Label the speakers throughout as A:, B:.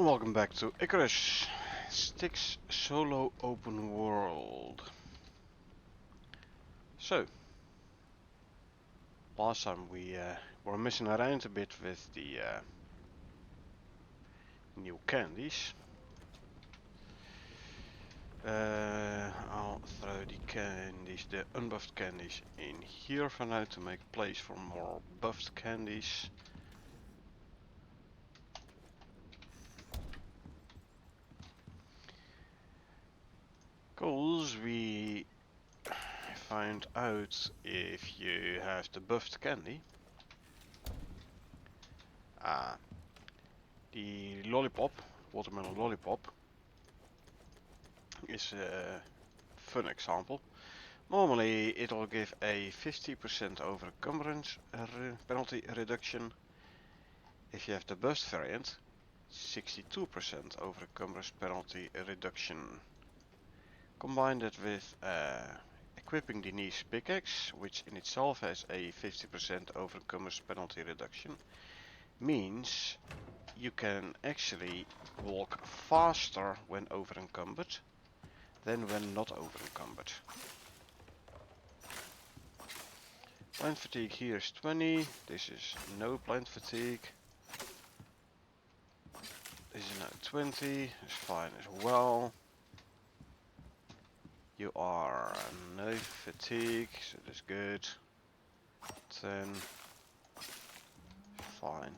A: Welcome back to Icarus, Styx solo open world. So, last time we were messing around a bit with the new candies. I'll throw the unbuffed candies in here for now to make place for more buffed candies. Cause we find out if you have the buffed candy. The lollipop, watermelon lollipop, is a fun example. Normally it'll give a 50% over encumbrance penalty reduction. If you have the burst variant, 62% over encumbrance penalty reduction. Combine that with equipping the niche pickaxe, which in itself has a 50% over encumbrance penalty reduction, means you can actually walk faster when over encumbered than when not over encumbered. Plant fatigue here is 20, this is no plant fatigue. This is now 20, it's fine as well. You are no fatigue, so that's good. 10, fine.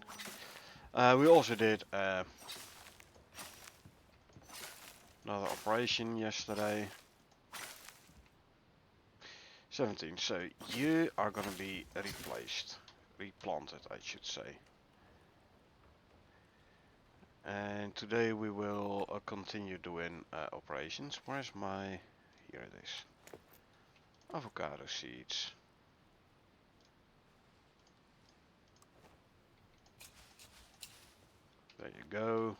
A: We also did another operation yesterday. 17, so you are gonna be replanted I should say. And today we will continue doing operations. Where's my... here it is. Avocado seeds. There you go.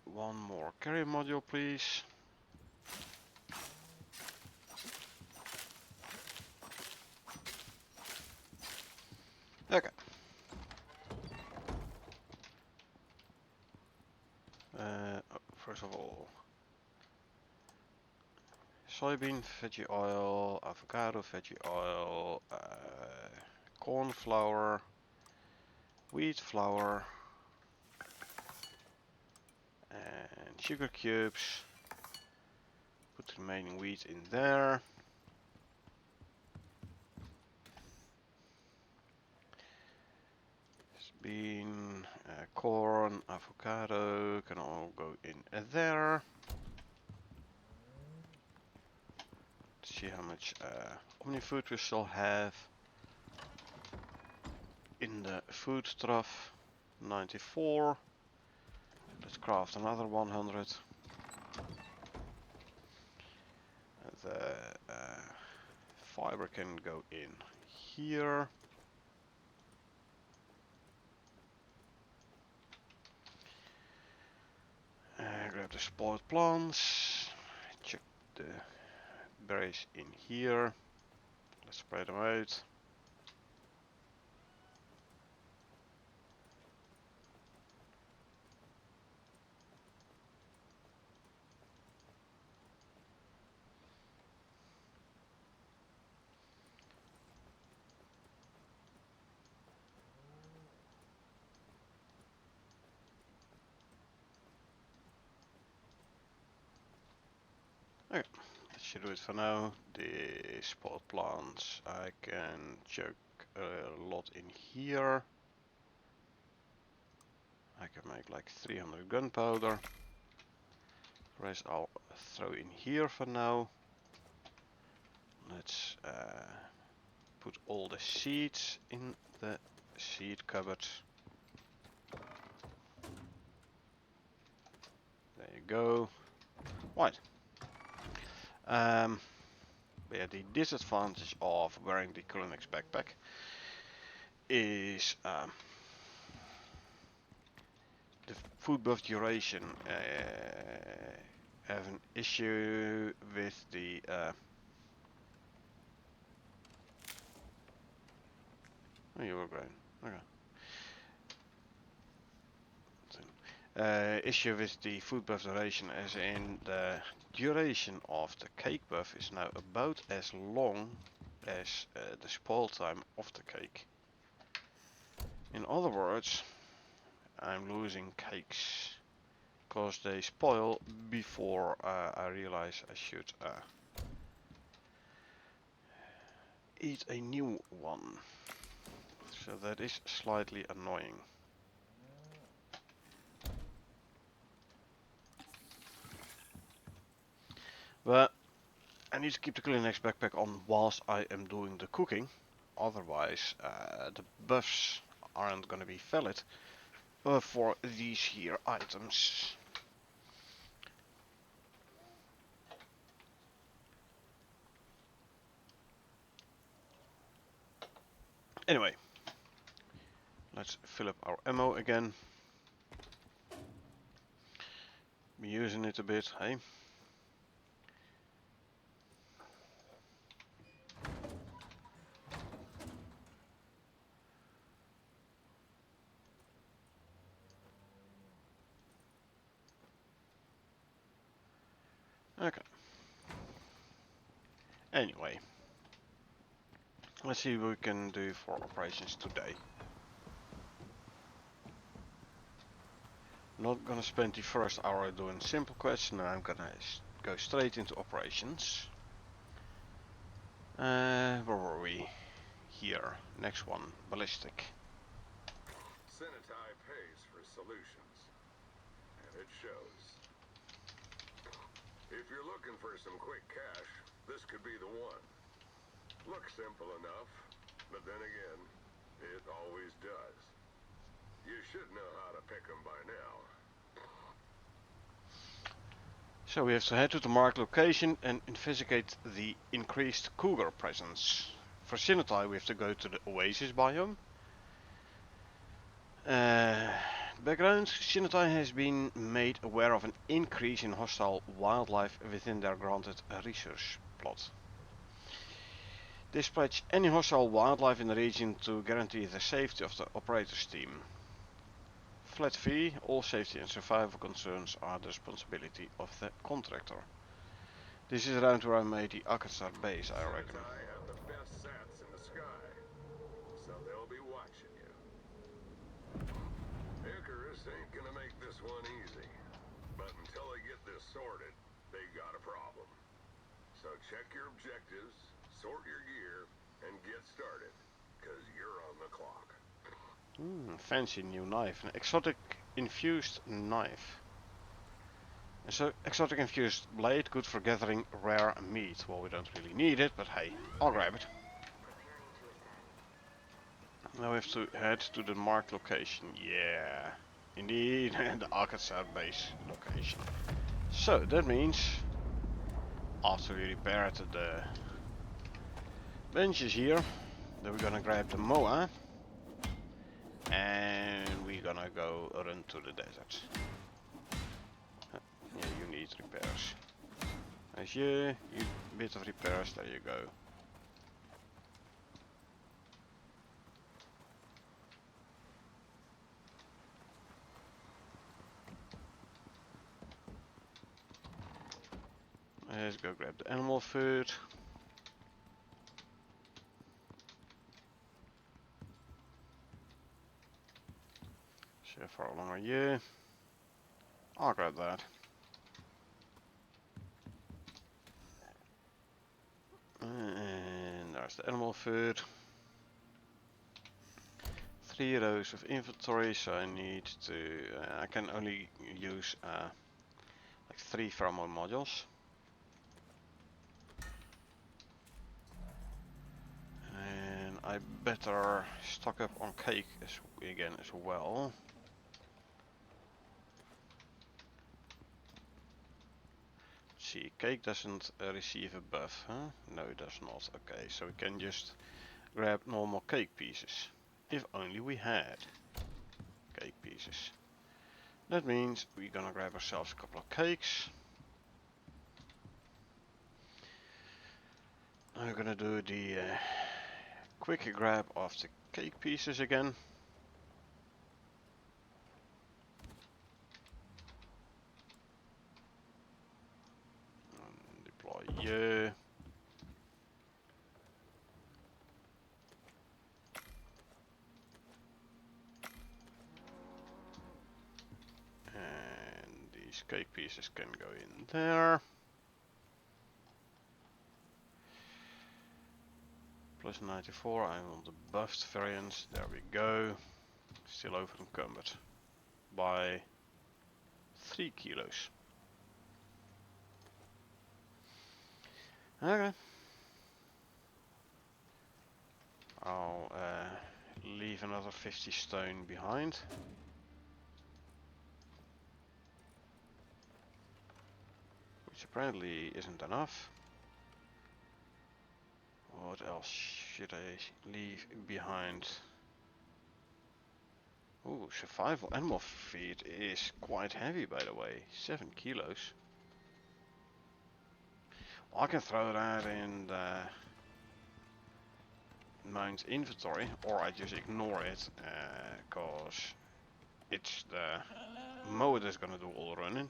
A: One more carrier module please. Okay. First of all, soybean veggie oil, avocado veggie oil, corn flour, wheat flour, and sugar cubes. Put the remaining wheat in there. Bean, corn, avocado can all go in there. Let's see how much omni-food we still have. In the food trough, 94. Let's craft another 100. The fiber can go in here. Grab the spoiled plants. Check the berries in here. Let's spread them out. Okay, that should do it for now. The spot plants, I can chuck a lot in here. I can make like 300 gunpowder. The rest I'll throw in here for now. Let's put all the seeds in the seed cupboard. There you go. Right. Yeah, the disadvantage of wearing the Kulinex backpack is the food buff duration. Have an issue with the oh, you were growing. Okay. Issue with the food buff duration as in the duration of the cake buff is now about as long as the spoil time of the cake. In other words, I'm losing cakes because they spoil before I realize I should eat a new one. So that is slightly annoying. But I need to keep the Kleenex backpack on whilst I am doing the cooking. Otherwise, the buffs aren't gonna be valid for these here items. Anyway, let's fill up our ammo again. Be using it a bit, hey? Okay. Anyway, let's see what we can do for operations today. Not gonna spend the first hour doing simple quests, and I'm gonna go straight into operations. Where were we? Here, next one, ballistic.
B: Senatai pays for solutions, and it shows. If you're looking for some quick cash, this could be the one. Looks simple enough, but then again, it always does. You should know how to pick them by now.
A: So we have to head to the marked location and investigate the increased cougar presence. For Senatai we have to go to the Oasis biome. Background, Senatai has been made aware of an increase in hostile wildlife within their granted research plot. Dispatch any hostile wildlife in the region to guarantee the safety of the operator's team. Flat fee, all safety and survival concerns are the responsibility of the contractor. This is around where I made the Icarus base, I reckon.
B: Senatai have the best sats in the sky, so they'll be watching you. Icarus ain't gonna make this one easy, but until they get this sorted, they got a problem. So check your objectives, sort your gear, and get started, cause you're on the clock.
A: Fancy new knife, an exotic infused knife. So exotic infused blade, good for gathering rare meat. Well, we don't really need it, but hey, I'll grab it. Now we have to head to the marked location. Yeah, indeed, the Alcazar base location. So that means after we repaired the benches here, then we're gonna grab the moa and we're gonna go run to the desert. Yeah, you need repairs. As you bit of repairs, there you go. Let's go grab the animal food. So far along are you? I'll grab that. And there's the animal food. 3 rows of inventory, so I need to. I can only use like 3 pheromone modules. And I better stock up on cake again as well. See, cake doesn't receive a buff, huh? No, it does not. Okay, so we can just grab normal cake pieces. If only we had cake pieces. That means we're gonna grab ourselves a couple of cakes. I'm gonna do the quick grab of the cake pieces again. These cake pieces can go in there. Plus 94, I want the buffed variants. There we go. Still over encumbered by 3 kilos. Okay. I'll leave another 50 stone behind. Which apparently isn't enough. What else should I leave behind? Ooh, survival animal feed is quite heavy, by the way. 7 kilos. Well, I can throw that in the mount inventory, or I just ignore it, cause it's the mower that's gonna do all the running.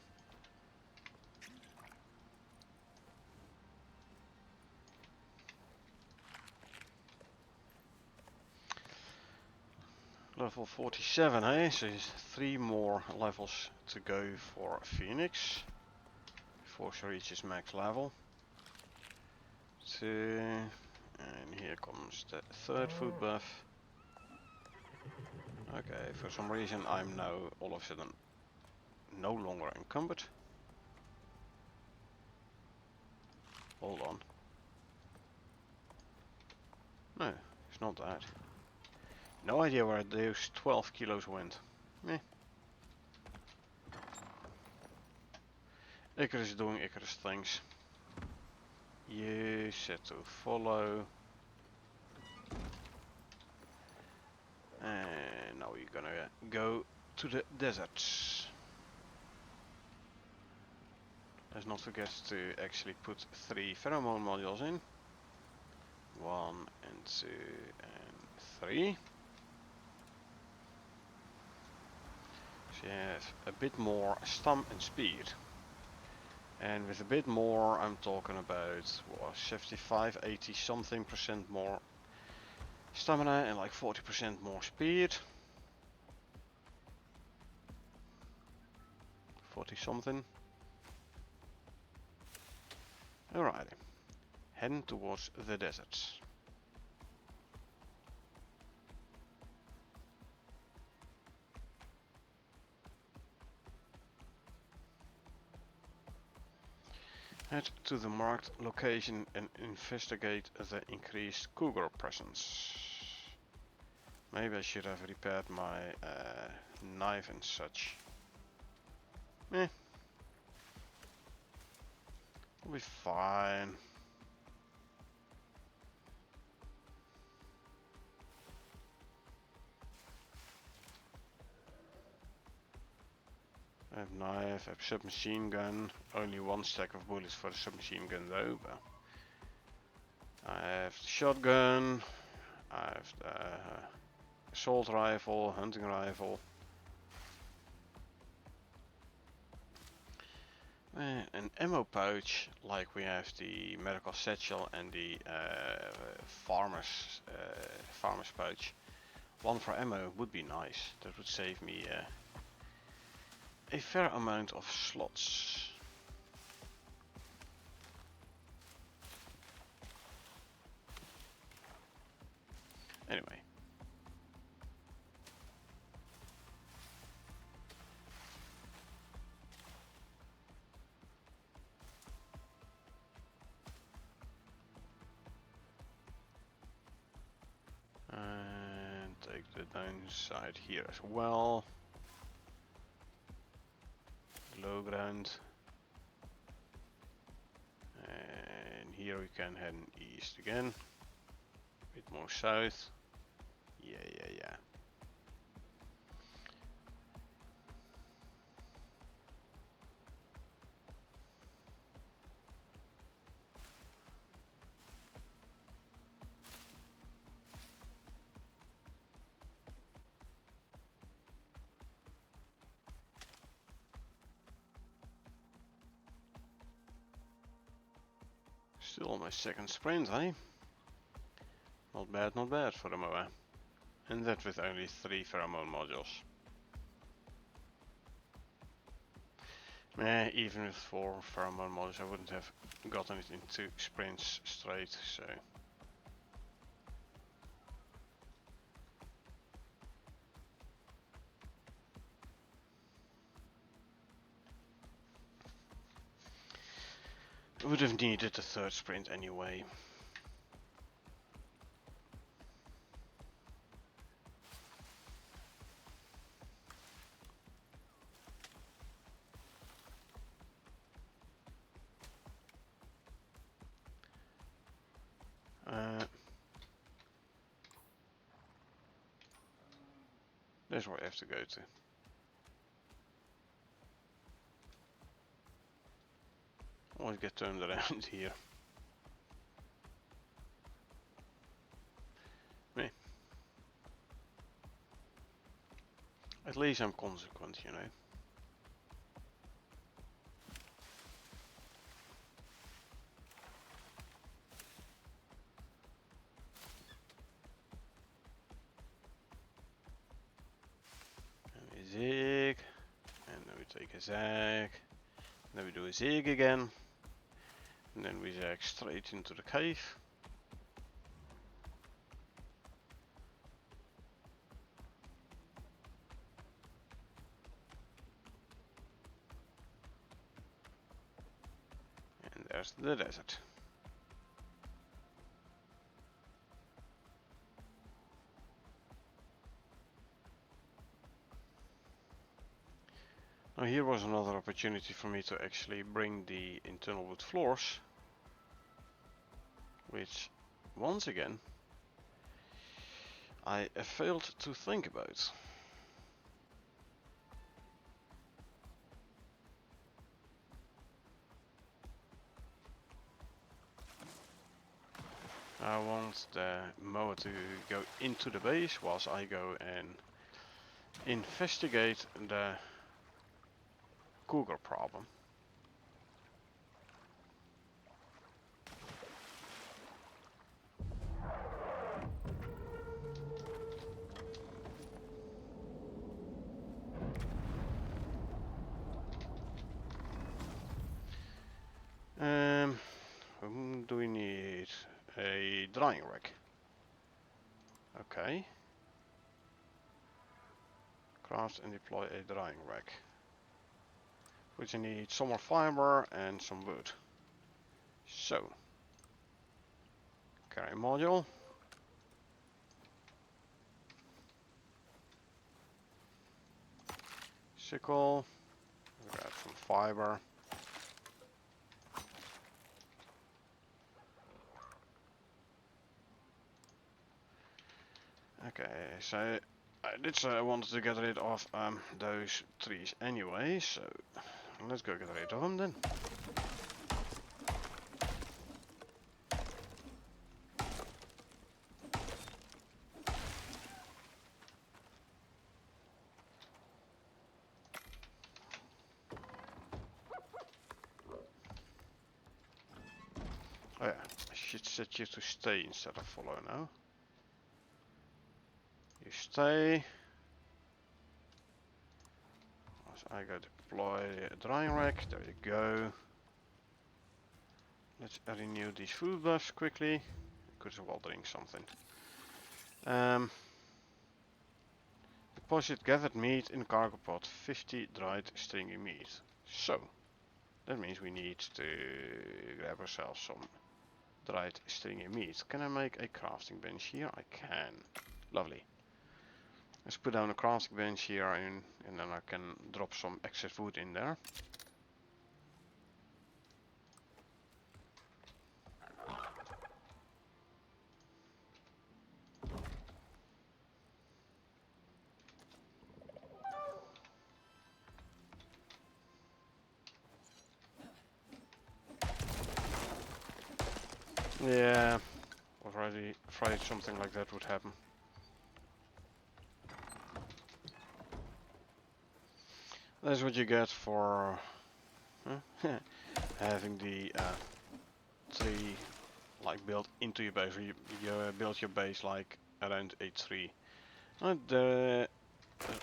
A: Level 47, eh? So 3 more levels to go for Phoenix before she reaches max level. 2, and here comes the third food buff. Okay, for some reason I'm now all of a sudden no longer encumbered. Hold on. No, it's not that. No idea where those 12 kilos went. Meh. Icarus is doing Icarus things. You set to follow. And now we're gonna go to the deserts. Let's not forget to actually put 3 pheromone modules in. 1 and 2 and 3. So you have a bit more stamina and speed. And with a bit more, I'm talking about what, 75, 80 something percent more stamina and like 40% more speed. 40 something. Alrighty. Heading towards the deserts. Head to the marked location and investigate the increased cougar presence. Maybe I should have repaired my knife and such. Eh. We'll be fine. I have knife, I have submachine gun. Only 1 stack of bullets for the submachine gun though. But I have the shotgun. I have the assault rifle, hunting rifle. An ammo pouch, like we have the medical satchel and the farmer's pouch. 1 for ammo would be nice. That would save me a fair amount of slots. Anyway. And take the downside here as well. Low ground. And here we can head east again. A bit more south. Yeah. Still my second sprint, eh? Not bad for the mower. And that with only 3 pheromone modules. Even with 4 pheromone modules, I wouldn't have gotten it into sprints straight, so. Would have needed a third sprint anyway. That's where I have to go to. Always get turned around here. Me. At least I'm consequent, you know. Zig, and then we take a zag, then we do a zig again, and then we zag straight into the cave. And there's the desert. Now here was another opportunity for me to actually bring the internal wood floors, which once again I failed to think about. I want the mower to go into the base whilst I go and investigate the cougar problem. Whom do we need? A drying rack. Okay. Craft and deploy a drying rack. Which you need some more fiber and some wood. So. Carry module. Sickle. Grab some fiber. Okay, so I did say I wanted to get rid of those trees anyway, so let's go get rid of them then. Oh yeah, I should set you to stay instead of follow now. You stay. As I go deploy a drying rack, there you go. Let's renew these food buffs quickly. Could as well drink something. Deposit gathered meat in cargo pot, 50 dried stringy meat. So, that means we need to grab ourselves some dried stringy meat. Can I make a crafting bench here? I can. Lovely. Let's put down a crafting bench here and then I can drop some excess wood in there. Yeah, already afraid something like that would happen. That's what you get for having the tree like built into your base. You build your base like around a tree. The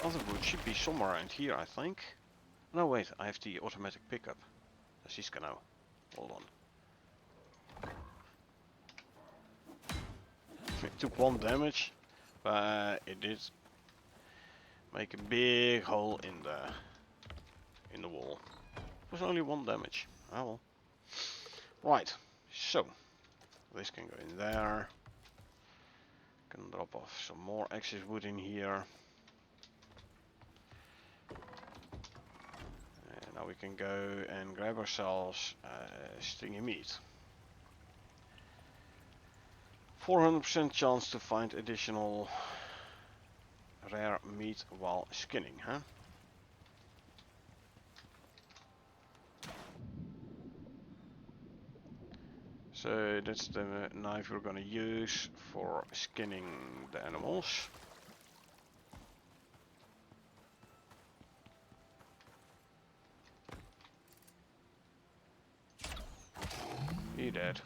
A: other wood should be somewhere around here, I think. No, wait, I have the automatic pickup. Das ist genau. Hold on. It took 1 damage, but it did make a big hole in the wall. It was only 1 damage. Oh well. Right, so this can go in there. Can drop off some more excess wood in here. And now we can go and grab ourselves stringy meat. 400% chance to find additional rare meat while skinning, huh? So that's the knife we're gonna use for skinning the animals. He dead.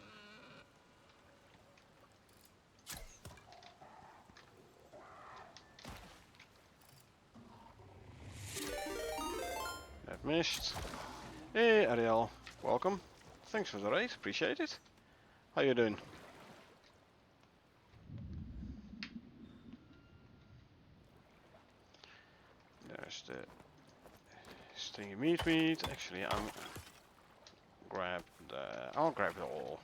A: That missed. Hey Ariel, welcome. Thanks for the raid, appreciate it. How you doing? There's the stringy meat. Actually, I'll grab it all.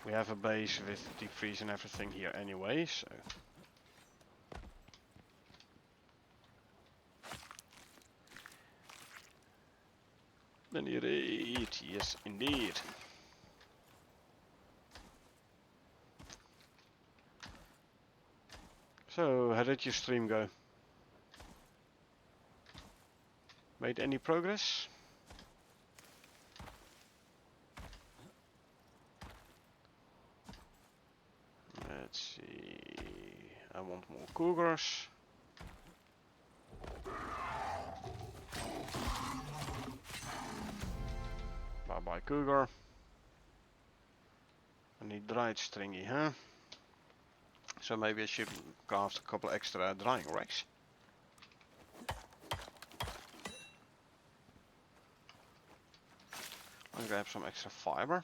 A: We have a base with deep freeze and everything here anyway, so. Many raid, yes indeed. So, how did your stream go? Made any progress? Let's see. I want more cougars. Bye bye cougar. I need dried stringy, huh? So maybe I should craft a couple extra drying racks. I'll grab some extra fiber.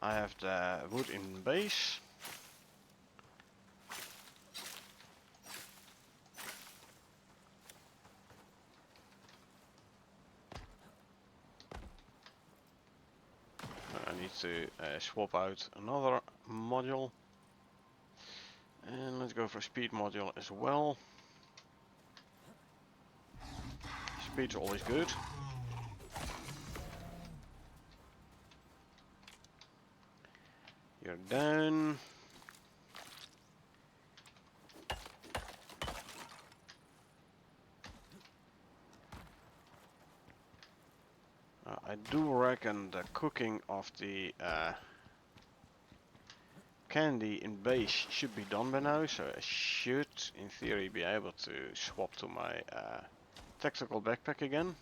A: I have the wood in base. I need to swap out another module. And let's go for speed module as well. Speed's always good. You're down. I do reckon the cooking of the candy in base should be done by now, so I should, in theory, be able to swap to my tactical backpack again.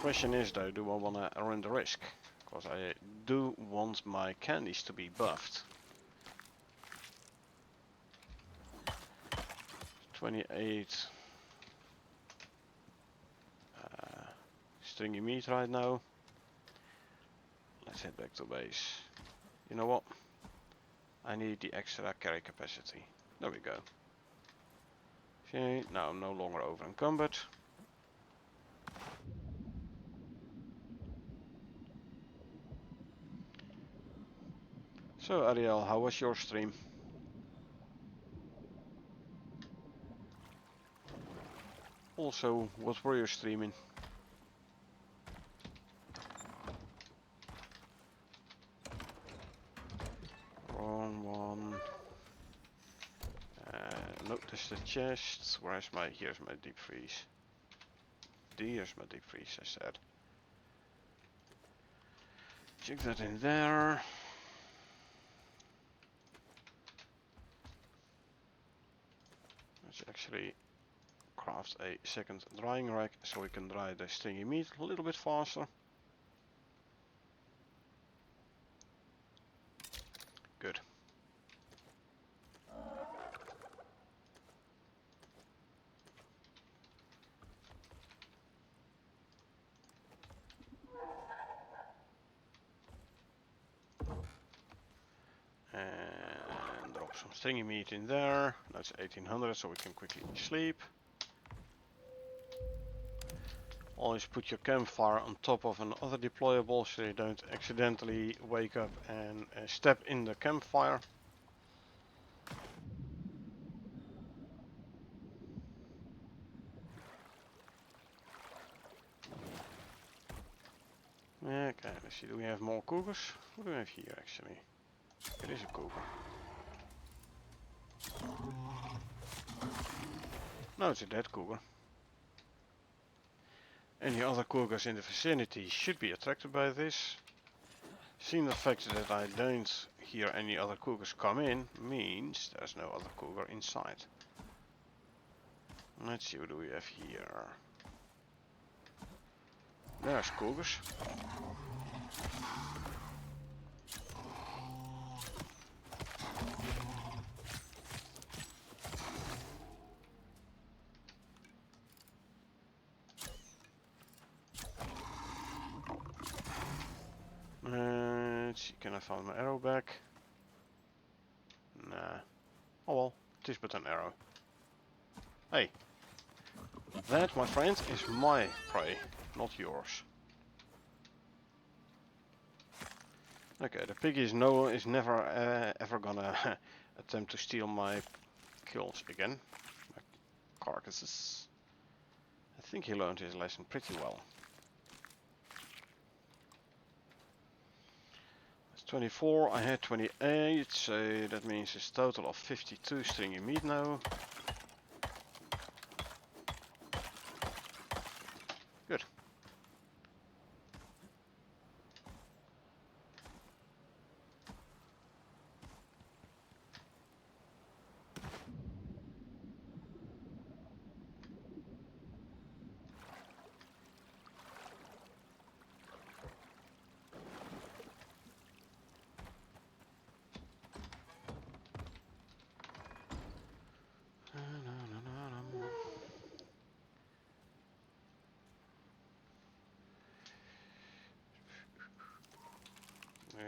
A: Question is though, do I want to run the risk? Because I do want my candies to be buffed. 28 stringy meat right now. Let's head back to base. You know what? I need the extra carry capacity. There we go. Okay, now I'm no longer over encumbered. So Ariel, how was your stream? Also, what were you streaming? Wrong one. Notice the chest. Where's my? Here's my deep freeze. Here's my deep freeze, I said. Check that in there. Let's actually craft a second drying rack so we can dry the stringy meat a little bit faster. Good. some stringy meat in there. That's 1800, so we can quickly sleep. Always put your campfire on top of another deployable so you don't accidentally wake up and step in the campfire. Okay, let's see, do we have more cougars? What do we have here actually? It is a cougar. No, it's a dead cougar. Any other cougars in the vicinity should be attracted by this. Seeing the fact that I don't hear any other cougars come in means there's no other cougar inside. Let's see, what do we have here? There's cougars. Let's see, can I find my arrow back? Nah. Oh well, it is but an arrow. Hey. That, my friend, is my prey, not yours. Okay, the piggy is never ever gonna attempt to steal my kills again. My carcasses. I think he learned his lesson pretty well. That's 24, I had 28, so that means it's total of 52 stringy meat now. Good.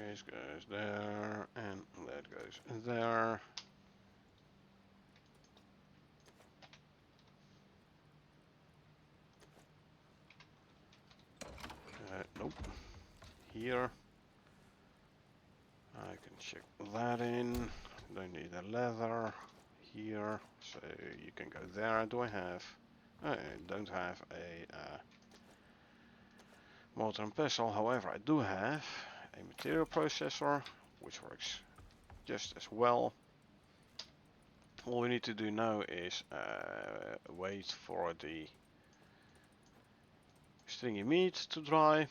A: This goes there, and that goes there. Nope. Here. I can check that in. Don't need the leather. Here. So you can go there. Do I have... I don't have a motor and pestle. However, I do have a material processor, which works just as well. All we need to do now is wait for the stringy meat to dry.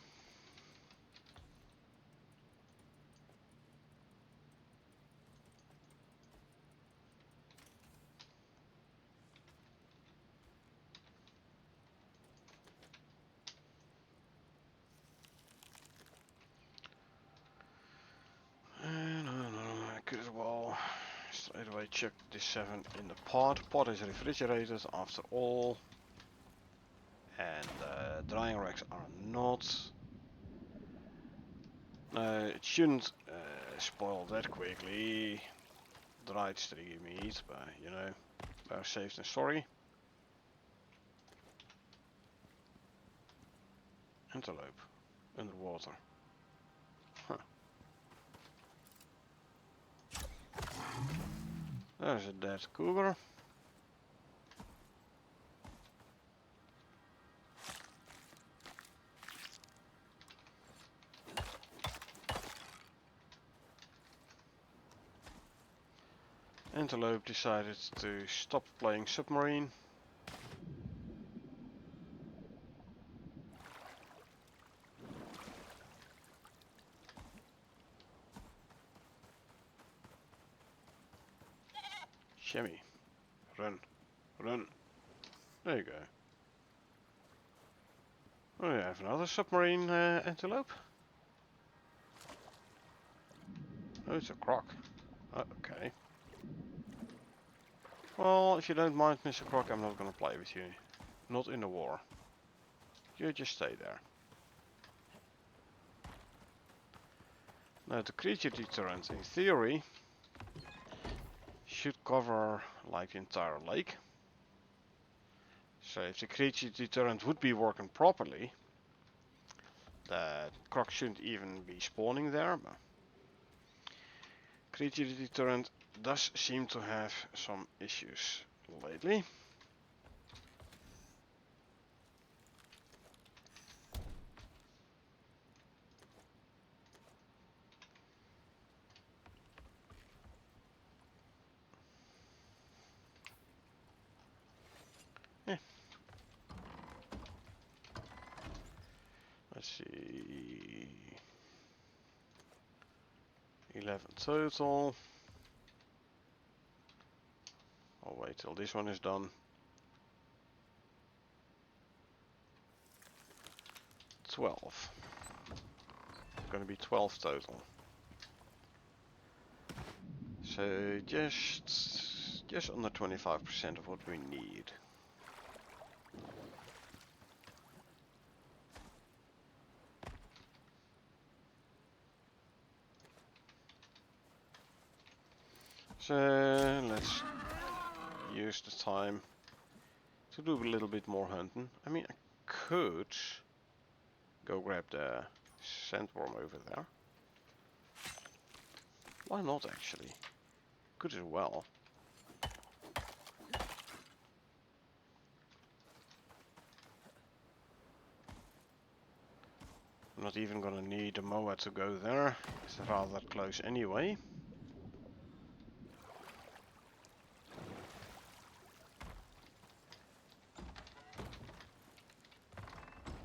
A: And I could as well straight away chuck this 7 in the pot. Pot is refrigerated after all. And drying racks are not. It shouldn't spoil that quickly. Dried stringy meat, but you know, better safe than sorry. Antelope underwater. Huh. There's a dead cougar. Antelope decided to stop playing submarine. Shemmy. Run. Run. There you go. Oh, we have another submarine antelope. Oh, it's a croc. Okay. Well, if you don't mind, Mr. Croc, I'm not gonna play with you. Not in the war. You just stay there. Now, the creature deterrent, in theory, should cover like the entire lake. So if the creature deterrent would be working properly, the croc shouldn't even be spawning there. But creature deterrent does seem to have some issues lately. Yeah. Let's see. 11 total. I'll wait till this one is done. 12. Gonna be 12 total. So just under 25% of what we need. So let's use the time to do a little bit more hunting. I mean, I could go grab the sandworm over there. Why not actually? Could as well. I'm not even gonna need a mower to go there. It's rather close anyway.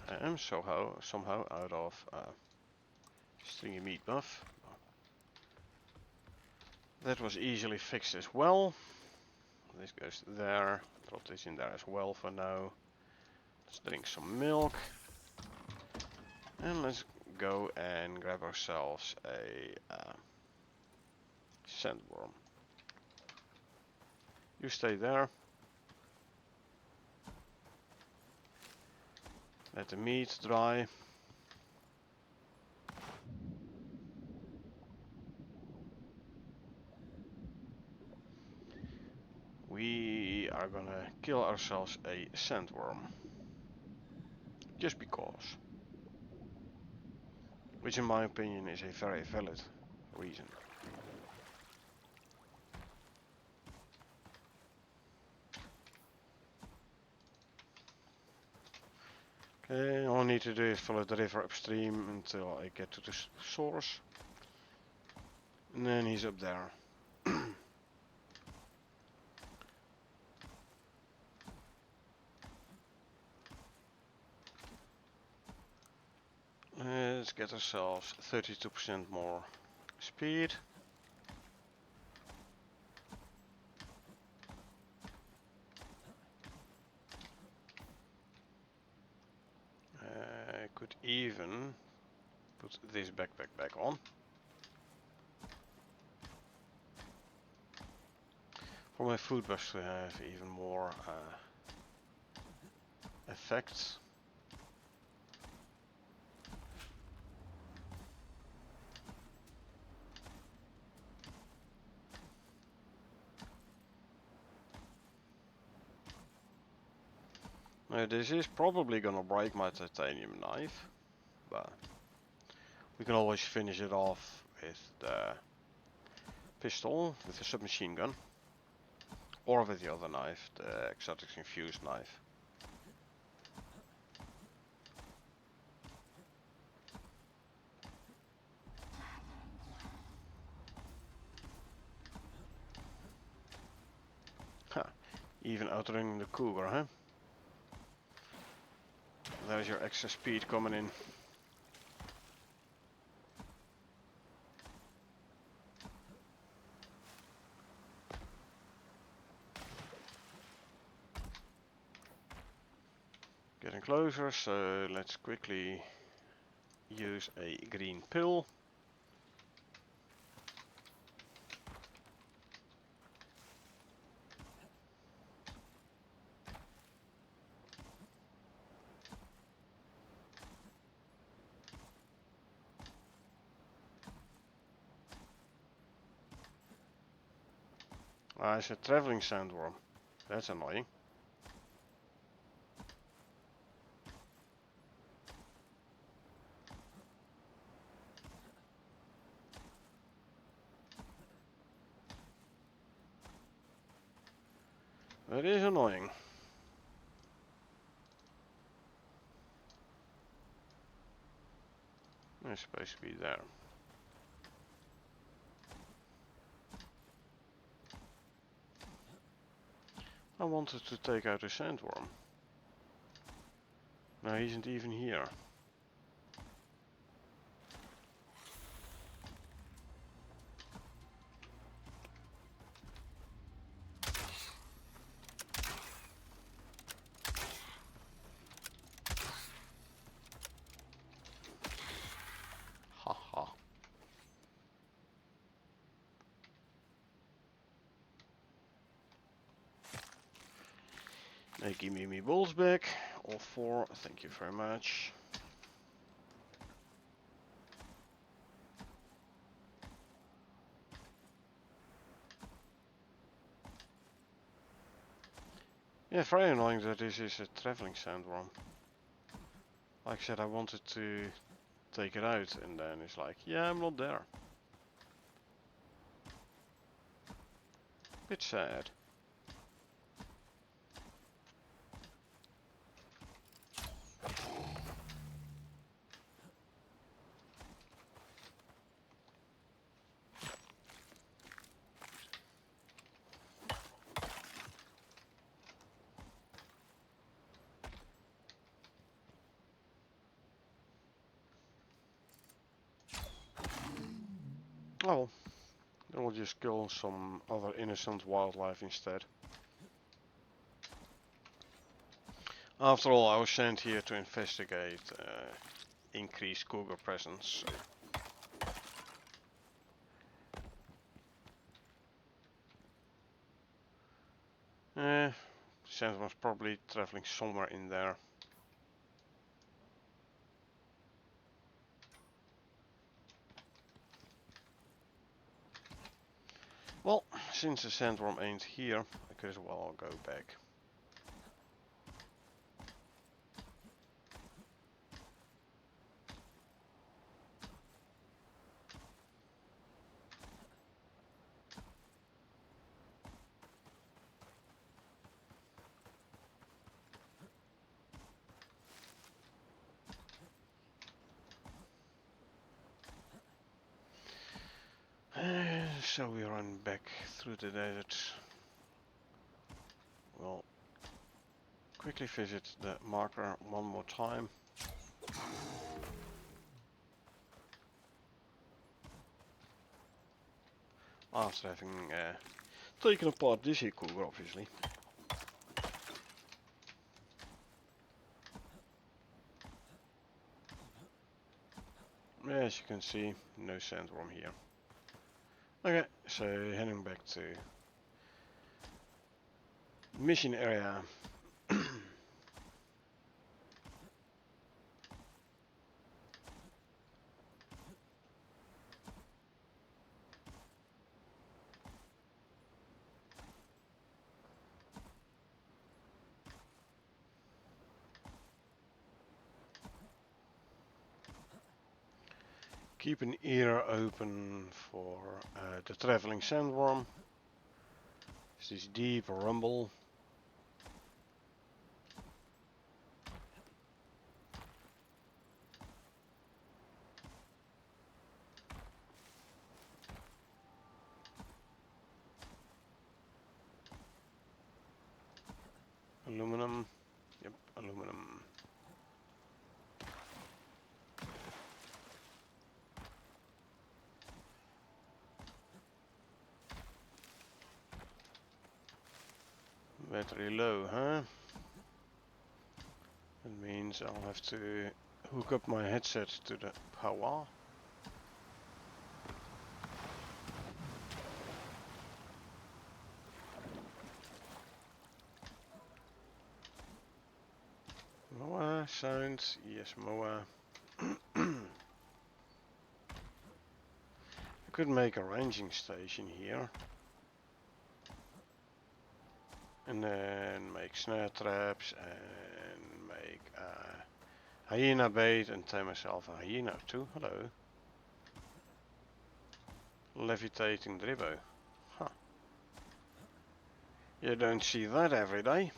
A: I am somehow out of stringy meat buff. That was easily fixed as well. This goes there. Drop this in there as well for now. Let's drink some milk. And let's go and grab ourselves a sandworm. You stay there. Let the meat dry. We are gonna kill ourselves a sandworm. Just because. Which in my opinion is a very valid reason. Okay, all I need to do is follow the river upstream until I get to the source. And then he's up there. Let's get ourselves 32% more speed. I could even put this backpack back on. For my food buffs to have even more effects. Now this is probably gonna break my titanium knife, but we can always finish it off with the pistol, with the submachine gun, or with the other knife, the exotic infused knife. Ha, even outrunning the cougar, huh? There's your extra speed coming in. Getting closer, so let's quickly use a green pill. Ah, it's a traveling sandworm. That's annoying. That is annoying. It's supposed to be there. I wanted to take out a sandworm. No, he isn't even here. Haha. They give me balls back. All 4. Thank you very much. Yeah, very annoying that this is a traveling sandworm. Like I said, I wanted to take it out and then it's like, yeah, I'm not there. Bit sad. Oh well, then we'll just kill some other innocent wildlife instead. After all, I was sent here to investigate increased cougar presence. Sandworm's probably traveling somewhere in there. Well, since the sandworm ain't here, I could as well go back. So we run back through the desert. We'll quickly visit the marker one more time. After having taken apart this here cougar, obviously. As you can see, no sandworm here. Okay, so heading back to mission area. Keep an ear open for the traveling sandworm. Is this deep rumble? Aluminum. Yep, aluminum. Battery low, huh? That means I'll have to hook up my headset to the power. Moa sounds, yes, Moa. I could make a ranging station here. And then make snare traps and make hyena bait and tame myself a hyena too. Hello. Levitating dribbo. Huh. You don't see that every day.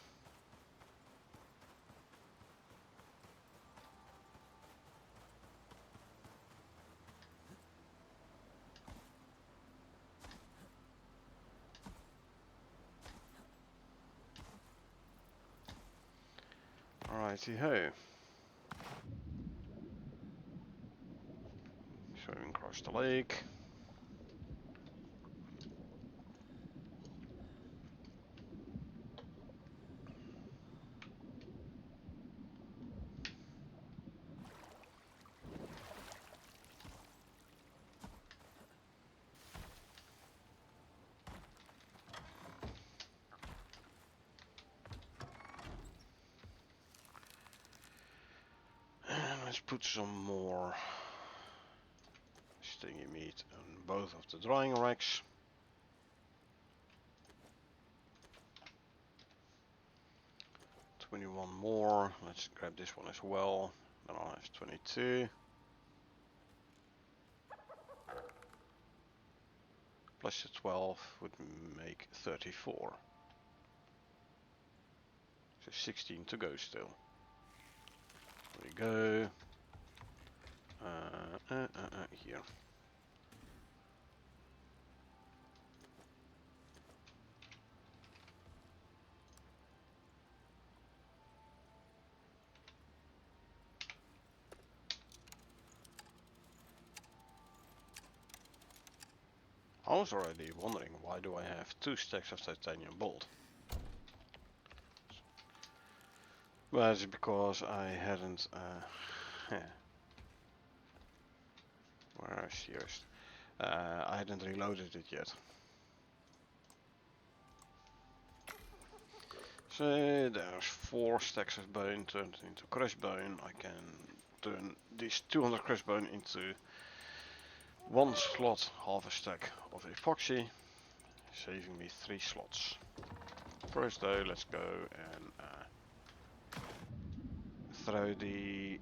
A: Righty ho. Swimming across the lake. And let's put some more stingy meat on both of the drying racks. One more. Let's grab this one as well. Then I'll have 22. Plus the 12 would make 34. So 16 to go still. There we go. Here. I was already wondering, why do I have 2 stacks of titanium bolt? Well, it's because I hadn't where is yours? I hadn't reloaded it yet. So there's 4 stacks of bone turned into crushed bone. I can turn this 200 crushed bone into 1 slot, half a stack of epoxy, saving me 3 slots. First though, let's go and throw the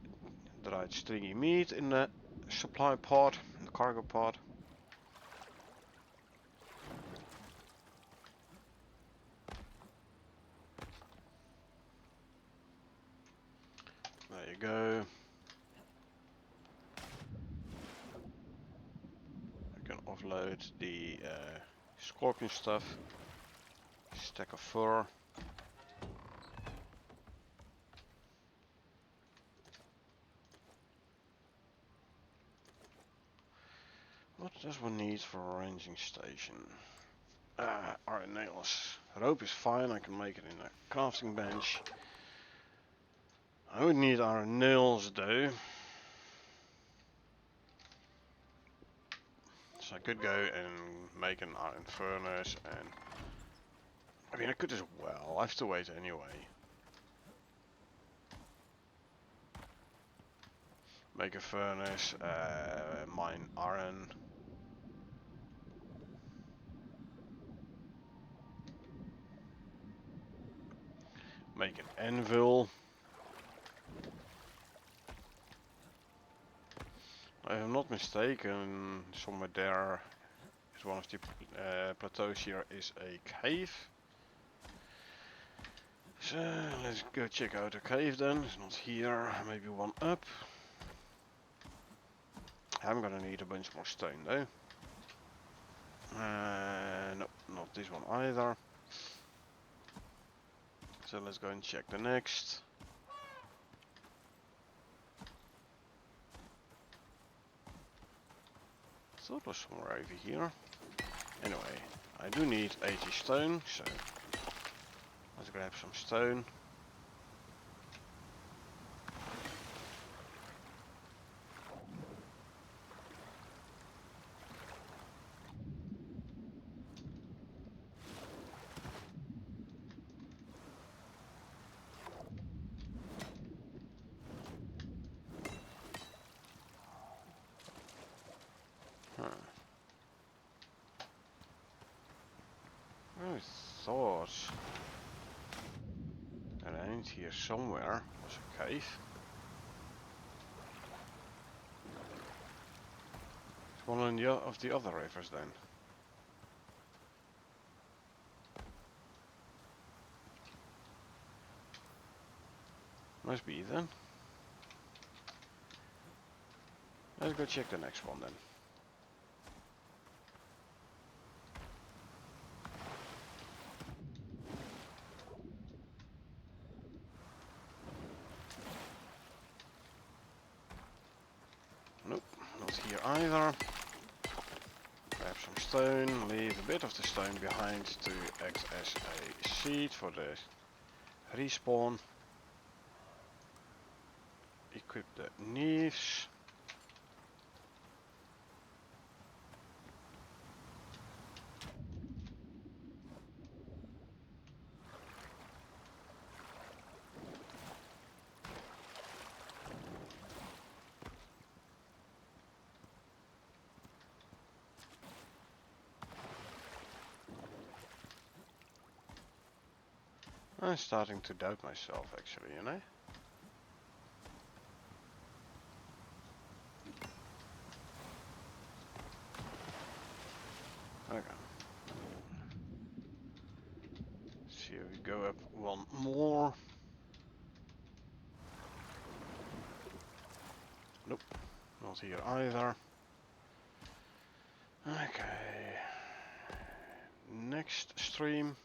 A: dried stringy meat in the supply pod, in the cargo pod. There you go. I can offload the scorpion stuff, stack of fur. What does one need for a ranging station? Iron nails. Rope is fine, I can make it in a crafting bench. I would need iron nails though. So I could go and make an iron furnace, and I mean I could as well, I have to wait anyway. Make a furnace, mine iron. Make an anvil. If I'm not mistaken, somewhere there is one of the plateaus here is a cave. So let's go check out the cave then. It's not here, maybe one up. I'm gonna need a bunch more stone though. No, not this one either. So let's go and check the next. Thought it was somewhere over here. Anyway, I do need 80 stone, so let's grab some stone. I thought And here somewhere was a cave. It's one of the other rivers then. Must be then. Let's go check the next one then. Nope, not here either. Grab some stone, leave a bit of the stone behind to act as a seed for the respawn. Equip the knives. I'm starting to doubt myself actually, you know? Okay. See if we go up one more. Nope, not here either. Okay. Next stream.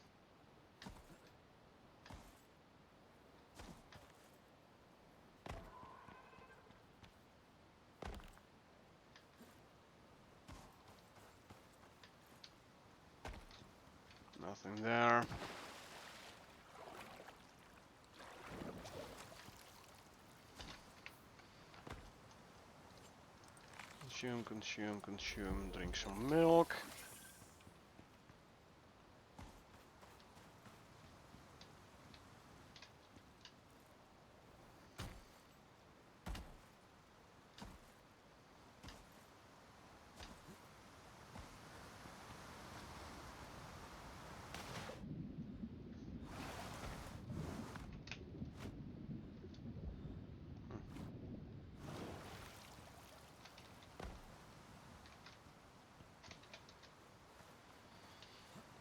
A: Nothing there. Consume, consume, consume. Drink some milk.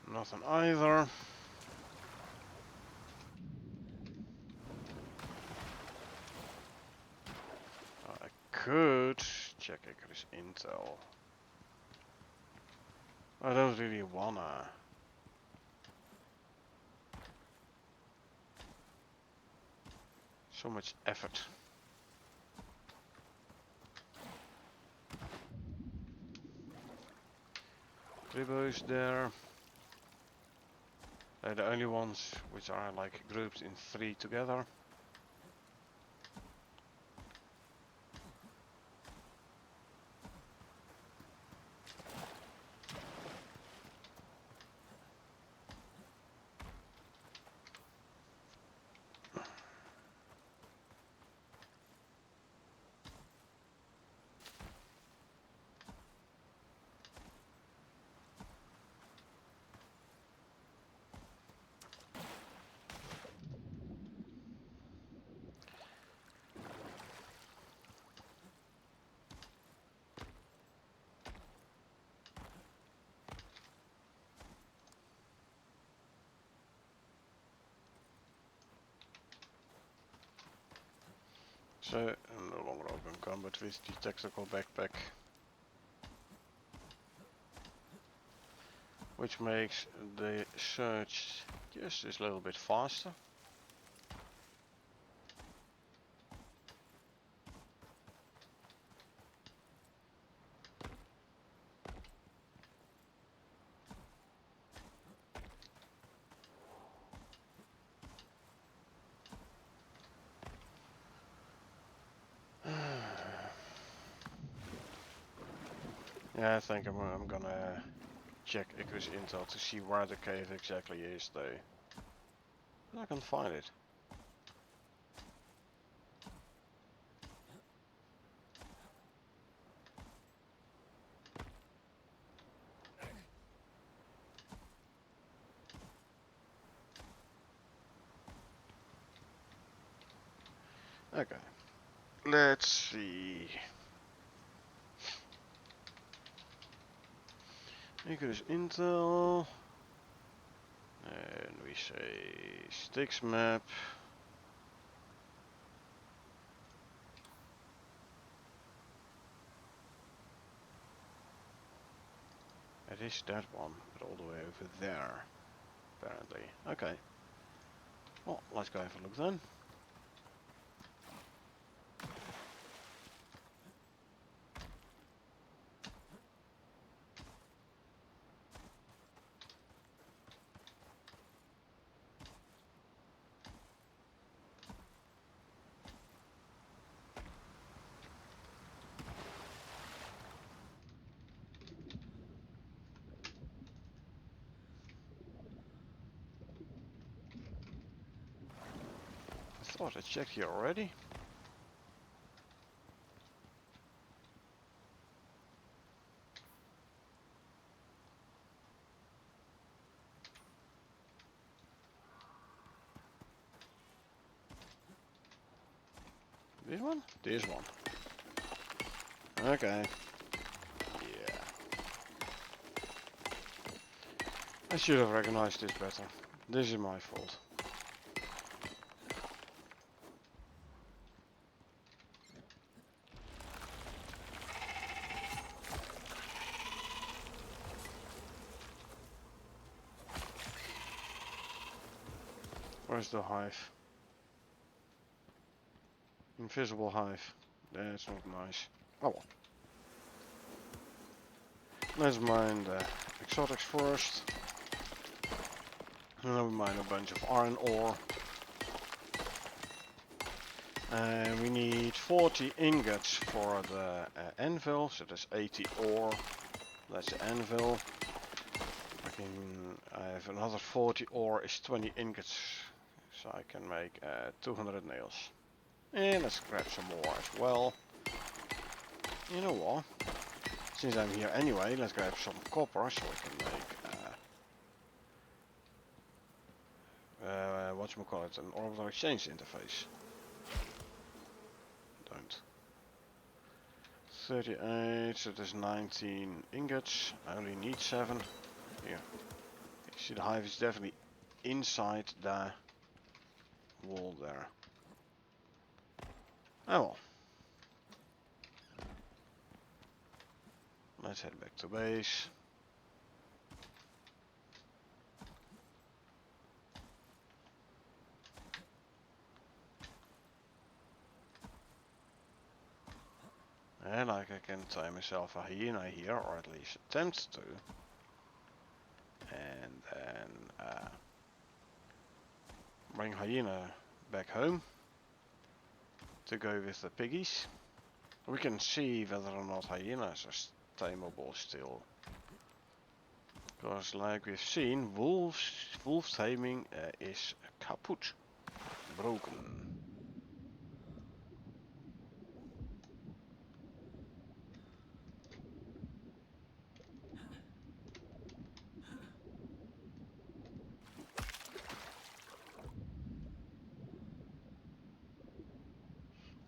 A: Nothing either. I could check Icarus intel. I don't really wanna. So much effort. Tribos there. They're the only ones which are like grouped in 3 together. So, no longer open combat with the tactical backpack. Which makes the search just a little bit faster. Yeah, I think I'm gonna check Icarus intel to see where the cave exactly is though. I can't find it. Okay. Let's see. Icarus Intel. And we say sticks map. It is that one, but all the way over there, apparently. Okay. Well, let's go have a look then. I thought I checked here already. This one? This one. Okay. Yeah. I should have recognized this better. This is my fault. Where's the hive? Invisible hive. That's not nice. Oh well. Let's mine the exotics first. And then we mine a bunch of iron ore. And we need 40 ingots for the anvil, so that's 80 ore. That's the anvil. I have another 40 ore is 20 ingots, so I can make 200 nails. And let's grab some more as well. You know what? Since I'm here anyway, let's grab some copper so we can make whatchamacallit, an orbital exchange interface. Don't. 38, so there's 19 ingots. I only need 7. Here. You see the hive is definitely inside the wall there. Oh well. Let's head back to base. And like I can tie myself a hyena here, or at least attempt to. And then bring hyena back home to go with the piggies. We can see whether or not hyenas are tameable still. Because like we've seen, wolf taming is kaput, broken.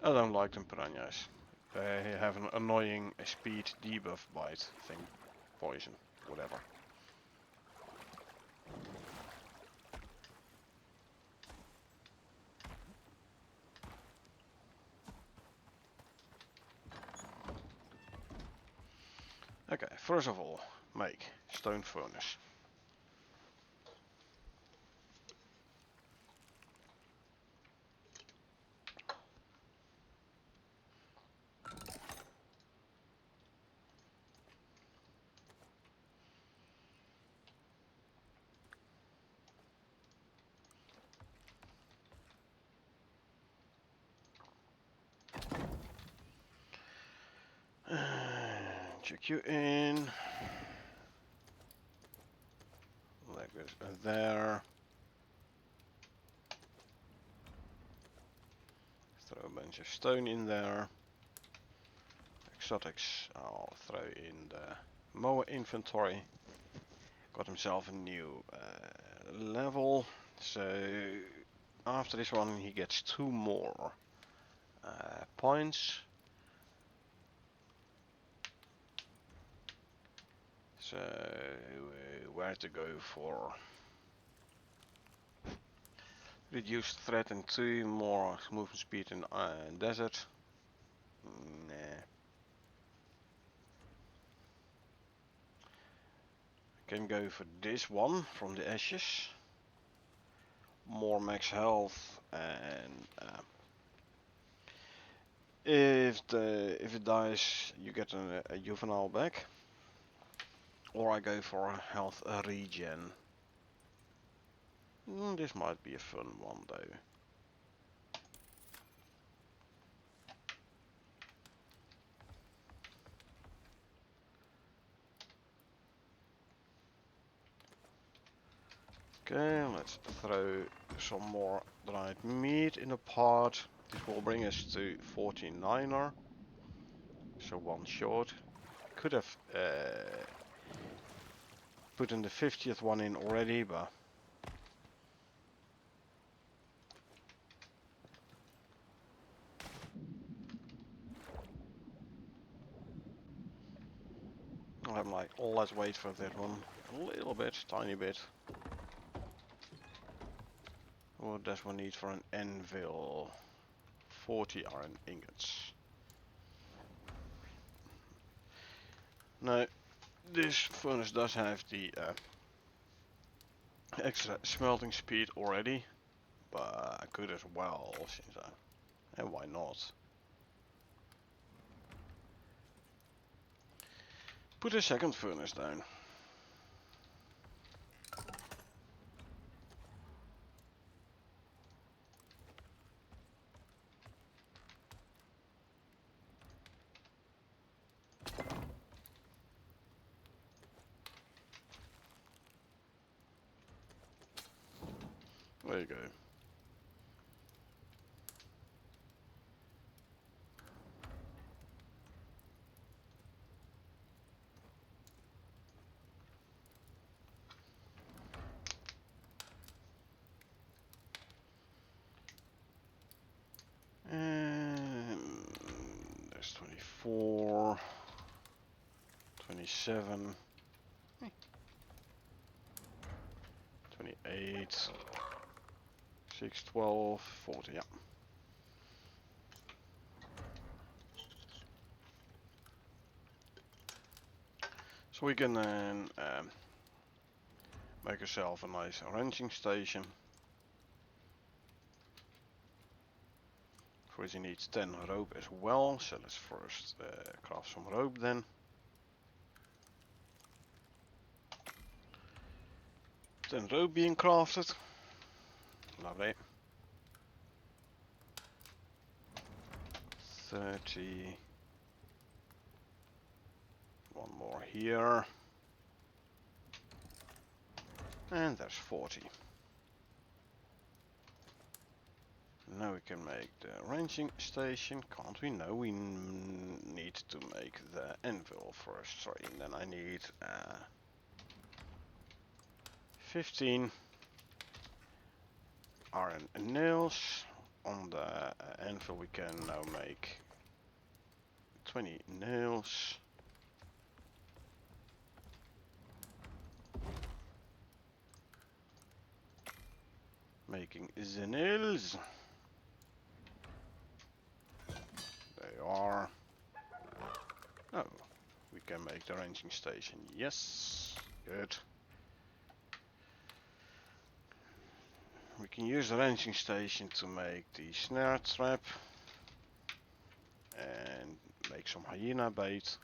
A: I don't like them piranhas. They have an annoying speed debuff bite thing. Poison. Whatever. Okay, first of all, make stone furnace. Check you in. Like this there. Throw a bunch of stone in there. Exotics I'll throw in the mower inventory. Got himself a new level. So after this one he gets 2 more. points. So where to go for reduced threat in 2, more movement speed in desert. Nah. Can go for this one from the ashes. More max health, and if it dies, you get a juvenile back. Or I go for a health regen. This might be a fun one though. Okay, let's throw some more dried meat in a pot. This will bring us to 49er. So one short. Could have put in the 50th one in already, but I'm like, let's wait for that one a little bit, tiny bit. What does one need for an anvil? 40 iron ingots. Now, this furnace does have the extra smelting speed already, but I could as well, since and why not? Put a second furnace down. There you go. And there's 24, 27, 28, 6, 12, 40, yeah. So we can then make ourselves a nice ranching station. For which you need 10 rope as well, so let's first craft some rope then. 10 rope being crafted. Lovely. 30. One more here. And there's 40. Now we can make the ranching station, can't we? No, we need to make the anvil first. Sorry, and then I need 15 iron nails. On the anvil we can now make 20 nails. Making the nails. They are. Oh, we can make the ranging station. Yes, good. We can use the ranging station to make the snare trap and make some hyena bait.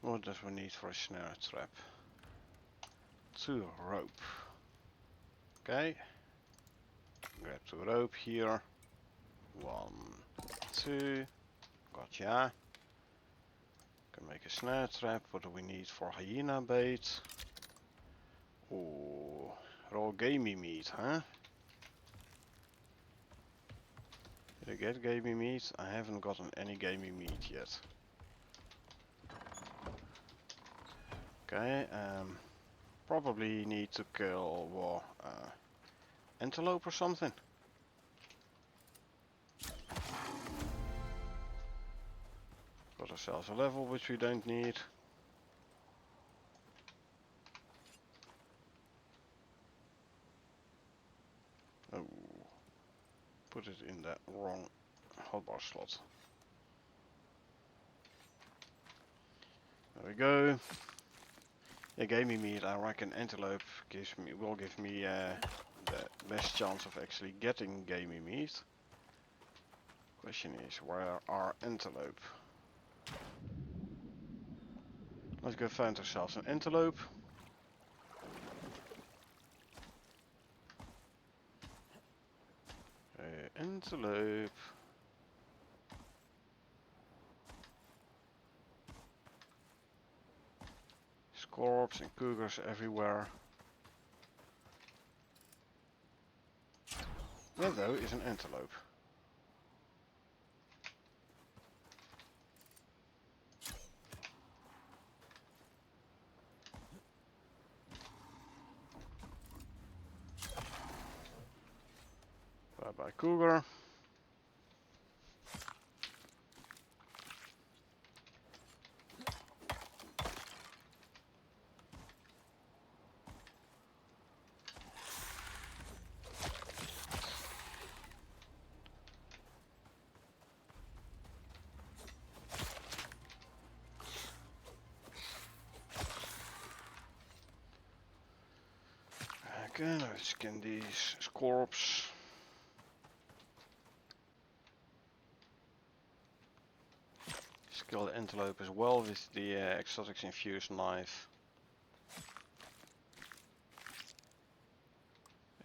A: What does we need for a snare trap? 2 rope. Okay. Grab 2 rope here. 1, 2. Gotcha. Can make a snare trap. What do we need for hyena bait? Oh, Raw gamey meat, huh? Did I get gamey meat? I haven't gotten any gamey meat yet. Okay, probably need to kill antelope or something. Got ourselves a level which we don't need. Oh, put it in the wrong hotbar slot. There we go. Yeah, gamey meat. I reckon antelope will give me the best chance of actually getting gamey meat. Question is, where are antelope? Let's go find ourselves an antelope. Antelope. Scorps and cougars everywhere. Where though is an antelope? Bye bye cougar. Okay, let's skin these scorps. Kill the antelope as well with the exotics infused knife.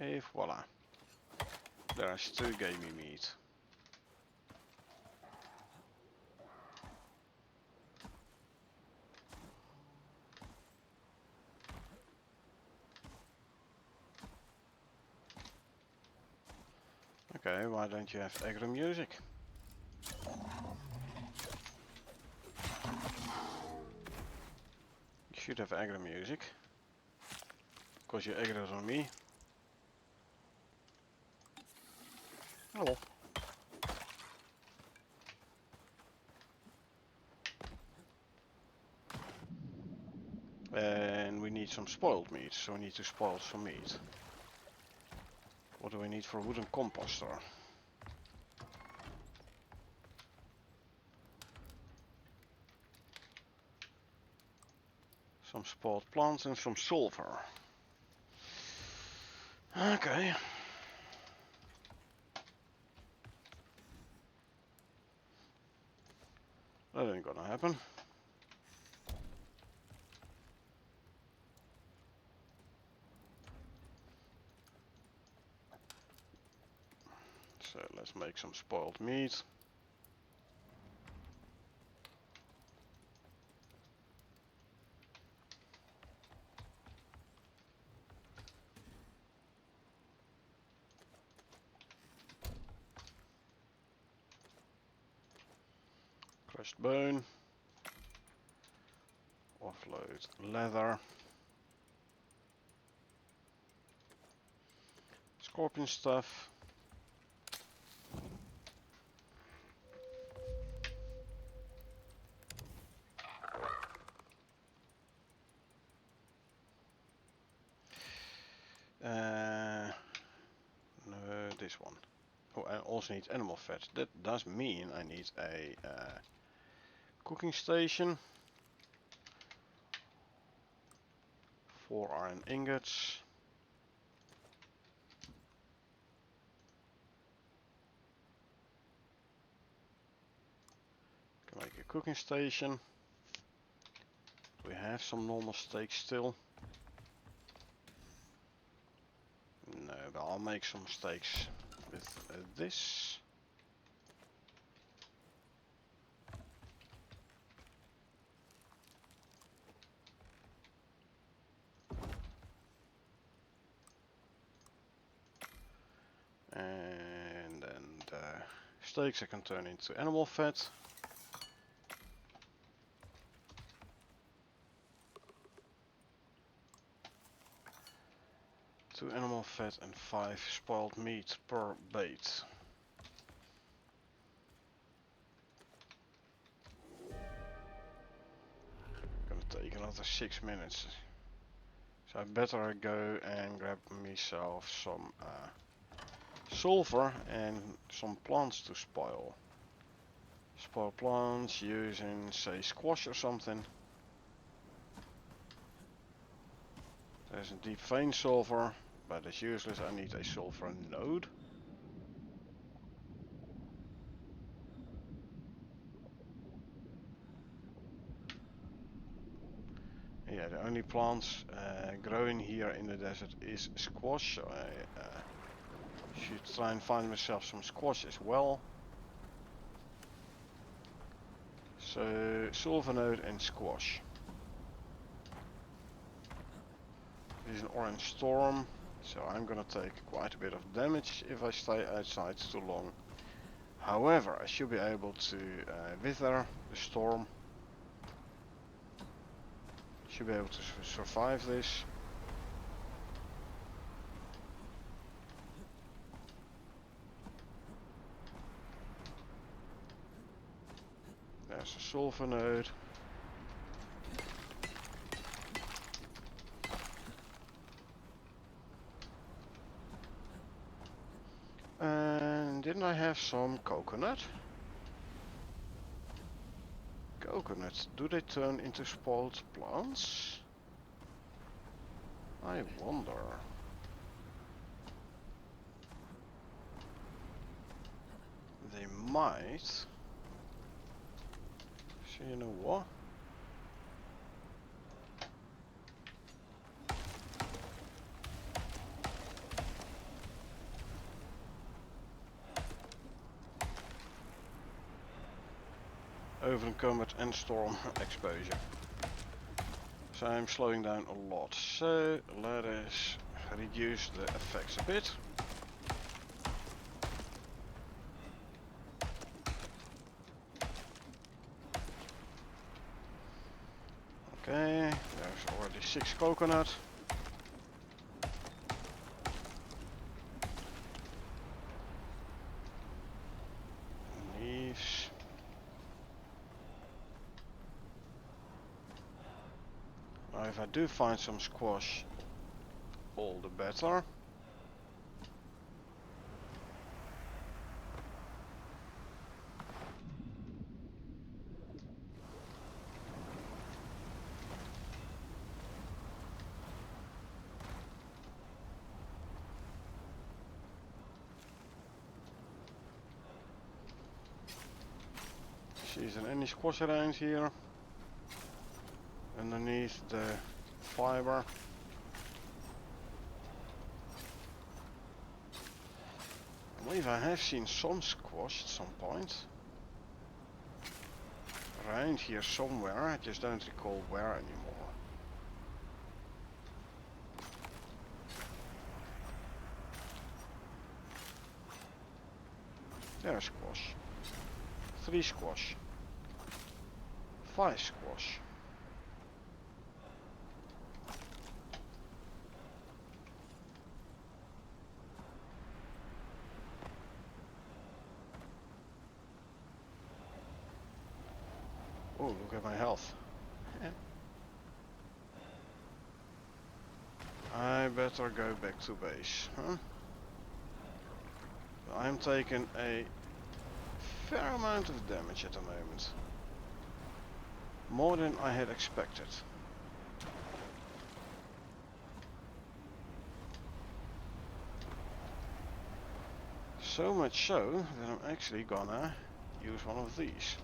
A: Et voila. There's 2 gamey meat. Okay, why don't you have aggro music? You should have aggro music. Because you aggroed on me. Oh. And we need some spoiled meat, so we need to spoil some meat. What do we need for a wooden composter? Some spoiled plants and some sulfur. Okay. That ain't gonna happen. So let's make some spoiled meat. Crushed bone. Offload leather. Scorpion stuff. No, this one. Oh, I also need animal fat. That does mean I need a cooking station. 4 iron ingots. Can make a cooking station. We have some normal steaks still. No, but I'll make some steaks with this. steaks I can turn into animal fat. Two animal fat and 5 spoiled meat per bait. Gonna take another 6 minutes. So I better go and grab myself some sulfur and some plants to spoil. Spoil plants using, say, squash or something. There's a deep vein sulfur, but it's useless. I need a sulfur node. Yeah, the only plants growing here in the desert is squash. So I should try and find myself some squash as well. So sulfur node and squash. This is an orange storm, so I'm gonna take quite a bit of damage if I stay outside too long. However, I should be able to wither the storm. Should be able to survive this. There's a sulfur node. And didn't I have some coconut? Coconuts, do they turn into spoiled plants? I wonder. They might. So you know what? Overencumbered and storm exposure. So I'm slowing down a lot. So let us reduce the effects a bit. Okay, there's already 6 coconut. Leaves. Now if I do find some squash, all the better. Isn't any squash around here underneath the fiber. I believe I have seen some squash at some point around here somewhere. I just don't recall where anymore. There's squash. 3 squash. 5 squash. Oh, look at my health. I better go back to base, huh? I'm taking a fair amount of damage at the moment. More than I had expected. So much so that I'm actually gonna use one of these.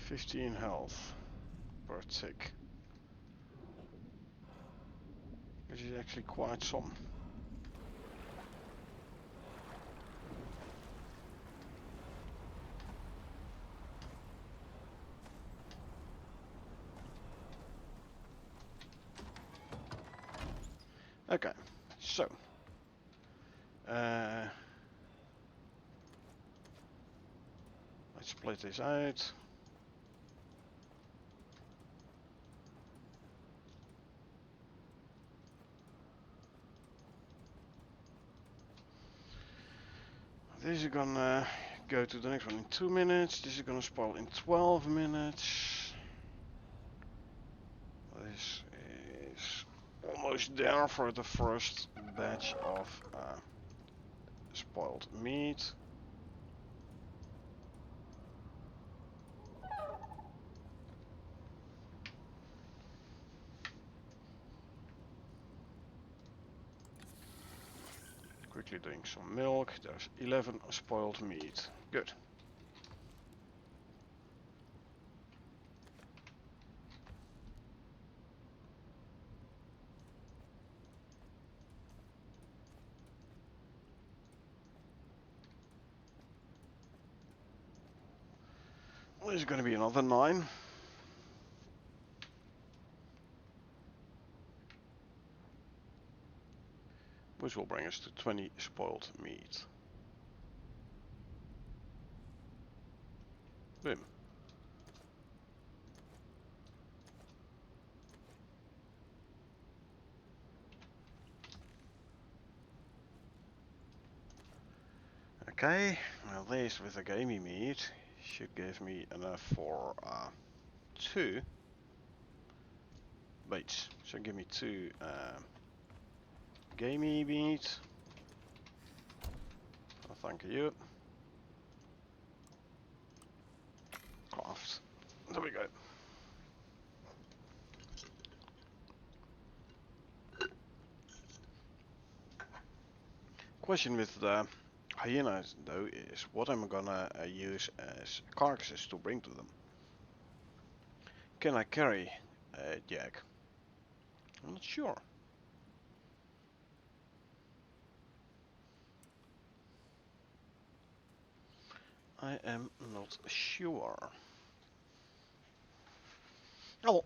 A: "15 health per tick, which is actually quite some. Okay, so let's split this out. This is gonna go to the next one in 2 minutes. This is gonna spoil in 12 minutes. This is almost there for the first batch of spoiled meat. Quickly doing some milk. There's 11 spoiled meat. Good. There's gonna be another 9. Which will bring us to 20 spoiled meat. Boom. Okay, now this with the gamey meat should give me enough for 2 baits. So give me 2 gamey meat. Oh, thank you. Craft. There we go. Question with the hyenas though is what I'm gonna use as carcasses to bring to them. Can I carry a jag? I'm not sure. I am not sure. Oh.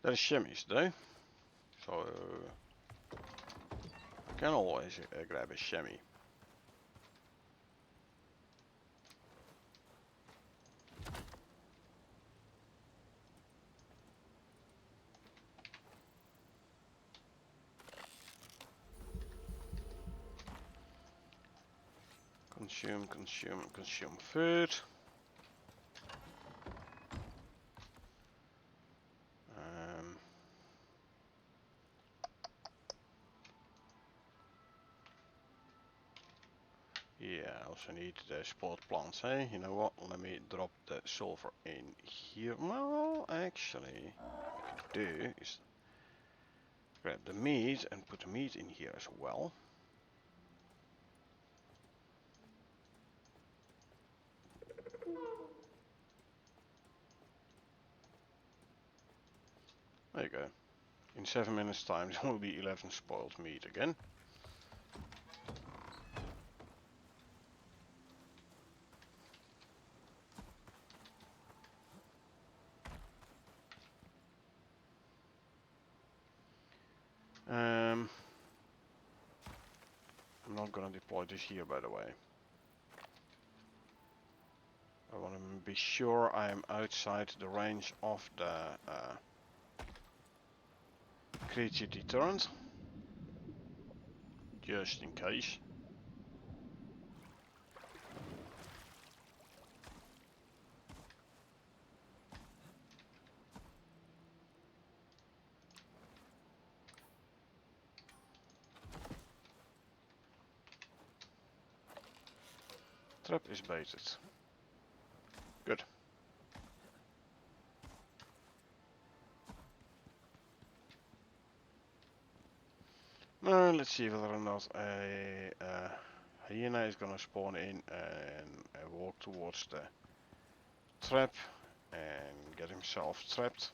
A: There's shimmies though, so I can always grab a shimmy. Consume food. Yeah, I also need the sport plants, hey? You know what, let me drop the sulfur in here. Well, actually, what I could do is grab the meat and put the meat in here as well. There you go. In 7 minutes time there will be 11 spoiled meat again. I'm not gonna deploy this here, by the way. I want to be sure I am outside the range of the creature deterrent, just in case. Trap is baited. Good. Now let's see whether or not a hyena is gonna spawn in and walk towards the trap and get himself trapped.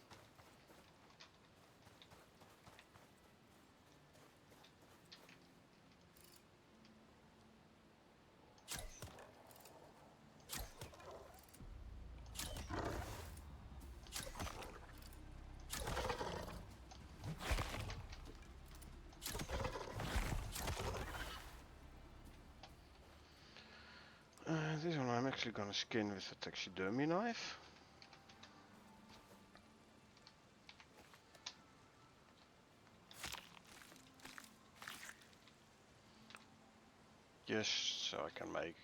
A: This one I'm actually gonna skin with a taxidermy knife. Just so I can make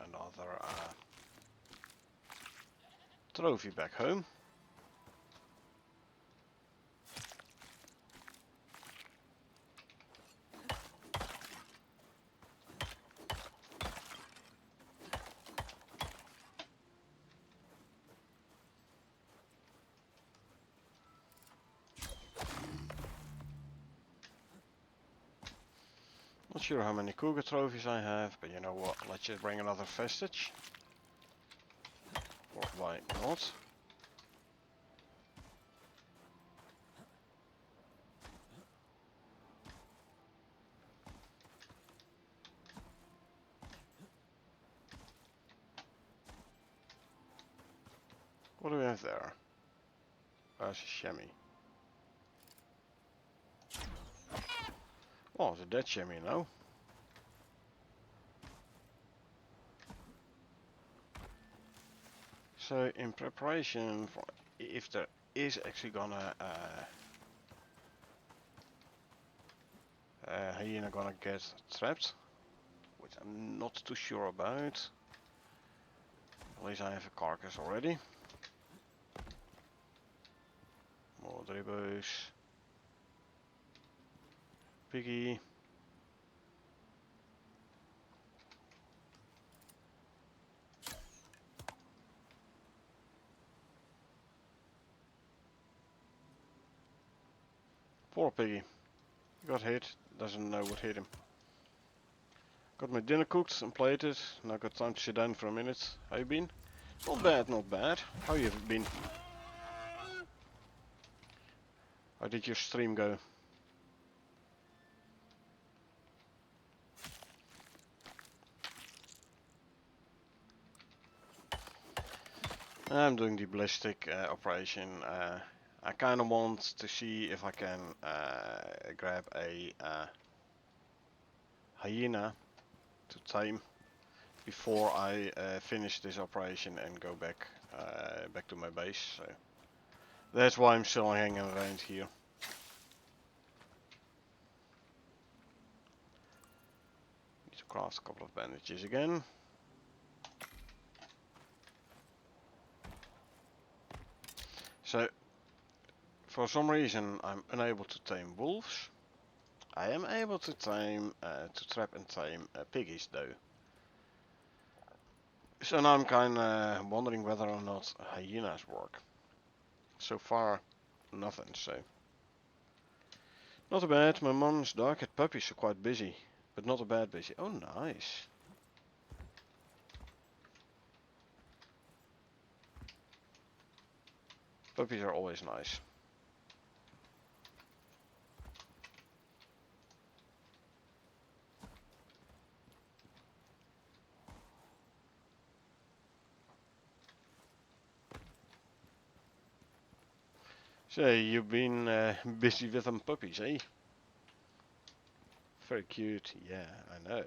A: another trophy back home. Not sure how many cougar trophies I have, but you know what, let's just bring another vestige. Or why not? What do we have there? That's a chamois. Oh, it's a dead chamois now. So in preparation for if there is actually gonna hyena gonna get trapped, which I'm not too sure about. At least I have a carcass already. More dribbos. Piggy. Poor piggy. Got hit. Doesn't know what hit him. Got my dinner cooked and plated. Now got time to sit down for a minute. How you been? Not bad, not bad. How you been? How did your stream go? I'm doing the ballistic operation. I kind of want to see if I can grab a hyena to tame before I finish this operation and go back back to my base. So that's why I'm still hanging around here. Need to craft a couple of bandages again. So for some reason I'm unable to tame wolves. I am able to tame, to trap and tame piggies though. So now I'm kinda wondering whether or not hyenas work. So far, nothing, so. Not bad, my mom's dark cat puppies are quite busy. But not a bad busy. Oh nice. Puppies are always nice. So, you've been busy with them puppies, eh? Very cute, yeah, I know.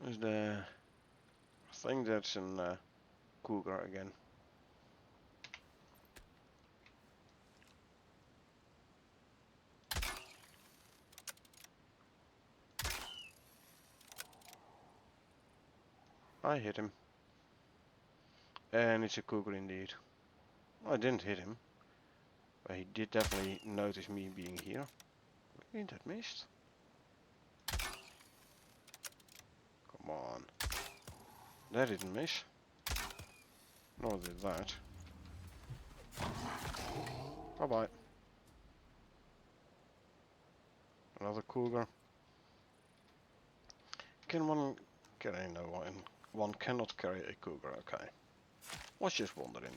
A: There's the... I think that's an cougar again. I hit him. And it's a cougar indeed. Well, I didn't hit him. But he did definitely notice me being here. Ain't that missed? Come on. That didn't miss. Nor did that. Bye bye. Another cougar. Can one carry no one? One cannot carry a cougar. Okay. Was just wondering.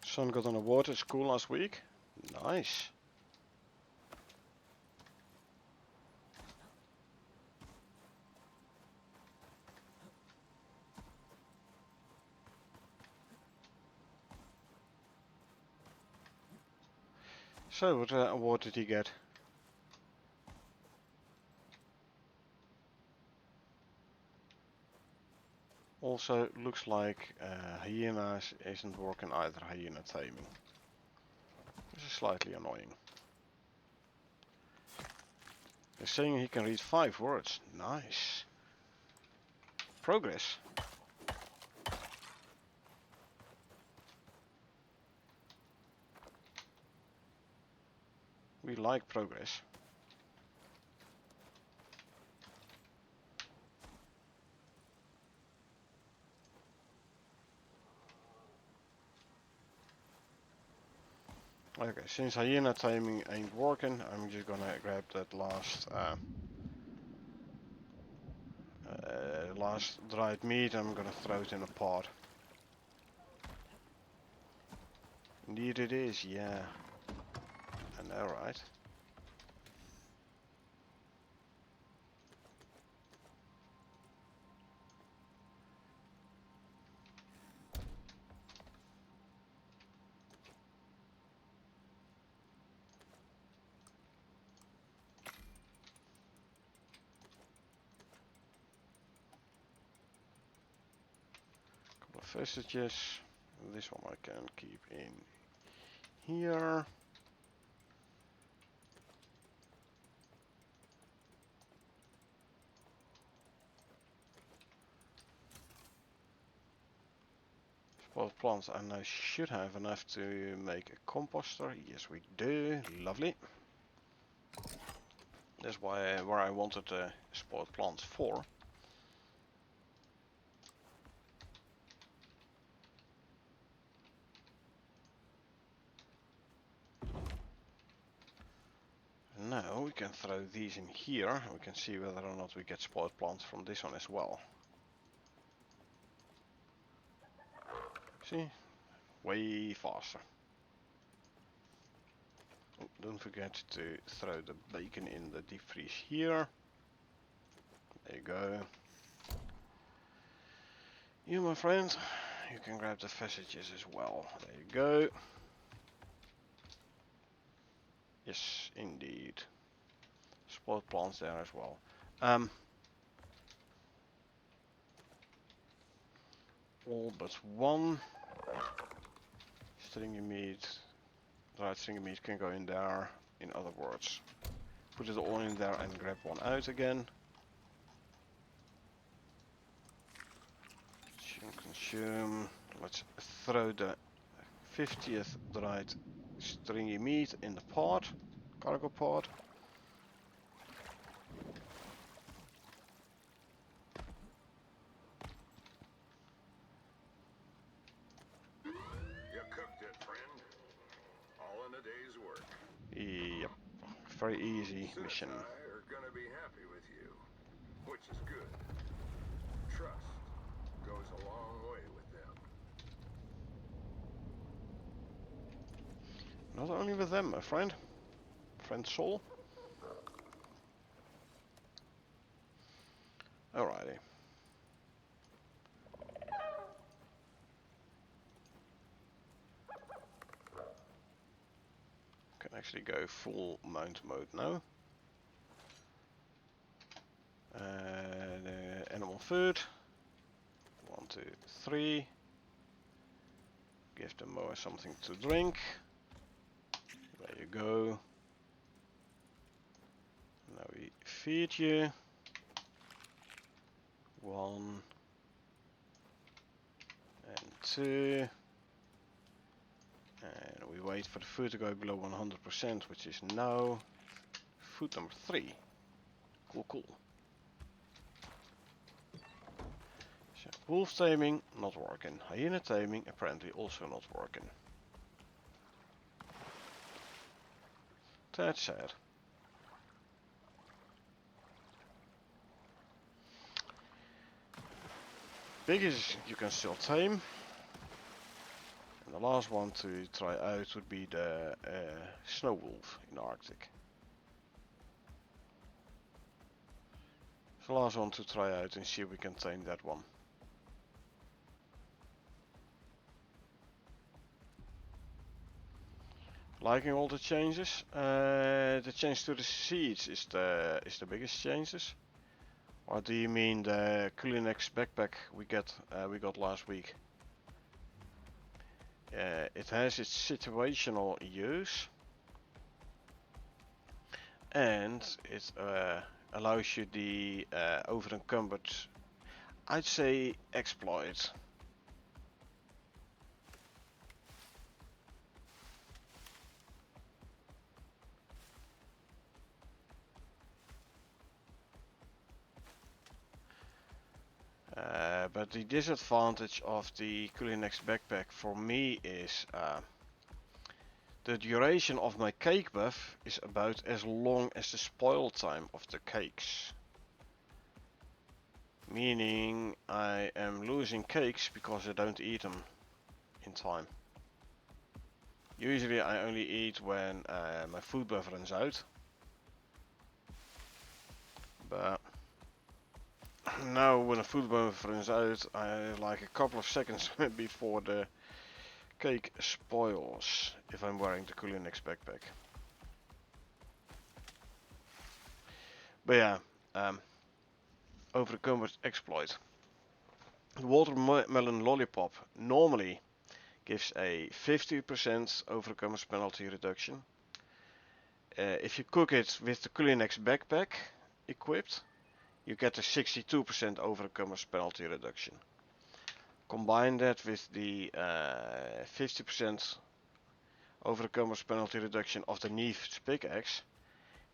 A: Son got an award at school last week. Nice. So, what award did he get? Also, looks like hyenas isn't working either, hyena taming. This is slightly annoying. They're saying he can read 5 words. Nice. Progress. We like progress. Okay, since hyena timing ain't working, I'm just gonna grab that last dried meat. I'm gonna throw it in a pot. Indeed it is, yeah. I know, right? Couple of sausages. This one I can keep in here. Spoiled plants, and I should have enough to make a composter. Yes, we do. Lovely. That's where I wanted spoiled plants for. Now we can throw these in here. We can see whether or not we get spoiled plants from this one as well. See? Way faster. Oh, don't forget to throw the bacon in the deep freeze here. There you go. You, my friend, you can grab the sausages as well. There you go. Yes, indeed. Spoiled plants there as well. All but one. Stringy meat. Dried stringy meat can go in there. In other words, put it all in there and grab one out again. Consume. Let's throw the 50th dried stringy meat in the pod, cargo pod.
B: You cooked it, friend. All in a day's work.
A: Yep, very easy mission.
B: Sutai are gonna be happy with you, which is good. Trust goes a long way with them.
A: Not only with them, my friend. Friend Soul. Alrighty. Can actually go full mount mode now. Animal food. 1, 2, 3. Give the mower something to drink. There you go. Now we feed you. 1 and 2. And we wait for the food to go below 100%, which is now food number 3. Cool, cool. Wolf taming, not working. Hyena taming, apparently also not working. That's sad. Piggies you can still tame. And the last one to try out would be the snow wolf in the Arctic. The last one to try out and see if we can tame that one. Liking all the changes. The change to the seeds is the biggest changes. Or do you mean the Kulinex backpack we got last week? It has its situational use, and it allows you the over encumbered, I'd say, exploit. But the disadvantage of the Kulinex backpack for me is the duration of my cake buff is about as long as the spoil time of the cakes. Meaning I am losing cakes because I don't eat them in time. Usually I only eat when my food buff runs out. But now when the food buff runs out, I like a couple of seconds before the cake spoils if I'm wearing the Kulinex backpack. But yeah, overencumbered exploit. The watermelon lollipop normally gives a 50% overencumbered penalty reduction. If you cook it with the Kulinex backpack equipped, you get a 62% overencumbered penalty reduction. Combine that with the 50% overencumbered penalty reduction of the Neve's pickaxe,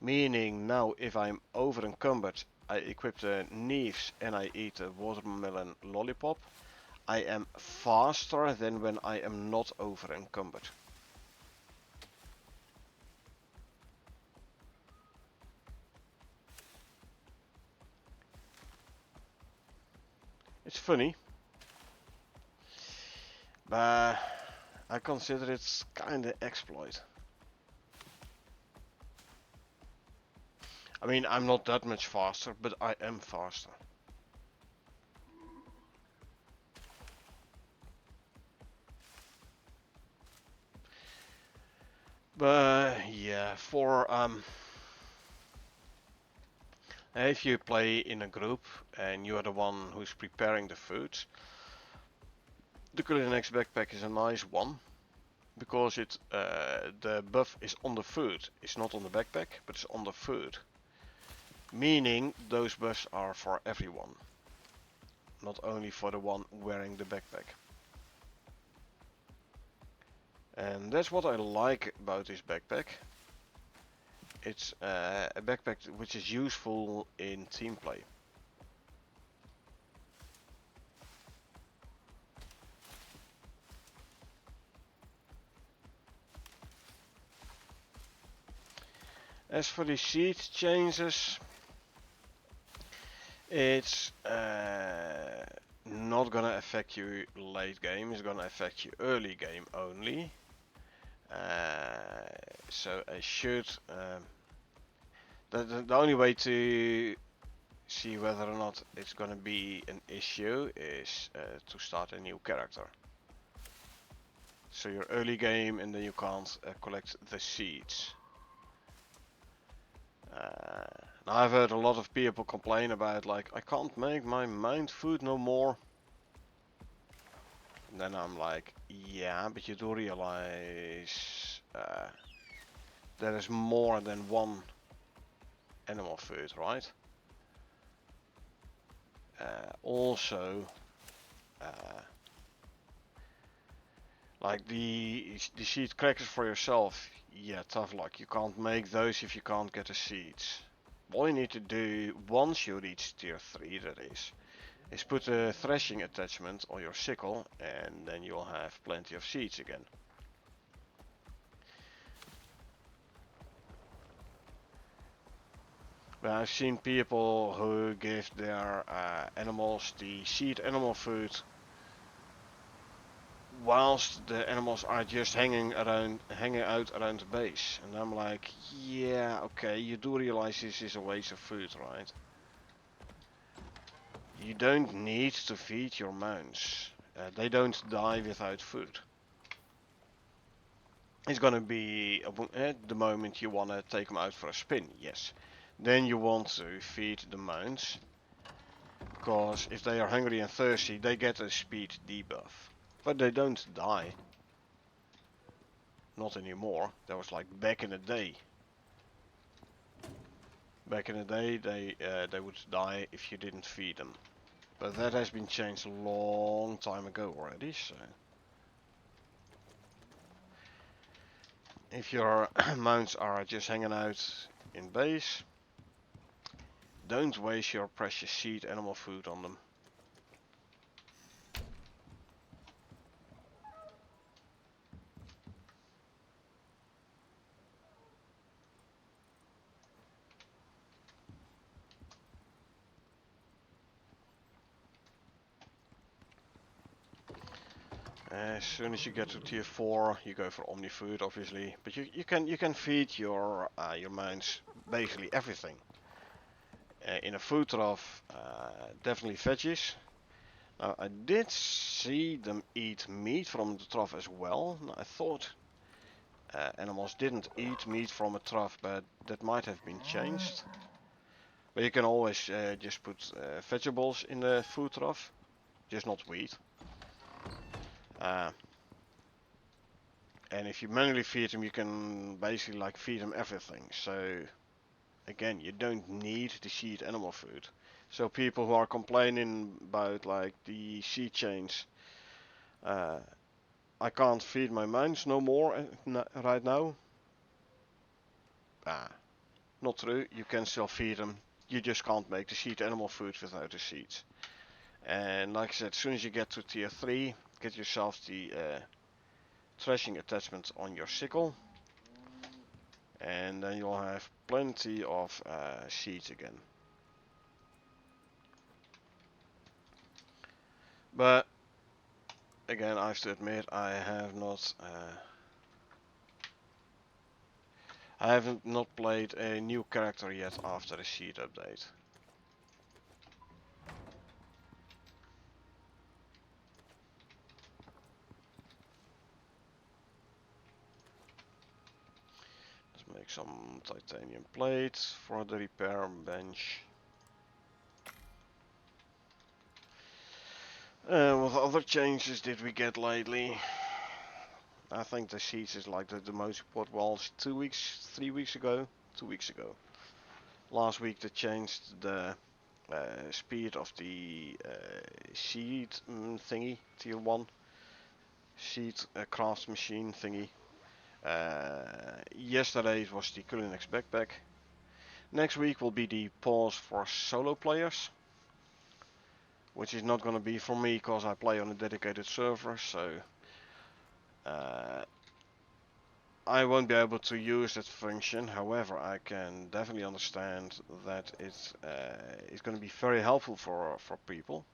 A: meaning now if I'm over encumbered, I equip the Neves and I eat a watermelon lollipop, I am faster than when I am not over encumbered. It's funny, but I consider it kinda exploit. I mean, I'm not that much faster, but I am faster. But yeah, for if you play in a group and you are the one who's preparing the food, the Kulinex backpack is a nice one because the buff is on the food. It's not on the backpack, but it's on the food. Meaning those buffs are for everyone, not only for the one wearing the backpack. And that's what I like about this backpack. It's a backpack which is useful in team play. As for the seed changes, it's not gonna affect you late game, it's gonna affect you early game only. So I should the only way to see whether or not it's gonna be an issue is to start a new character. So your early game and then you can't collect the seeds. Now I've heard a lot of people complain about like I can't make my mind food no more. And then I'm like, yeah, but you do realize there is more than one animal food, right? Also, like the seed crackers for yourself, yeah, tough luck. You can't make those if you can't get the seeds. All you need to do once you reach tier 3, that is, is put a threshing attachment on your sickle, and then you'll have plenty of seeds again. But I've seen people who give their animals the seed animal food whilst the animals are just hanging out around the base, and I'm like, yeah, okay, you do realize this is a waste of food, right? You don't need to feed your mounts. They don't die without food. It's gonna be at the moment you wanna take them out for a spin, yes. Then you want to feed the mounts, because if they are hungry and thirsty, they get a speed debuff. But they don't die. Not anymore. That was like back in the day. Back in the day, they would die if you didn't feed them. But that has been changed a long time ago already, so... If your mounts are just hanging out in base, don't waste your precious seed animal food on them. As soon as you get to tier 4, you go for Omni Food, obviously. But you can feed your mounts basically everything. In a food trough, definitely veggies. Now, I did see them eat meat from the trough as well. Now, I thought animals didn't eat meat from a trough, but that might have been changed. But you can always just put vegetables in the food trough, just not wheat. And if you manually feed them, you can basically like feed them everything. So again, you don't need the seed animal food. So people who are complaining about like the seed chains, I can't feed my mounts no more right now. Not true. You can still feed them. You just can't make the seed animal food without the seeds. And like I said, as soon as you get to tier 3, get yourself the threshing attachment on your sickle. And then you'll have plenty of seeds again. But again, I have to admit, I haven't not played a new character yet after the seed update. Let's make some titanium plates for the repair bench. What other changes did we get lately? I think the seeds is like the most important was 2 weeks, 3 weeks ago, 2 weeks ago. Last week they changed the speed of the seed thingy, tier 1 seed craft machine thingy. Yesterday it was the Kulinex backpack. Next week will be the pause for solo players, which is not gonna be for me because I play on a dedicated server, so I won't be able to use that function. However, I can definitely understand that it's going to be very helpful for people.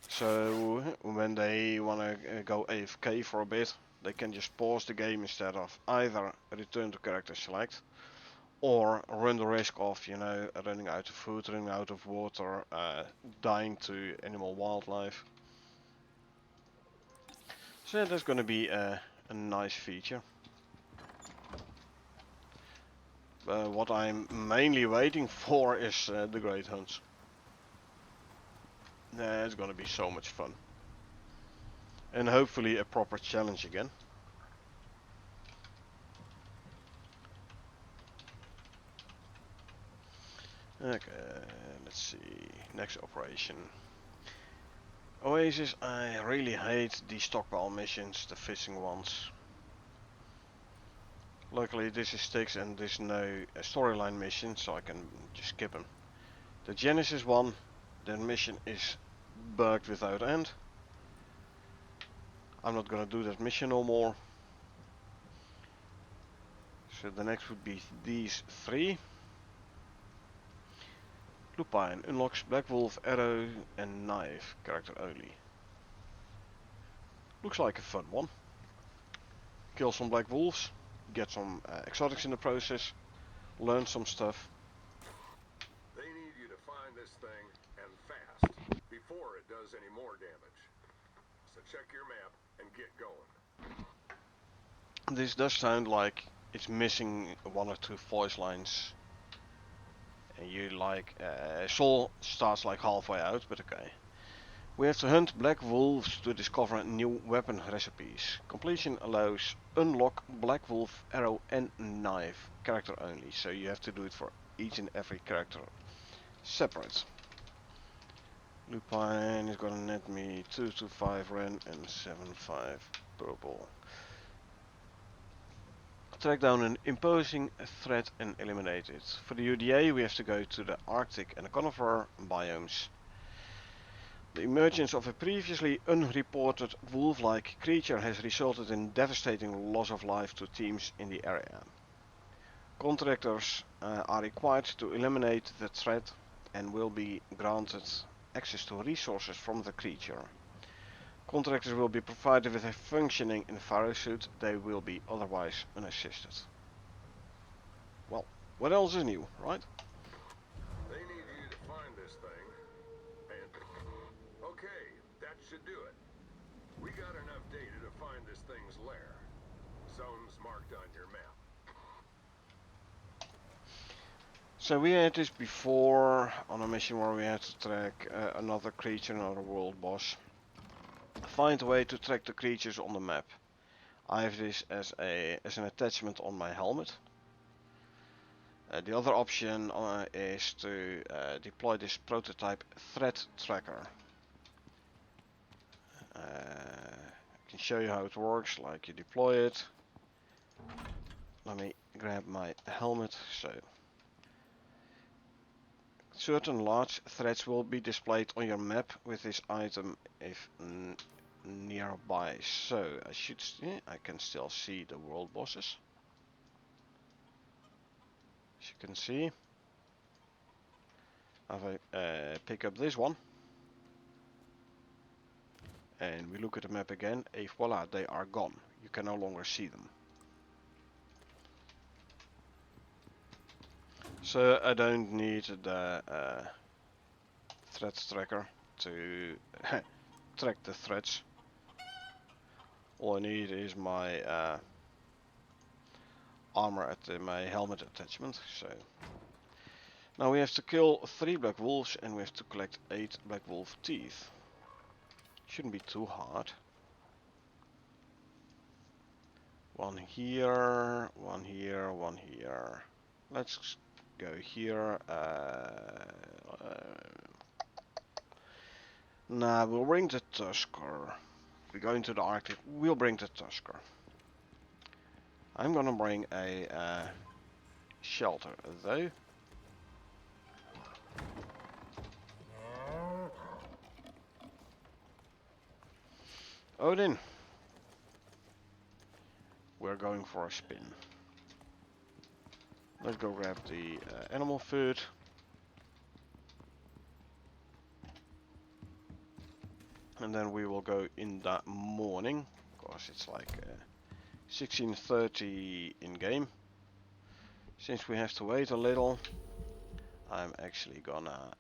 A: So when they want to go AFK for a bit, they can just pause the game instead of either return to character select or run the risk of, you know, running out of food, running out of water, dying to animal wildlife. So yeah, that's going to be a nice feature. What I'm mainly waiting for is the Great Hunts. It's gonna be so much fun. And hopefully a proper challenge again. Okay, let's see. Next operation. Oasis, I really hate the stockpile missions, the fishing ones. Luckily this is sticks and there's no storyline mission, so I can just skip them. The Genesis one, the mission is bugged without end. I'm not gonna do that mission no more. So the next would be these three. Lupine unlocks Black Wolf, Arrow and Knife, character only. Looks like a fun one. Kill some Black Wolves, get some exotics in the process, learn some stuff.
B: They need you to find this thing, and fast, before it does any more damage. So check your map and get going.
A: This does sound like it's missing one or two voice lines. And you like, Soul starts like halfway out, but okay. We have to hunt black wolves to discover new weapon recipes. Completion allows unlock black wolf, arrow and knife, character only. So you have to do it for each and every character separate. Lupine is gonna net me 225 ren and 75 purple. Track down an imposing threat and eliminate it. For the UDA we have to go to the Arctic and the conifer biomes. The emergence of a previously unreported wolf-like creature has resulted in devastating loss of life to teams in the area. Contractors are required to eliminate the threat and will be granted access to resources from the creature. Contractors will be provided with a functioning infrared suit. They will be otherwise unassisted. Well, what else is new, right?
B: They need you to find this thing, and... Okay, that should do it. We got enough data to find this thing's lair. Zones marked on your map.
A: So we had this before on a mission where we had to track another creature, another world boss. Find a way to track the creatures on the map. I have this as an attachment on my helmet. The other option is to deploy this prototype threat tracker. I can show you how it works, like you deploy it. Let me grab my helmet. So certain large threats will be displayed on your map with this item if nearby. So I can still see the world bosses. As you can see, if I pick up this one and we look at the map again, voila, they are gone. You can no longer see them. So I don't need the threat tracker to track the threats. All I need is my armor at my helmet attachment. So now we have to kill 3 black wolves and we have to collect 8 black wolf teeth. Shouldn't be too hard. One here, one here, one here. Let's go here. Nah, we'll bring the Tusker. If we go into the Arctic, we'll bring the Tusker. I'm gonna bring a shelter though. Odin, we're going for a spin. Let's go grab the animal food. And then we will go in that morning, because it's like 16:30 in game. Since we have to wait a little, I'm actually gonna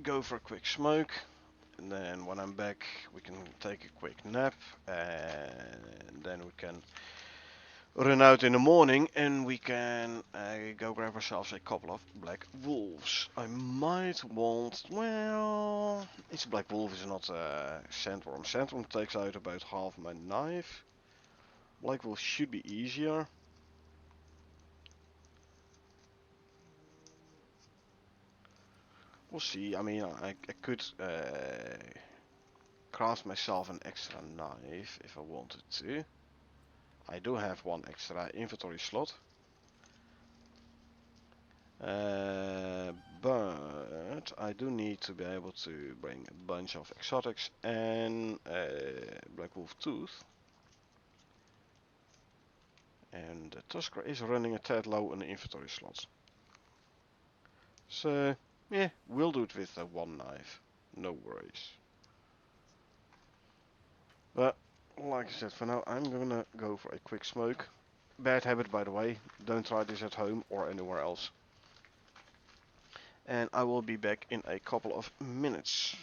A: go for a quick smoke, and then when I'm back we can take a quick nap, and then we can run out in the morning and we can go grab ourselves a couple of black wolves. I might want, well, it's black wolf, is not a sandworm. Sandworm takes out about half my knife. Black wolf should be easier. We'll see. I mean, I could craft myself an extra knife if I wanted to. I do have one extra inventory slot. But I do need to be able to bring a bunch of exotics and Black Wolf Tooth. And the Tusker is running a tad low on the inventory slots. So, yeah, we'll do it with one knife. No worries. But, like I said, for now I'm gonna go for a quick smoke. Bad habit, by the way. Don't try this at home or anywhere else. And I will be back in a couple of minutes.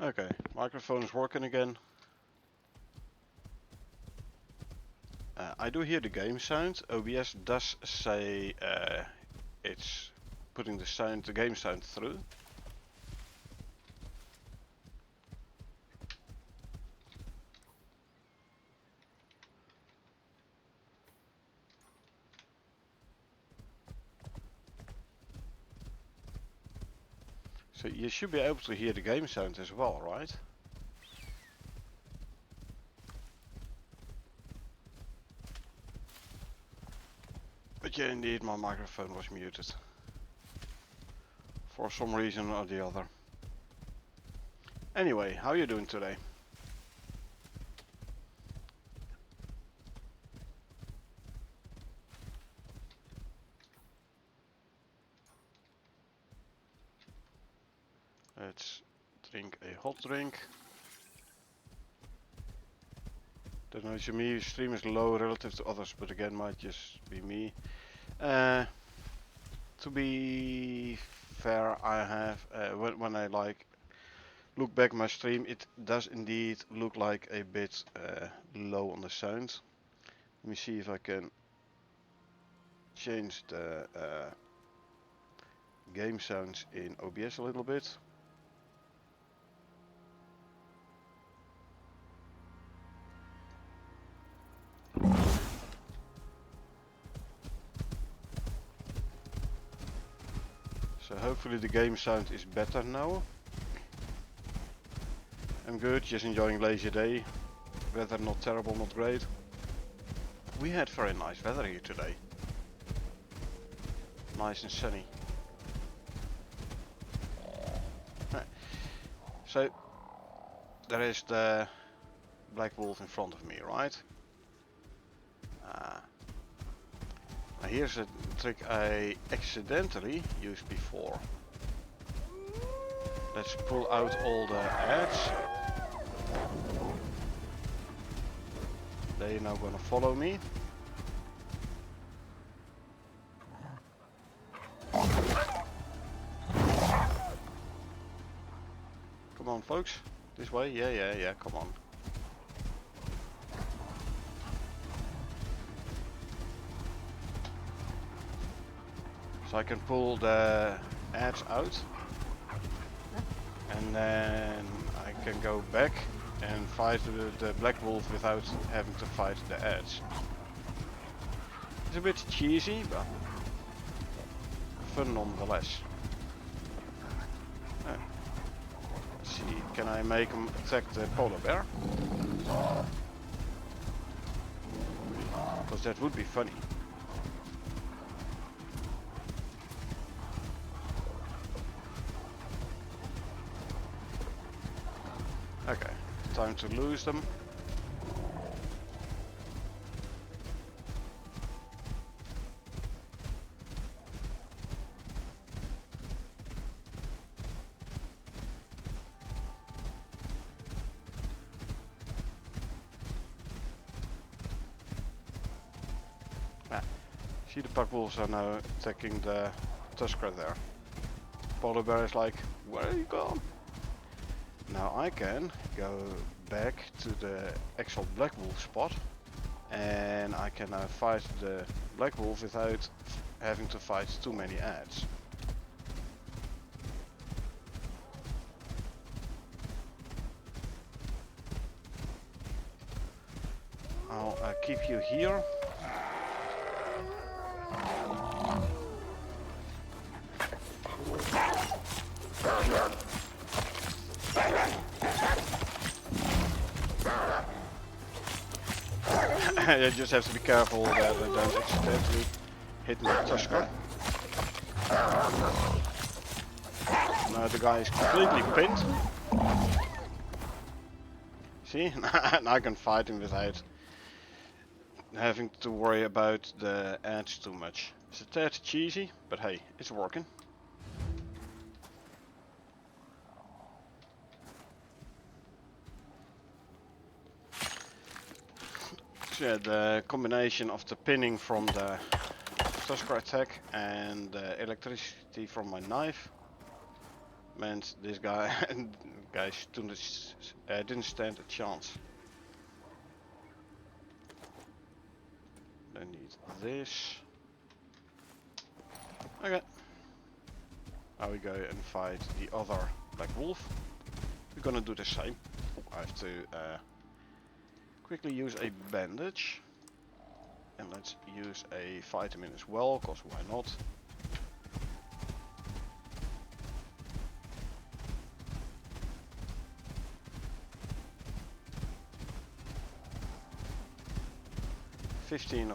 A: Okay, microphone is working again. I do hear the game sound. OBS does say it's putting the game sound through. So you should be able to hear the game sound as well, right? But yeah, indeed, my microphone was muted. For some reason or the other. Anyway, how are you doing today? Let's drink a hot drink. Don't know, to me stream is low relative to others, but again might just be me. To be fair, I have when I like look back my stream, it does indeed look like a bit low on the sound. Let me see if I can change the game sounds in OBS a little bit. So hopefully the game sound is better now. I'm good, just enjoying lazy day. Weather not terrible, not great. We had very nice weather here today. Nice and sunny. So there is the black wolf in front of me, right? Now here's a trick I accidentally used before. Let's pull out all the ads. They're now gonna follow me. Come on folks, this way, yeah, come on. So I can pull the ads out. And then I can go back and fight the black wolf without having to fight the ads. It's a bit cheesy, but fun nonetheless. Let's see, can I make him attack the polar bear? Because that would be funny. Okay, time to lose them. See, the pack wolves are now attacking the tusker there. Polar bear is like, where are you gone? Now I can go back to the actual black wolf spot and I can now fight the black wolf without having to fight too many ads. I'll keep you here. You just have to be careful that I don't accidentally hit my tusker. Now the guy is completely pinned. See, now I can fight him without having to worry about the ads too much. It's a tad cheesy, but hey, it's working. So yeah, the combination of the pinning from the tusker attack and the electricity from my knife meant this guy and guys didn't stand a chance. I need this. Okay. Now we go and fight the other black wolf. We're gonna do the same. I have to quickly use a bandage. And let's use a vitamin as well, cause why not?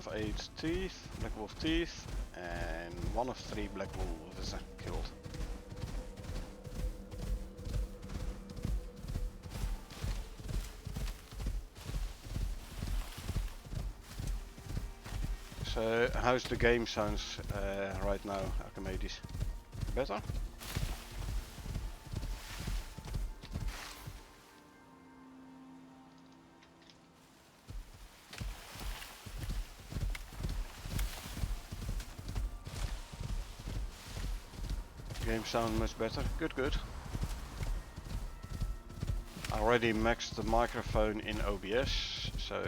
A: of 8 teeth, black wolf teeth, and 1 of 3 black wolves killed. So, how's the game sounds right now, Archimedes? Better? Game sound much better. Good, good. I already maxed the microphone in OBS, so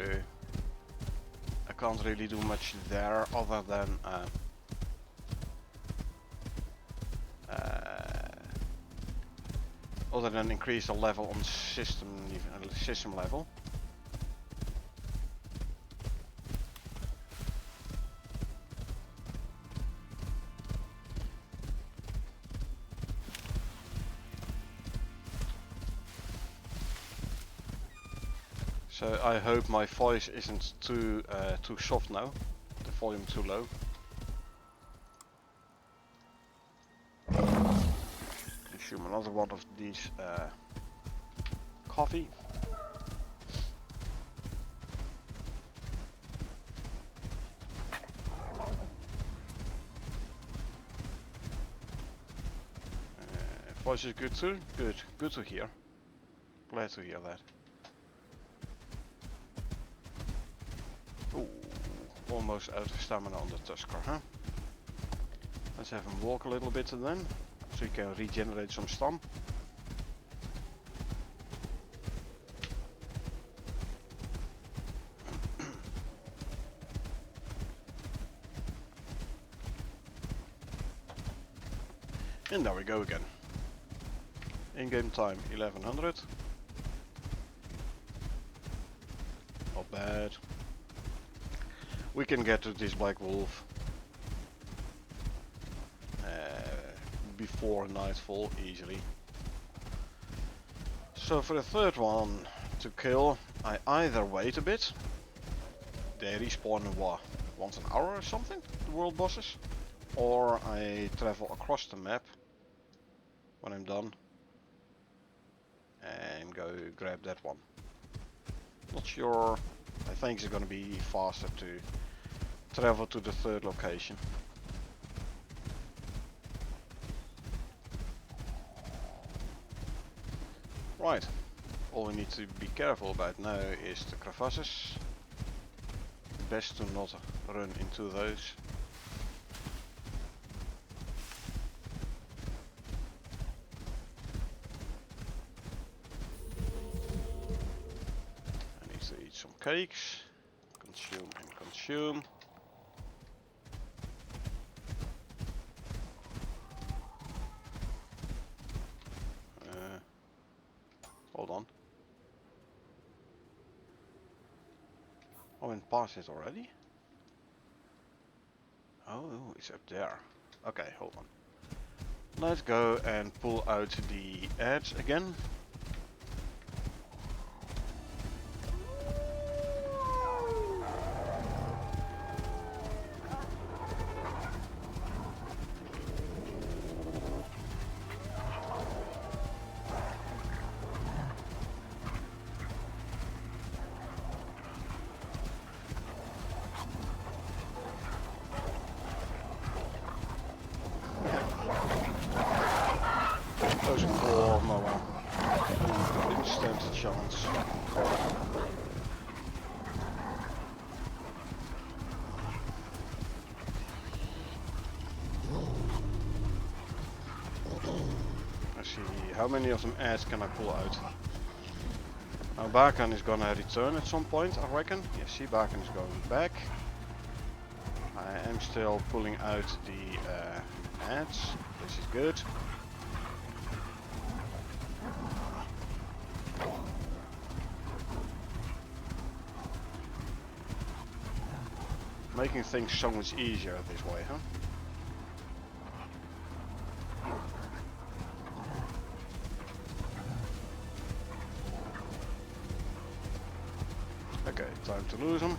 A: I can't really do much there other than increase the level on system level. So I hope my voice isn't too soft now, the volume too low. Consume another one of these coffee. Voice is good too? Good to hear. Glad to hear that. Ooh, almost out of stamina on the Tusker, huh? Let's have him walk a little bit then, so he can regenerate some stam. And there we go again. In-game time 1100. Not bad. We can get to this black wolf before nightfall easily. So for the third one to kill, I either wait a bit. They respawn in what, once an hour or something, the world bosses, or I travel across the map when I'm done and go grab that one. Not sure. I think it's gonna be faster to travel to the third location. Right, all we need to be careful about now is the crevasses. Best to not run into those. I need to eat some cakes. Consume and consume. Hold on. Oh, and past it already? Oh, it's up there. Okay, hold on. Let's go and pull out the ads again. Those are cool, no one. Didn't stand a chance. I see how many of them ads can I pull out? Now Bakan is gonna return at some point, I reckon. Yeah, see, Bakan is going back. I am still pulling out the ads. This is good. Making things so much easier this way, huh? Okay, time to lose them.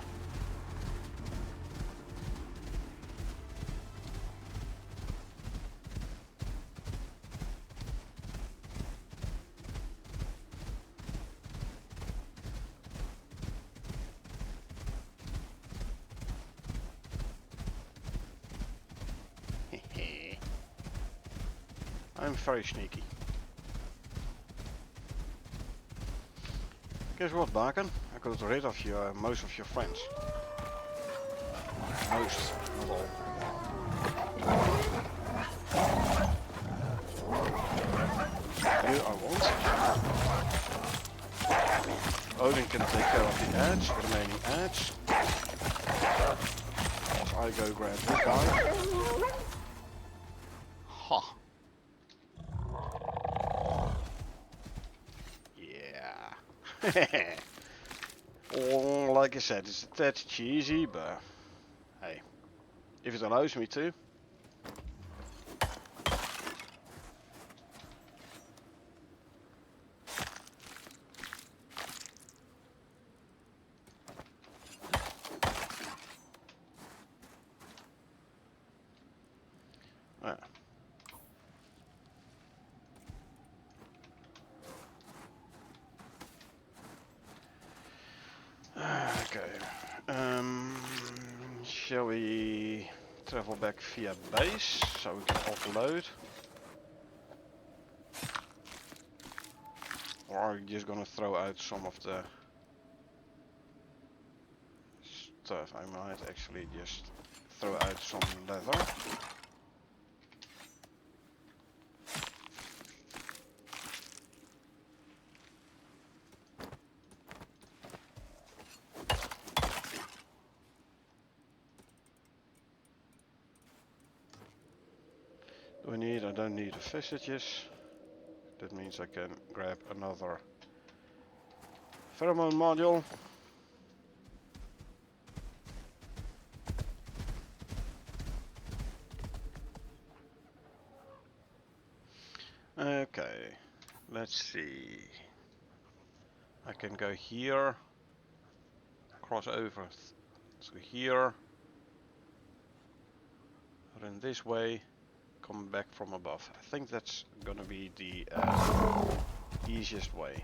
A: I'm very sneaky. Guess what, Bakan? I got rid of your most of your friends. Most, not all. You I want. Odin can take care of the edge, the remaining edge. As I go grab this guy. Ha! Yeah. Oh, like I said, it's a tad cheesy, but hey, if it allows me to. Okay. Shall we travel back via base so we can offload? Or are we just gonna throw out some of the stuff? I might actually just throw out some leather. I don't need the vestiges. That means I can grab another pheromone module. Okay, let's see. I can go here, cross over through here, run this way, come back from above. I think that's gonna be the easiest way.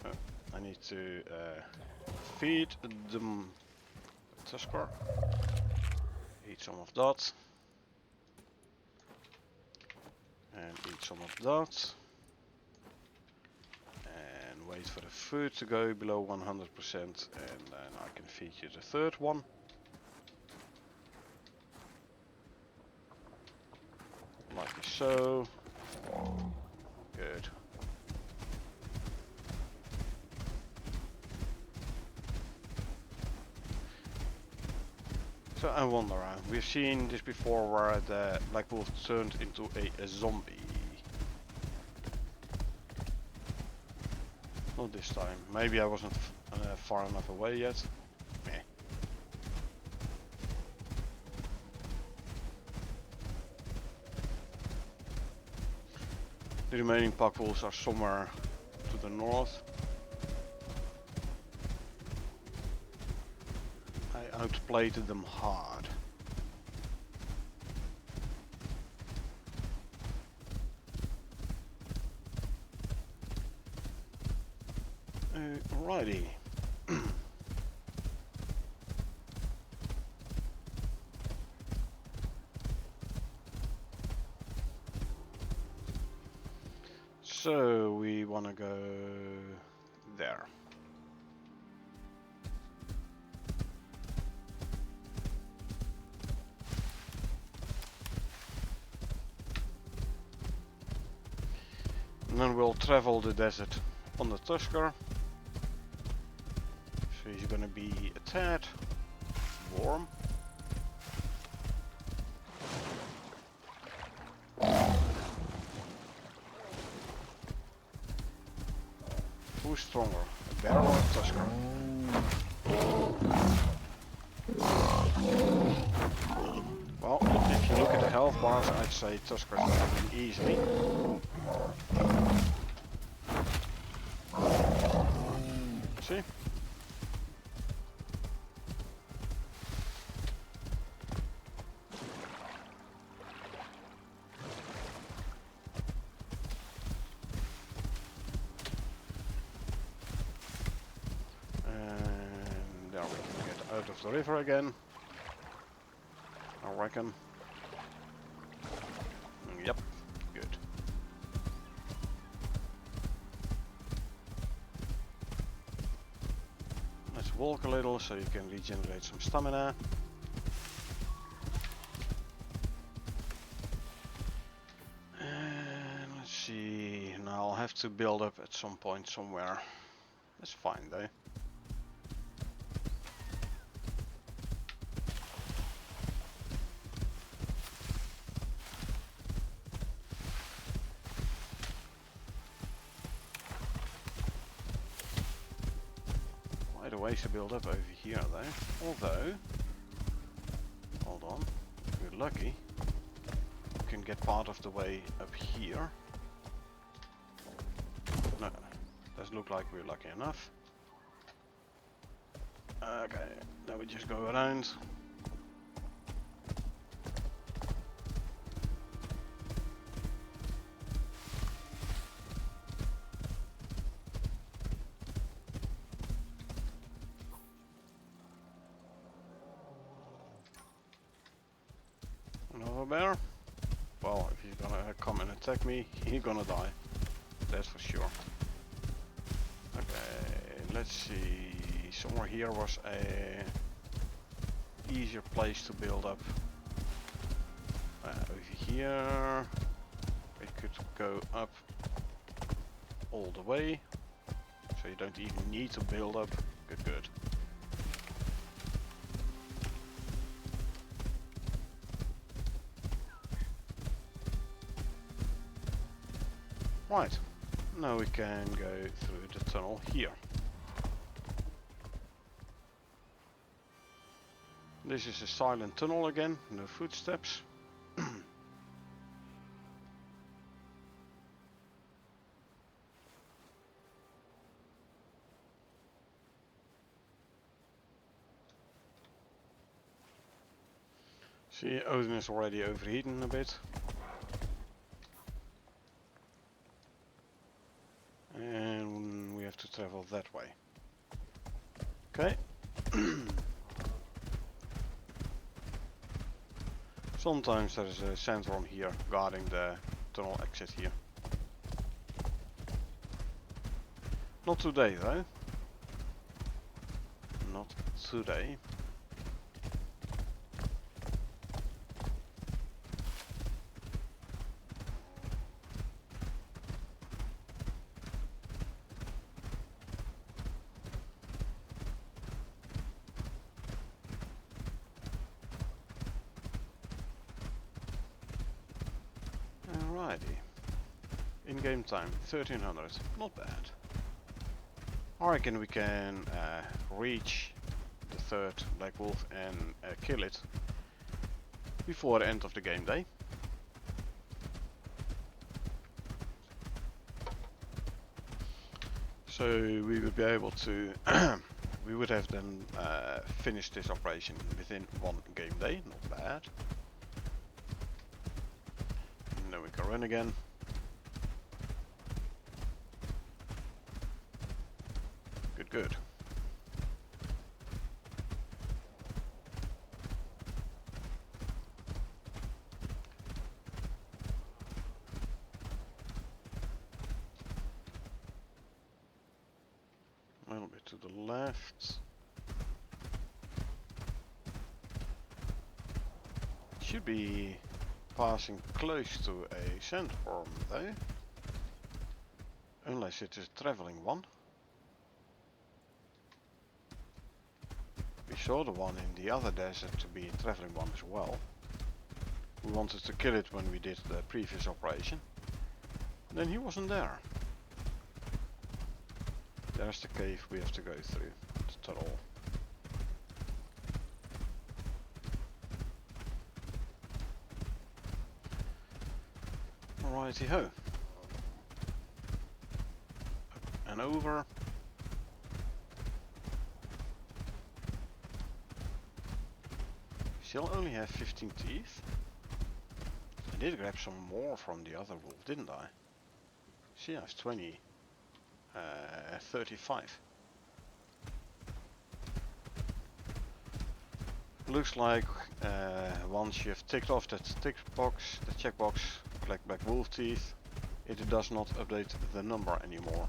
A: Oh, I need to feed them Tusker. Eat some of that. And eat some of that. And wait for the food to go below 100%, and then I can feed you the third one. Like so. Good. So I wonder, we've seen this before where the Black Wolf turned into a zombie. Not this time. Maybe I wasn't far enough away yet. Meh. The remaining pack wolves are somewhere to the north. I outplayed them hard. Alrighty. So we want to go there. And then we'll travel the desert on the Tusker. So he's gonna be a tad warm. Who's stronger, a bear or a Tusker? Well, if you look at the health bars, I'd say Tusker's gonna win easily. See? And there we can get out of the river again. I reckon. Yep, good. Let's walk a little so you can regenerate some stamina. And let's see, now I'll have to build up at some point somewhere. That's fine though. Quite a ways to build up over here though. Although, hold on, if we're lucky, we can get part of the way up here. No, does look like we're lucky enough. Okay, now we just go around. Another bear? Well, if he's gonna come and attack me, he's gonna die. That's for sure. Okay, let's see. Somewhere here was a easier place to build up. Over here, we could go up all the way, so you don't even need to build up. Good, good. Right, now we can go through the tunnel here. This is a silent tunnel again, no footsteps. See, Odin is already overheating a bit. And we have to travel that way. Okay. Sometimes there is a sandworm here guarding the tunnel exit here. Not today though. Not today. Alrighty. In-game time, 1300. Not bad. I reckon we can reach the third Black Wolf and kill it before the end of the game day. So we would be able to we would have then finished this operation within one game day. Not bad. And then we can run again. Good, good. A little bit to the left. Should be passing close to a sandworm though. Unless it is a traveling one. We saw the one in the other desert to be a traveling one as well. We wanted to kill it when we did the previous operation. And then he wasn't there. There's the cave we have to go through. The tunnel. Alrighty ho. Up and over. Still only have 15 teeth. I did grab some more from the other wolf, didn't I? See, I have 20. 35. Looks like once you have ticked off that checkbox, collect back wolf teeth, it does not update the number anymore.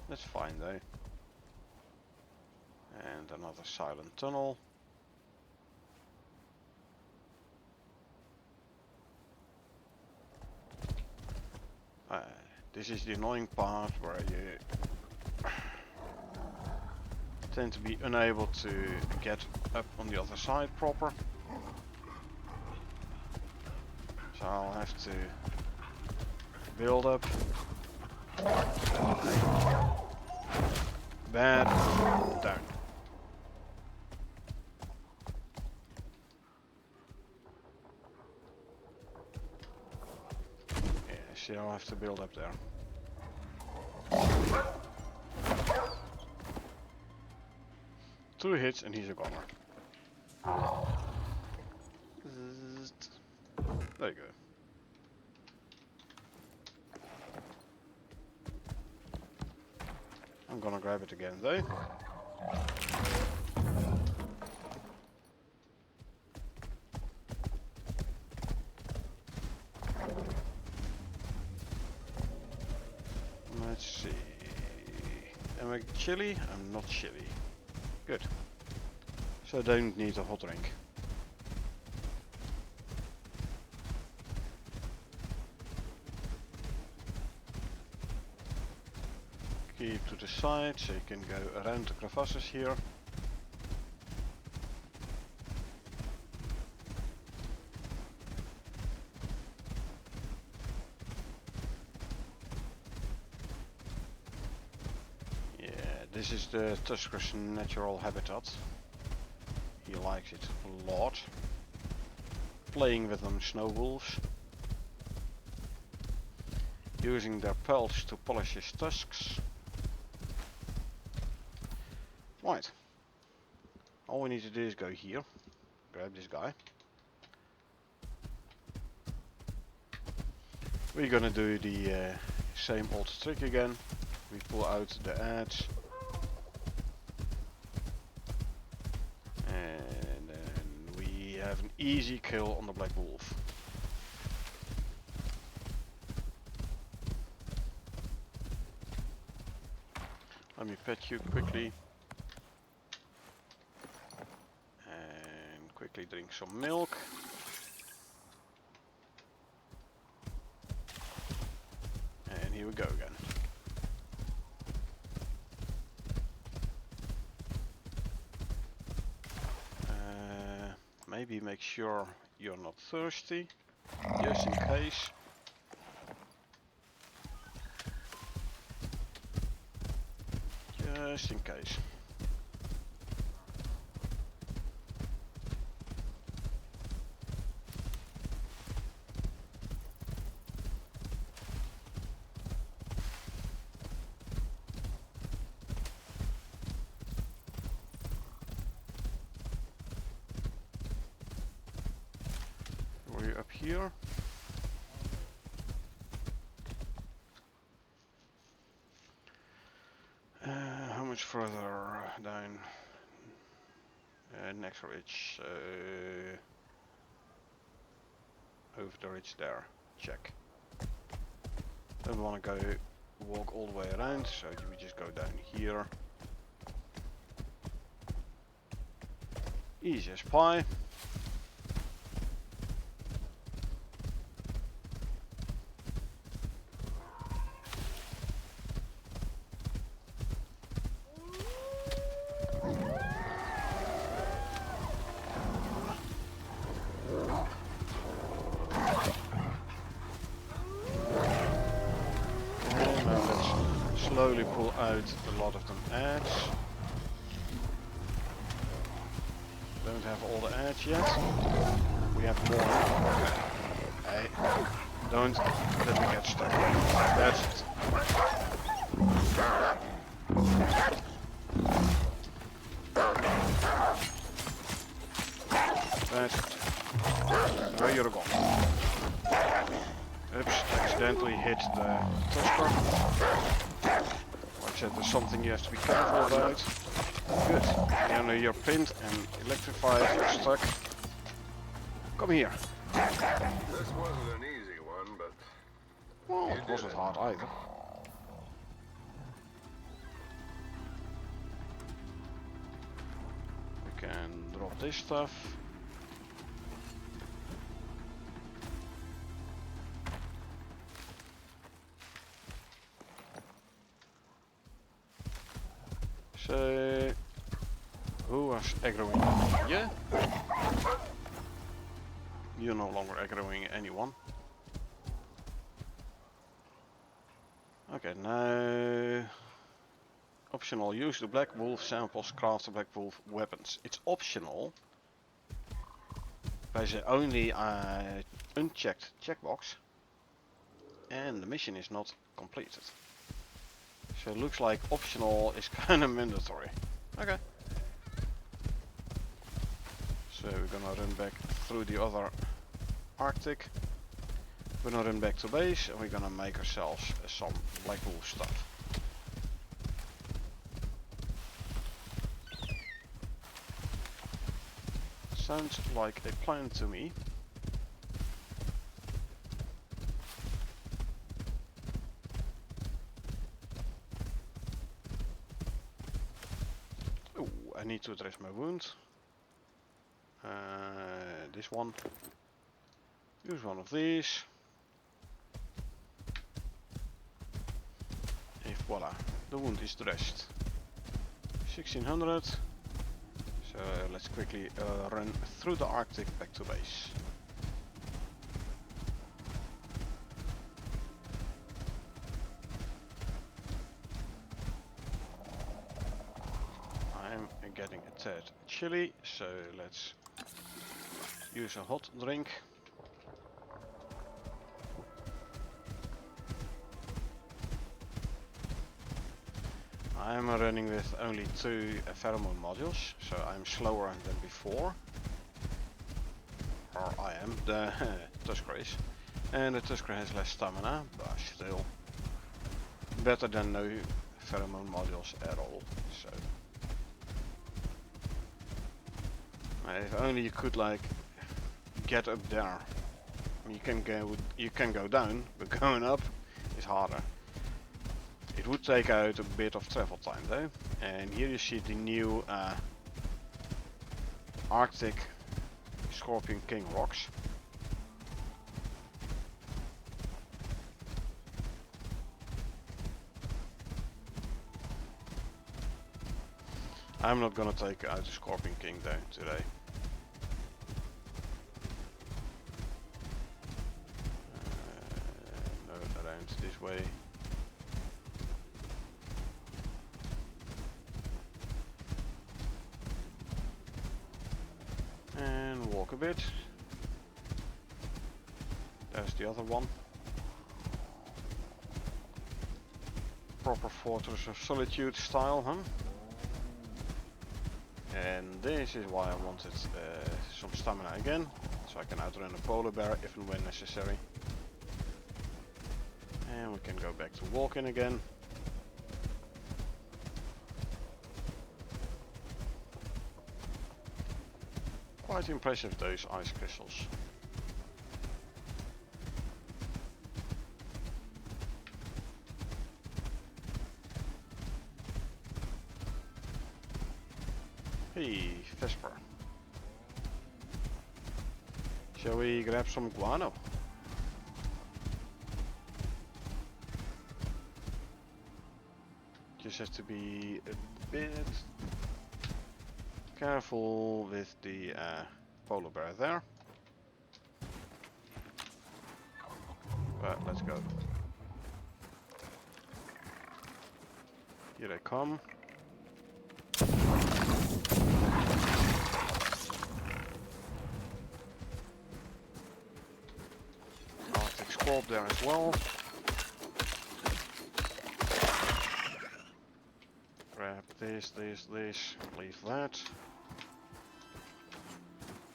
A: That's fine though. And another silent tunnel. This is the annoying part where you tend to be unable to get up on the other side proper. So I'll have to build up. Bad. Down. Yeah, see, I'll have to build up there. Two hits and he's a goner. There you go. I'm gonna grab it again though. Let's see. Am I chilly? I'm not chilly. Good. So I don't need a hot drink. Keep to the side so you can go around the crevasses here. Yeah, this is the Tusker's natural habitat. He likes it a lot. Playing with them snow wolves. Using their pelts to polish his tusks. Right. All we need to do is go here. Grab this guy. We're gonna do the same old trick again. We pull out the adze. And then we have an easy kill on the black wolf. Let me pet you quickly. And quickly drink some milk. And here we go again. Maybe make sure you're not thirsty, just in case. Just in case. We're up here. How much further down? Next ridge. Over the ridge there. Check. Don't want to go walk all the way around, so we just go down here. Easy as pie. pull out a lot of them adds. Don't have all the adds yet. We have more. Hey, don't let me get stuck. That's it. That's it. Now you're gone. Oops, accidentally hit the touchbar. Like I said, there's something you have to be careful about. Good. You know, you're pinned and electrified, you're stuck. Come here.
B: This wasn't an easy one, but
A: Well, it wasn't hard either. We can drop this stuff. So, who was aggroing? Yeah? You're no longer aggroing anyone. Okay, now... Optional, use the Black Wolf samples, craft the Black Wolf weapons. It's optional. By the only unchecked checkbox. And the mission is not completed. So it looks like optional is kind of mandatory. Okay. So we're gonna run back through the other Arctic. We're gonna run back to base and we're gonna make ourselves some Black Wolf stuff. Sounds like a plan to me. Oh, I need to address my wound. This one. Use one of these. And voila, the wound is dressed. 1600. So let's quickly run through the Arctic back to base. I'm getting a tad chilly, so let's use a hot drink. I'm running with only 2 pheromone modules, so I'm slower than before. Or I am, the Tuskerace. And the Tuskerace has less stamina, but still better than no pheromone modules at all. So if only you could like get up there. You can go down, but going up is harder. It would take out a bit of travel time though. And here you see the new Arctic Scorpion King rocks. I'm not gonna take out the Scorpion King though today. No, around this way. And walk a bit. There's the other one. Proper Fortress of Solitude style, huh? And this is why I wanted some stamina again, so I can outrun a polar bear if and when necessary. And we can go back to walking again. Quite impressive, those ice crystals. Hey, Vesper. Shall we grab some guano? Just have to be a bit careful with the polar bear there. But let's go. Here they come. Arctic squab there as well. Grab this, leave that.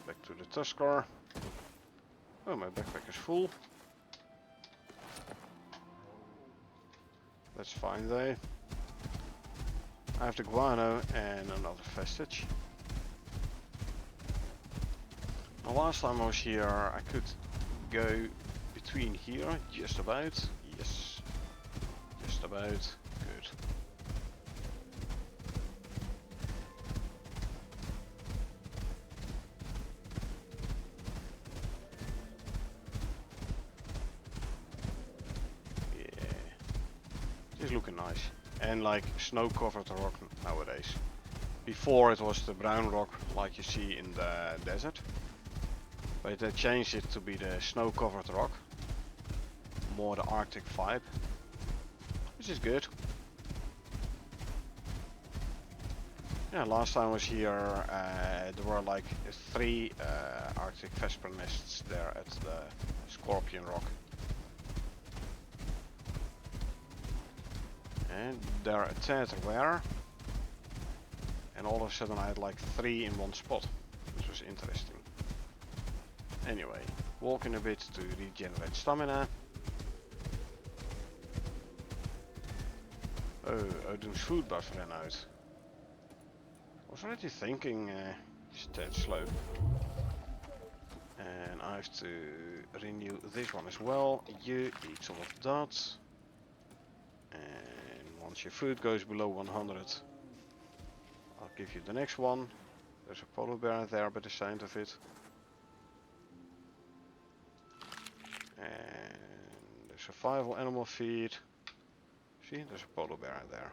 A: Back to the Tuskar. Oh, my backpack is full. That's fine though. I have the guano and another vestige. Now last time I was here I could go between here, just about. Yes. Just about. Good. It's looking nice. And like snow covered rock nowadays. Before it was the brown rock like you see in the desert. But they changed it to be the snow covered rock. More the Arctic vibe. Which is good. Yeah, last time I was here there were like 3 Arctic Vesper nests there at the Scorpion Rock. And they're a tad rare. And all of a sudden I had like 3 in one spot. Which was interesting. Anyway, walking a bit to regenerate stamina. Oh, Odin's food buff ran out. I was already thinking it's a tad slow. And I have to renew this one as well. You eat some of that. And once your food goes below 100, I'll give you the next one. There's a polar bear there by the sound of it. And the survival animal feed. See, there's a polar bear there.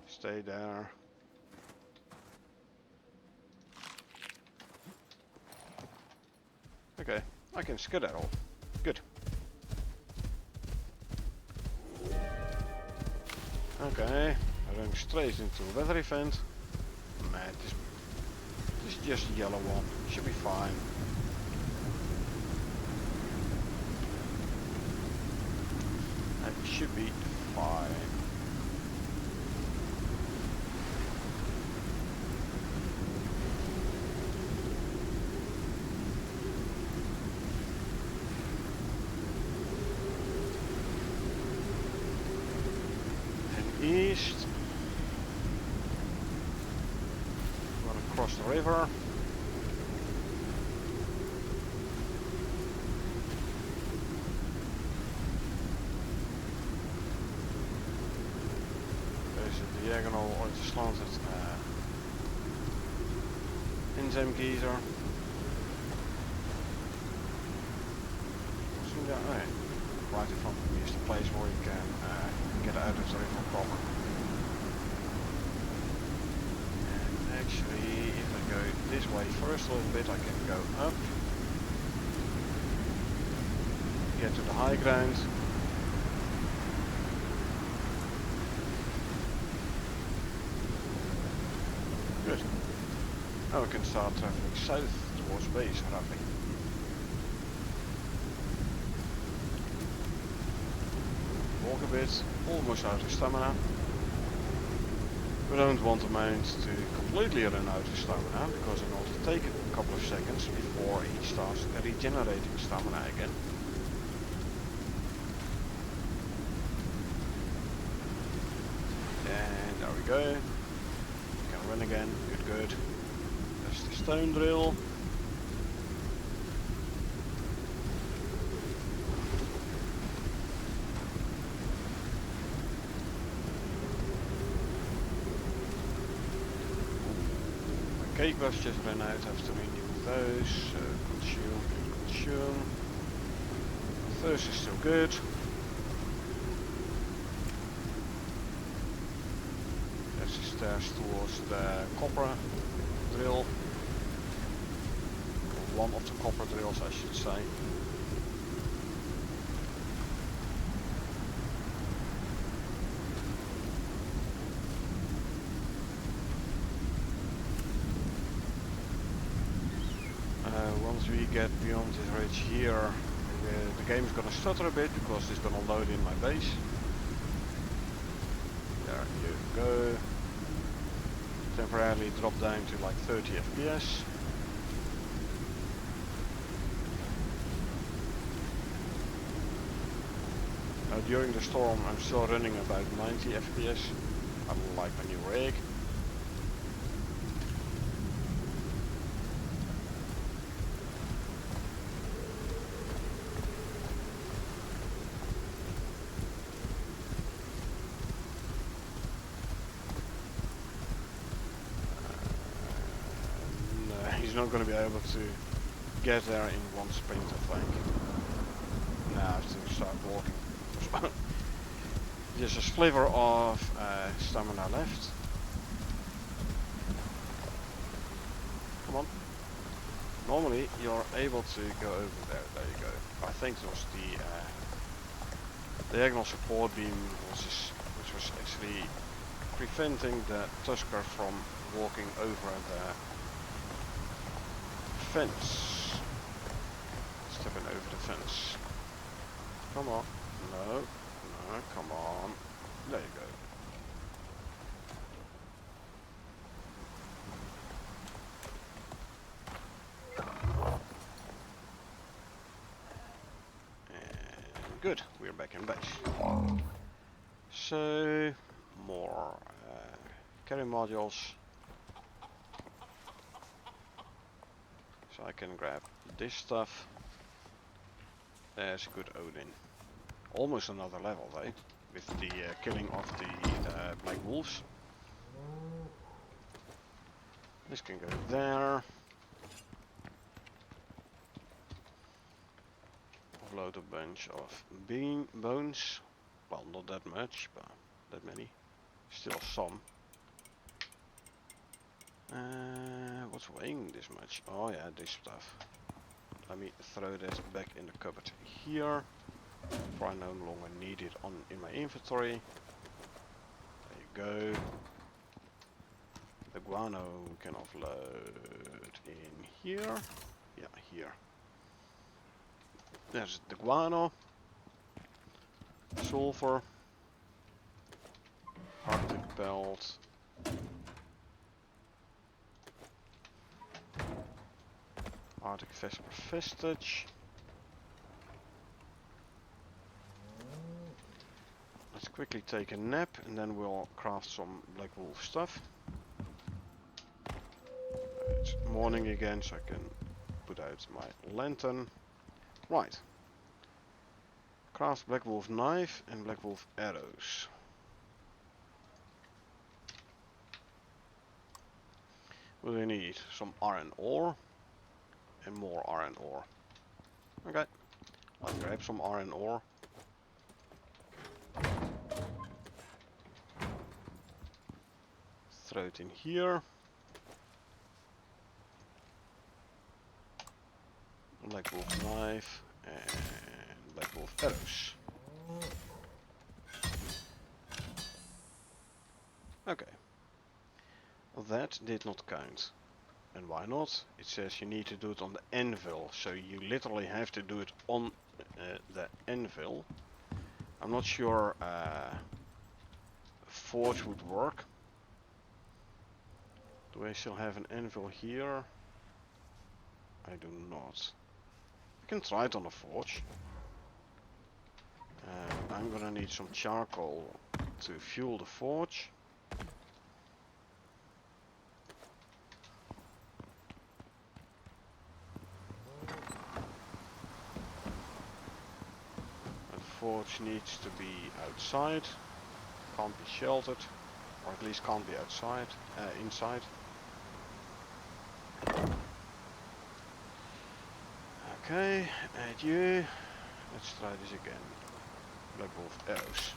A: Stay there. Okay, I can skedaddle. Good. Okay, I'm going straight into a weather event. Man, this is just a yellow one. Should be fine. It should be fine. East. I'm gonna cross the river. There's a diagonal or the slanted enzyme geyser. So yeah, right in front of me is the place where you can get out of the river proper. And actually, if I go this way first a little bit, I can go up, get to the high ground. Good. Now we can start traveling south towards base roughly. Walk a bit, almost out of stamina. We don't want the mount to completely run out of stamina, because it will take a couple of seconds before he starts regenerating stamina again. And there we go. We can run again, good. That's the stone drill. Cake buffs just ran out, have to renew those, so consume. Thirst is still good. That's the stairs towards the copper drill. One of the copper drills, I should say. once we get beyond this ridge here, the game is gonna stutter a bit because it's gonna load in my base. There you go. Temporarily drop down to like 30 FPS. During the storm I'm still running about 90 FPS. I like my new rig. He's not going to be able to get there in one sprint, I think. Now I have to start walking. Just a sliver of stamina left. Come on. Normally you're able to go over there. There you go. I think it was the diagonal support beam which was actually preventing the Tusker from walking over the fence. Stepping over the fence. Come on. No. No, come on. There you go. And good. We're back in base. So, more carry modules. So I can grab this stuff. There's a good Odin. Almost another level though, with the killing of the black wolves. This can go there. Offload a bunch of bones. Well, not that much, but that many. Still some. What's weighing this much? Oh yeah, this stuff. Let me throw this back in the cupboard here. For I no longer need it in my inventory. There you go. The guano we can offload in here. Yeah, here. There's the guano. Sulfur. Arctic belt. Arctic Vesper vestige. Let's quickly take a nap and then we'll craft some Black Wolf stuff. It's morning again, so I can put out my lantern. Right. Craft Black Wolf knife and Black Wolf arrows. We need some iron ore and more iron ore. Okay, I'll grab some iron ore. Throw it in here. Black Wolf knife and Black Wolf arrows. Okay. That did not count. And why not? It says you need to do it on the anvil, so you literally have to do it on the anvil. I'm not sure forge would work. Do I still have an anvil here? I do not. I can try it on a forge. I'm gonna need some charcoal to fuel the forge. Forge needs to be outside, can't be sheltered, or at least can't be outside, inside. Okay, add you. Let's try this again. Black Wolf arrows.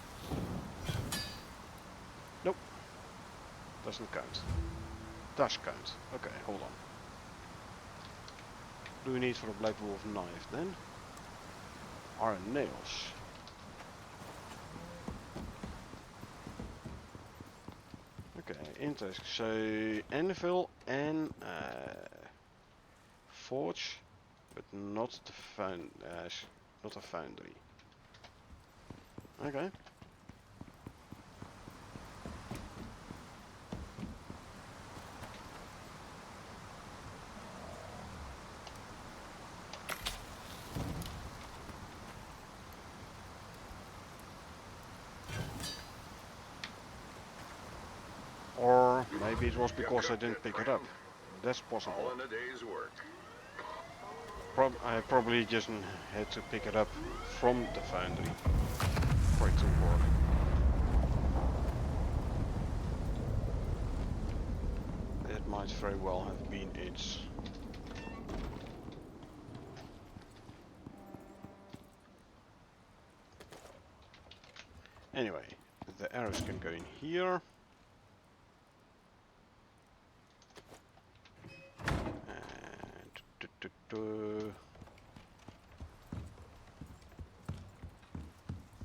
A: Nope, doesn't count. Does count. Okay, hold on. What do we need for a Black Wolf knife then? Iron nails. Okay, interesting. So anvil and forge not the not a foundry. Okay. Or maybe it was because I didn't pick it up. That's possible.
B: All in a day's work.
A: I probably just had to pick it up from the foundry for it to work. It might very well have been it. Anyway, the arrows can go in here. And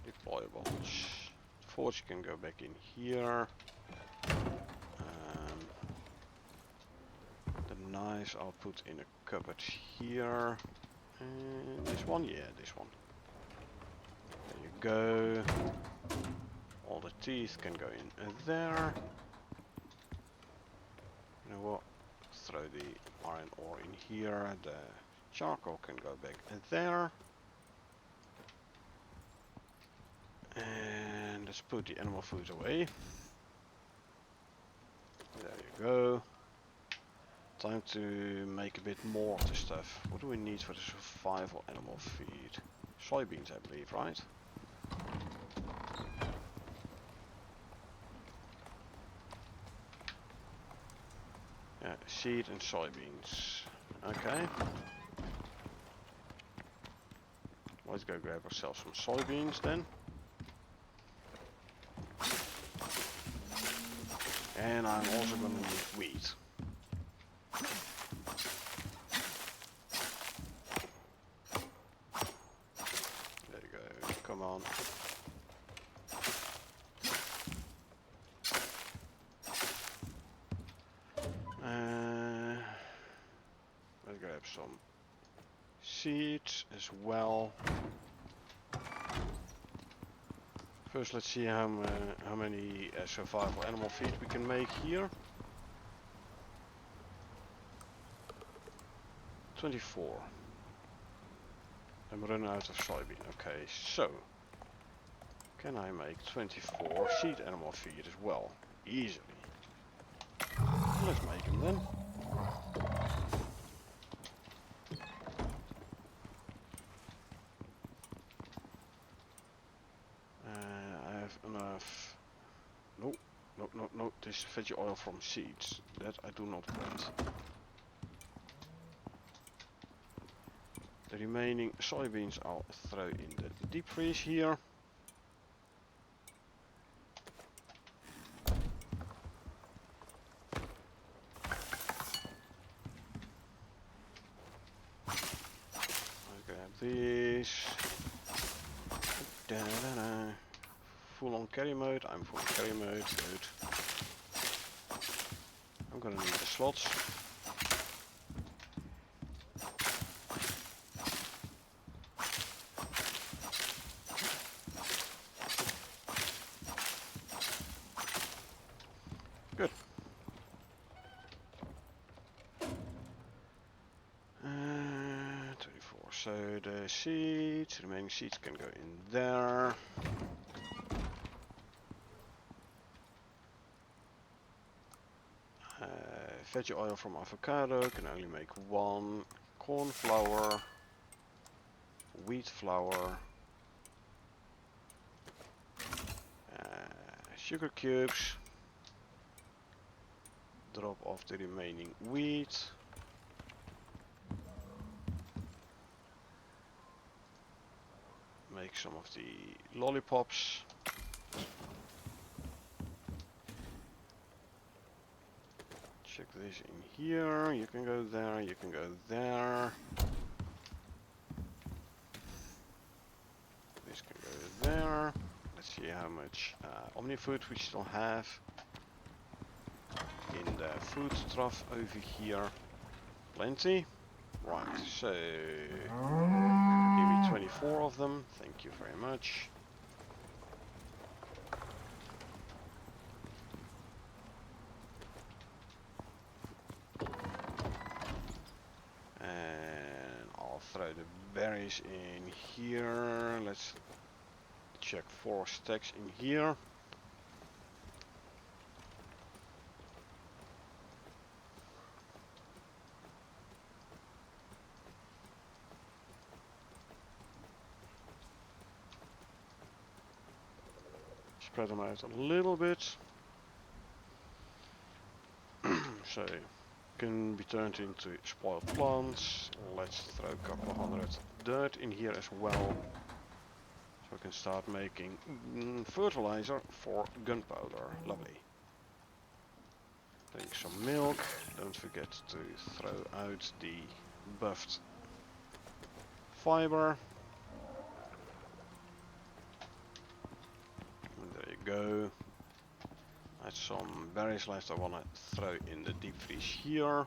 A: deployables. Forge can go back in here. The knives I'll put in a cupboard here. And this one, yeah, this one. There you go. All the teeth can go in there. You know what? Throw the iron ore in here. The charcoal can go back in there. And let's put the animal food away. There you go. Time to make a bit more of the stuff. What do we need for the survival animal feed? Soybeans, I believe, right? Yeah, seed and soybeans. Okay. Let's go grab ourselves some soybeans then. And I'm also going to need wheat. There you go, come on. Let's grab some seeds as well. First, let's see how many survival animal feed we can make here. 24. I'm running out of soybean. Okay, so can I make 24 seed animal feed as well? Easily. Let's make them then. I have enough. No, no, no, no. This veggie oil from seeds. That I do not want. The remaining soybeans I'll throw in the deep freeze here. I'll grab these. Full on carry mode. I'm full on carry mode. Good. I'm gonna need the slots. Good. 24. So the seeds, remaining seeds can go in there. Veggie oil from avocado can only make one. Corn flour, wheat flour, sugar cubes. Drop off the remaining wheat. Make some of the lollipops. Check this in here. You can go there, you can go there. This can go there. Let's see how much Omni food we still have. In the food trough over here. Plenty. Right, so give me 24 of them, thank you very much. And I'll throw the berries in here. Let's check 4 stacks in here. Spread them out a little bit. So can be turned into spoiled plants. Let's throw a couple of hundred dirt in here as well. So we can start making fertilizer for gunpowder. Lovely. Drink some milk. Don't forget to throw out the buffed fiber. And there you go. I had some berries left I want to throw in the deep freeze here.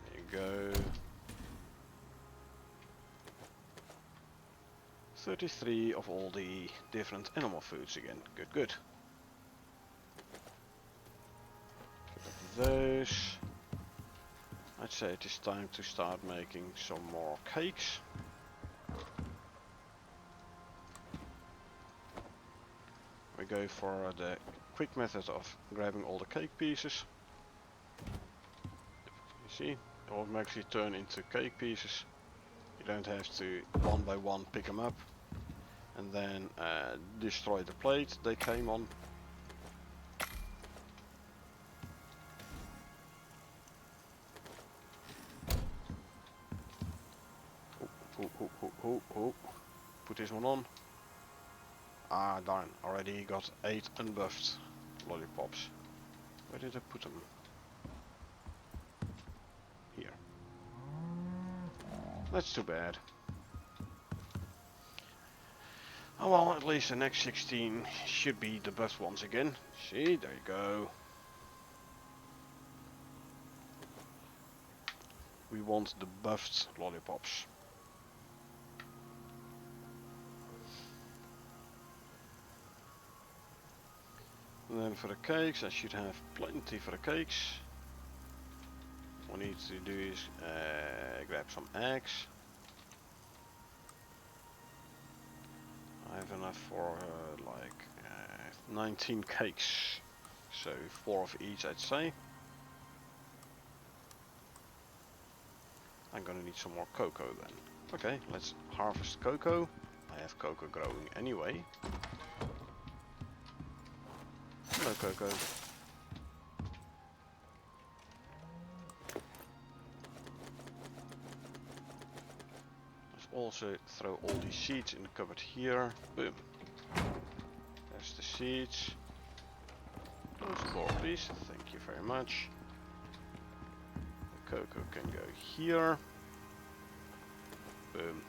A: There you go. 33 of all the different animal foods again. Good, good. Get those. I'd say it is time to start making some more cakes. We go for the quick method of grabbing all the cake pieces. You see, they automatically turn into cake pieces. You don't have to one by one pick them up and then destroy the plate they came on. Oh. Put this one on. Ah, darn, already got 8 unbuffed lollipops. Where did I put them? Here. That's too bad. Oh well, at least the next 16 should be the buffed ones again. See, there you go. We want the buffed lollipops. And then for the cakes, I should have plenty for the cakes. What we need to do is grab some eggs. I have enough for 19 cakes, so 4 of each I'd say. I'm gonna need some more cocoa then. Okay, let's harvest cocoa. I have cocoa growing anyway. Hello, cocoa. Let's also throw all these seeds in the cupboard here. Boom. There's the seeds. Close the door, please. Thank you very much. The cocoa can go here. Boom.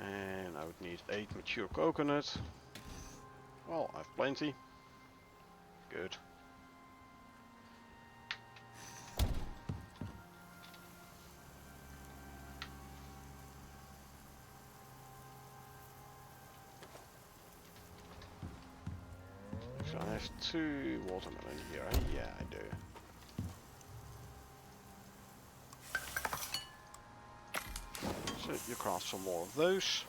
A: And I would need 8 mature coconut. Well, I have plenty. Good. So I have 2 watermelon here. Yeah, I do. So you craft some more of those.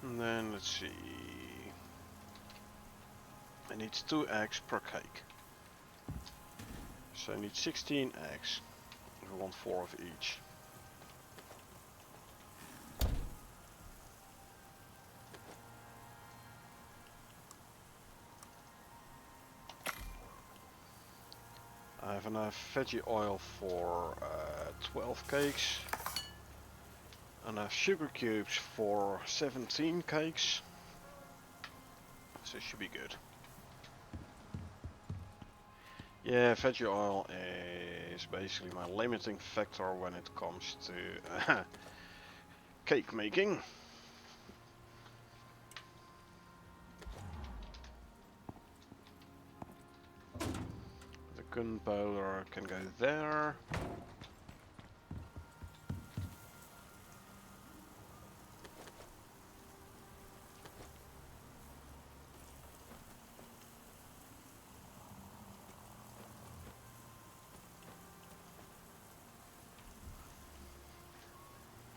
A: And then let's see. I need 2 eggs per cake. So I need 16 eggs. I want 4 of each. I have enough veggie oil for 12 cakes. Enough sugar cubes for 17 cakes. So it should be good. Yeah, veggie oil is basically my limiting factor when it comes to cake making. gunpowder can go there.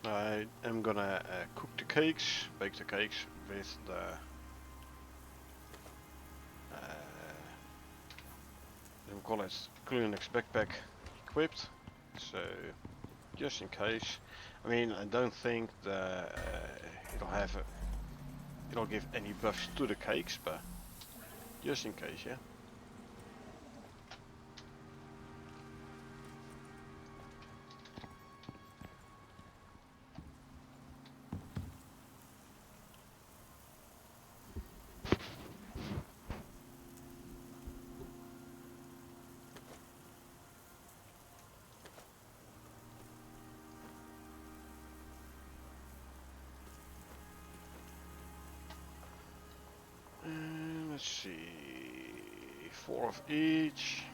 A: I am gonna cook the cakes, bake the cakes with the we call it Kulinix backpack equipped. So just in case. I mean, I don't think it'll give any buffs to the cakes, but just in case, yeah. Let's see, 4 of each.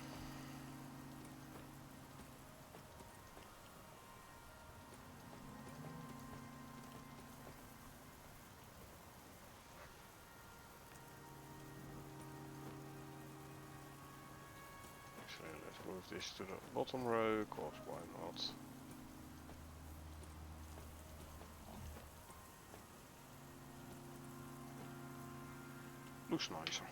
A: So let's move this to the bottom row, cause why not? Looks nicer.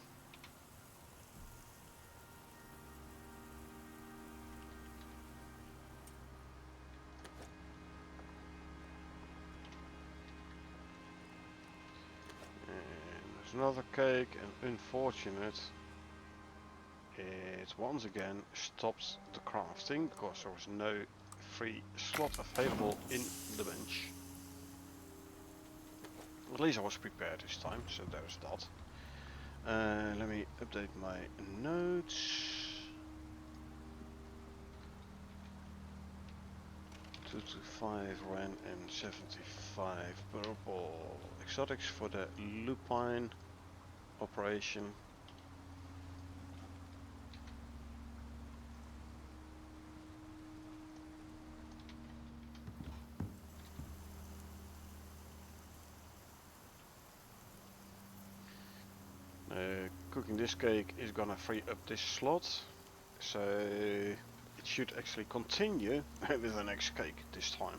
A: And there's another cake, and unfortunate, it once again stopped the crafting because there was no free slot available in the bench. At least I was prepared this time, so there's that. Let me update my notes. 225 ran and 75 purple exotics for the lupine operation. Cooking this cake is gonna free up this slot, so it should actually continue with the next cake this time.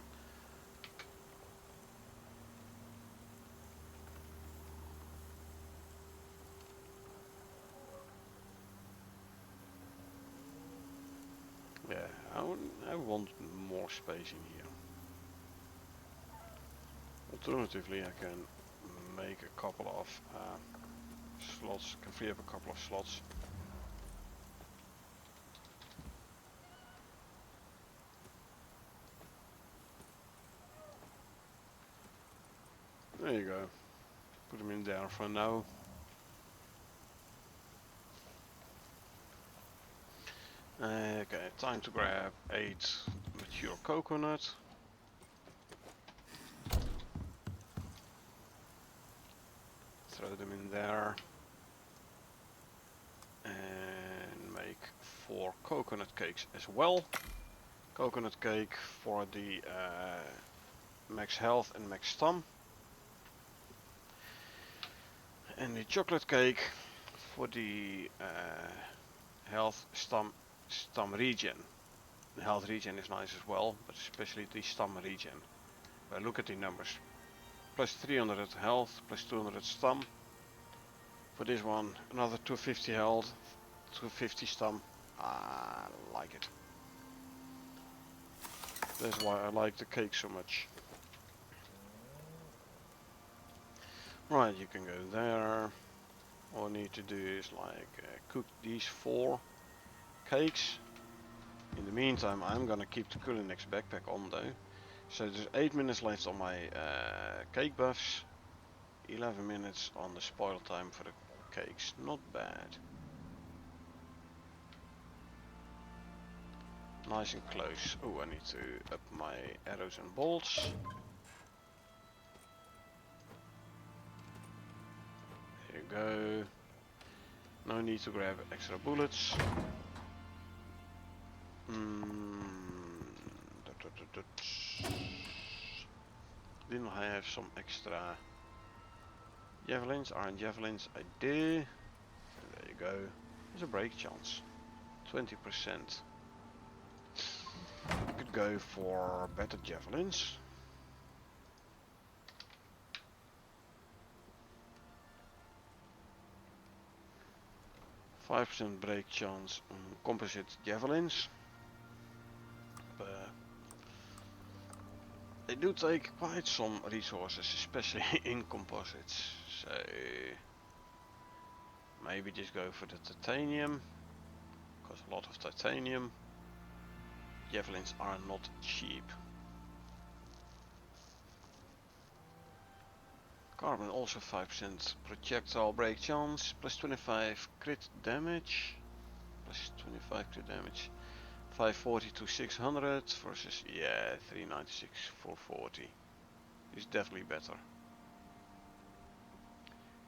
A: Yeah, I want more space in here. Alternatively, I can make a couple of slots, can free up a couple of slots. There you go. Put them in there for now. Okay, time to grab 8 mature coconut. Throw them in there. And make 4 coconut cakes as well. Coconut cake for the max health and max stam. And the chocolate cake for the health stam regen. The health regen is nice as well, but especially the stam regen. But look at the numbers. Plus 300 health, plus 200 stam. For this one, another 250 health, 250 stam. I like it. That's why I like the cake so much. Right, you can go there. All I need to do is like cook these 4 cakes. In the meantime, I'm gonna keep the Kulinix backpack on though. So there's 8 minutes left on my cake buffs. 11 minutes on the spoil time for the cakes. Not bad. Nice and close. Oh, I need to up my arrows and bolts. There you go. No need to grab extra bullets. didn't I have some extra javelins? Iron javelins, I do. There you go. There's a break chance. 20%. Could go for better javelins. %5 break chance on composite javelins. But they do take quite some resources, especially in composites. So maybe just go for the titanium. Because a lot of titanium. Javelins are not cheap. Carbon also 5% projectile break chance, plus 25 crit damage, plus 25 crit damage, 540 to 600 versus, yeah, 396, 440. Is definitely better.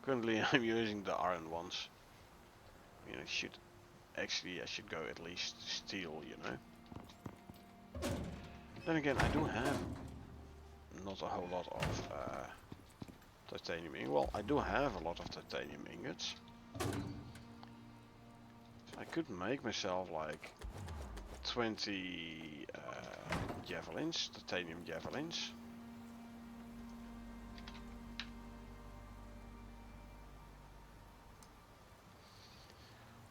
A: Currently I'm using the iron ones. I mean, I should go at least steel, you know. Then again, I do have not a whole lot of titanium ingots. Well, I do have a lot of titanium ingots. So I could make myself like 20 javelins, titanium javelins.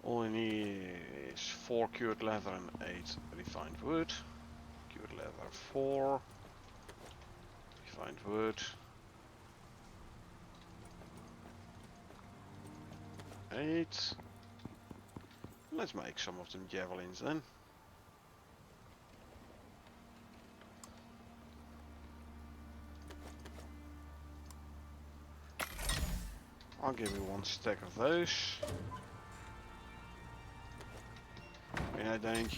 A: All I need is 4 cured leather and 8 refined wood. Cured leather 4, refined wood 8. Let's make some of them javelins then. I'll give you 1 stack of those. I mean, I don't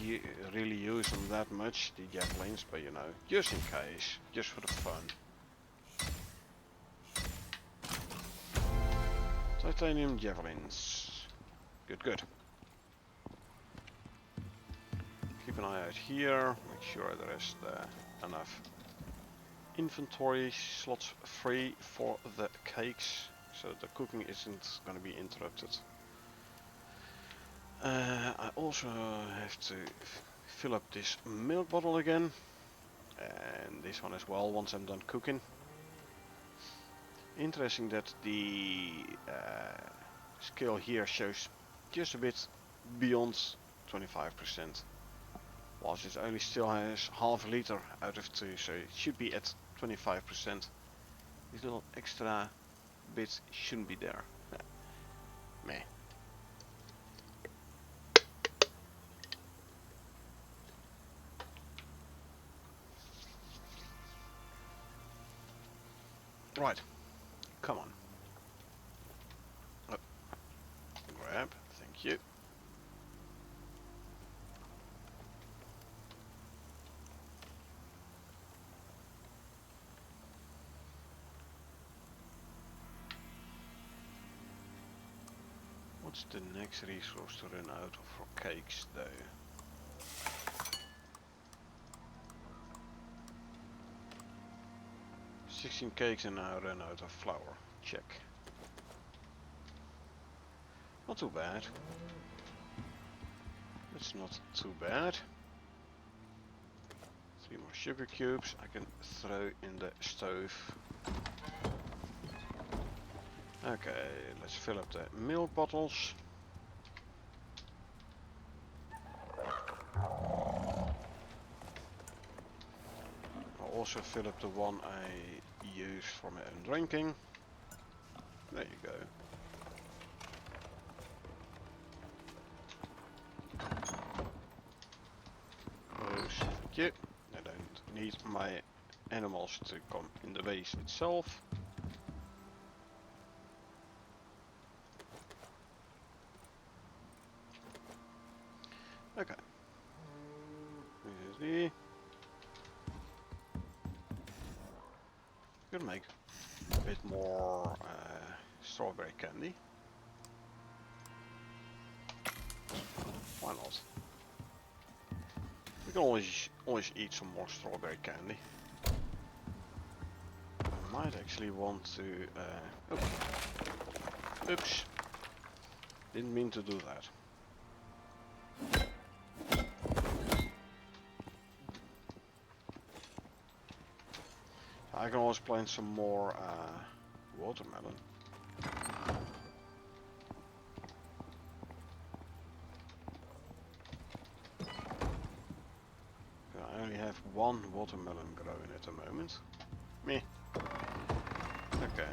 A: really use them that much, the javelins, but you know, just in case, just for the fun. Titanium javelins. Good, good. Keep an eye out here, make sure there is enough inventory slots free for the cakes, so the cooking isn't going to be interrupted. I also have to fill up this milk bottle again, and this one as well once I'm done cooking. Interesting that the scale here shows just a bit beyond 25%, whilst it only still has half a liter out of 2, so it should be at 25%. This little extra bit shouldn't be there. Meh. Right, come on. Oh. Grab, thank you. What's the next resource to run out of for cakes though? $16 cakes and now run out of flour. Check. Not too bad. It's not too bad. 3 more sugar cubes I can throw in the stove. Okay, let's fill up the milk bottles. I'll also fill up the one I use for my own drinking. There you go. Thank you. I don't need my animals to come in the base itself. Okay. This is the... Gonna make a bit more strawberry candy. Why not? We can always eat some more strawberry candy. might actually want to... oops. Didn't mean to do that. I can always plant some more watermelon. I only have one watermelon growing at the moment. Meh. Okay.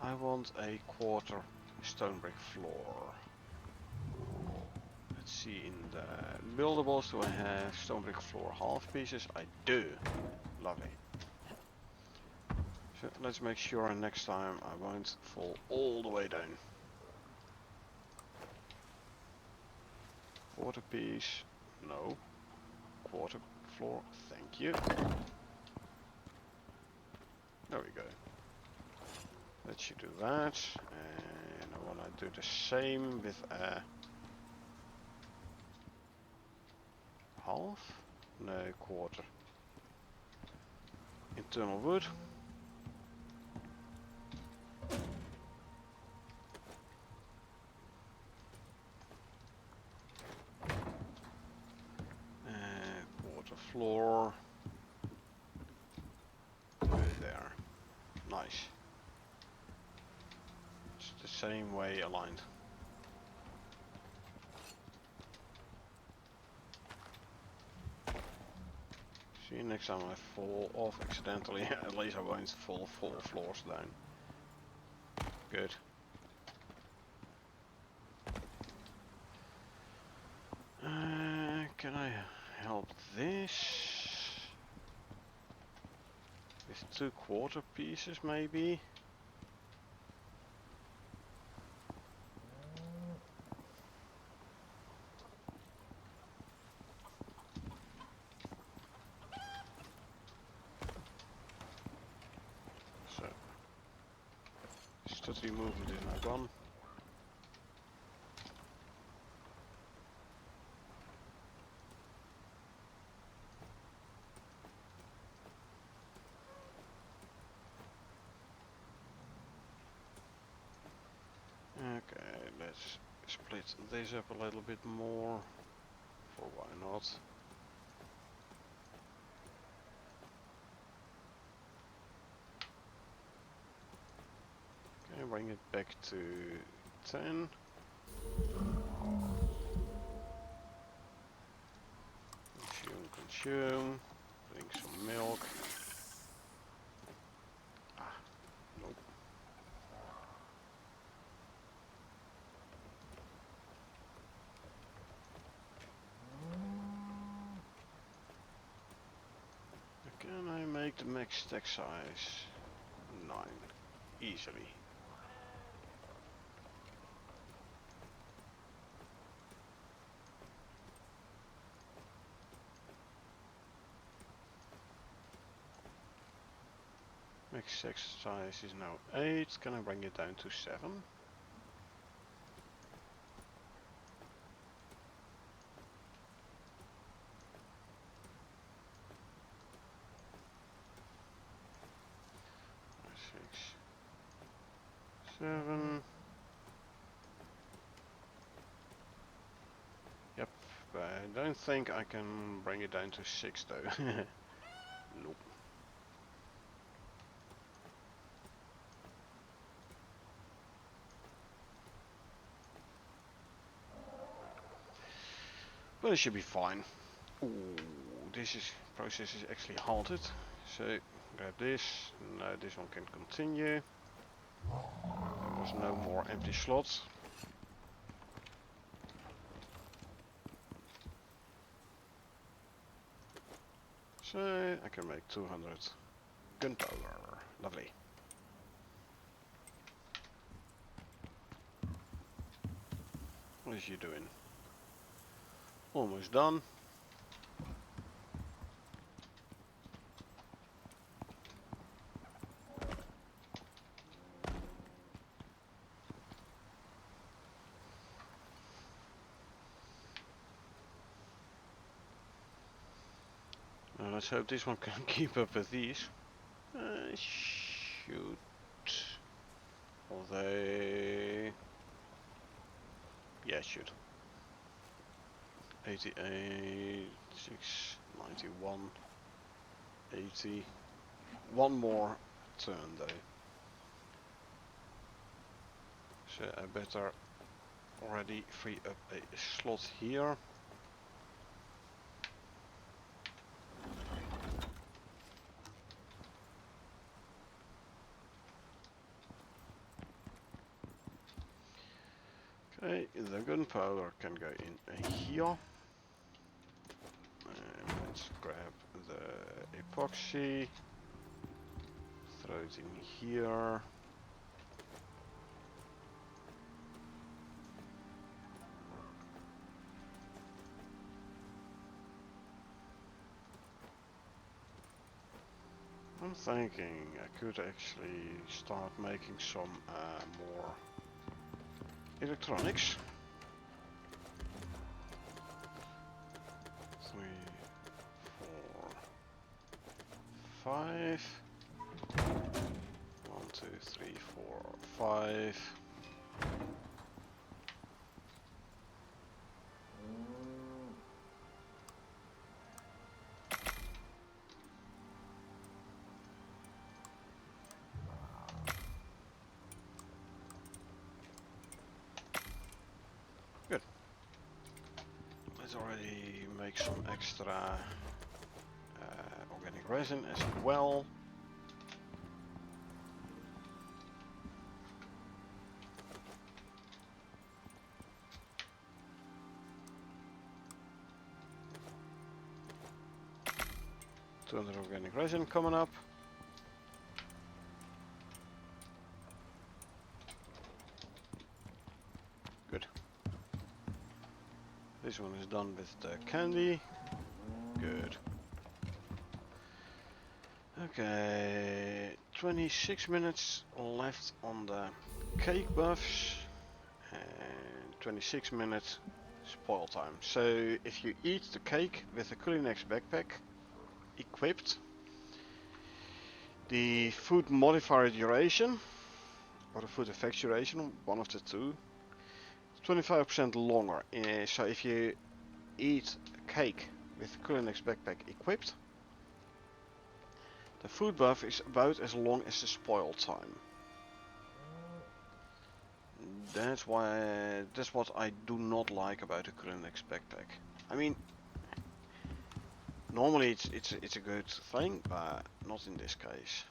A: I want a quarter stone brick floor. Let's see, in the buildables, do I have stone brick floor half pieces? I do. Lovely. So let's make sure next time I won't fall all the way down. Quarter piece, no. Quarter floor, thank you. There we go. That should do that. And I want to do the same with a half? No, quarter. Internal wood. Quarter floor. There. Nice. It's the same way aligned. See, next time I fall off accidentally, at least I won't fall 4 floors down. Good. Can I help this? With 2 quarter pieces maybe? So, study movement is now gone. Okay, let's split this up a little bit more, for why not. Okay, bring it back to 10. Consume, drink some milk. Ah, nope. Can I make the max stack size 9? Easily. Max stack size is now 8. Can I bring it down to 7? Six, 7. Yep, but I don't think I can bring it down to 6 though. Nope. But it should be fine. Ooh, process is actually halted. So grab this. No, this one can continue. There was no more empty slots. So I can make 200 gunpowder. Lovely. What is you doing? Almost done. let's hope this one can keep up with these. Shoot. Although... Yeah, shoot. 88, 6, 91, 80. One more turn though. So I better already free up a slot here. Okay, the gunpowder can go in here. Let's grab the epoxy, throw it in here. I'm thinking I could actually start making some more electronics. 3, 4, 5. 1, 2, 3, 4, 5. Good. Let's already make some extra organic resin as well. Another organic resin coming up. Good. This one is done with the candy. Good. Okay, 26 minutes left on the cake buffs and 26 minutes spoil time. So if you eat the cake with the Culinex backpack equipped, the food modifier duration or the food effect duration, one of the two, 25% longer. So if you eat a cake with Culinex backpack equipped, the food buff is about as long as the spoil time. That's what I do not like about the Culinex backpack. I mean, normally it's a good thing, but not in this case.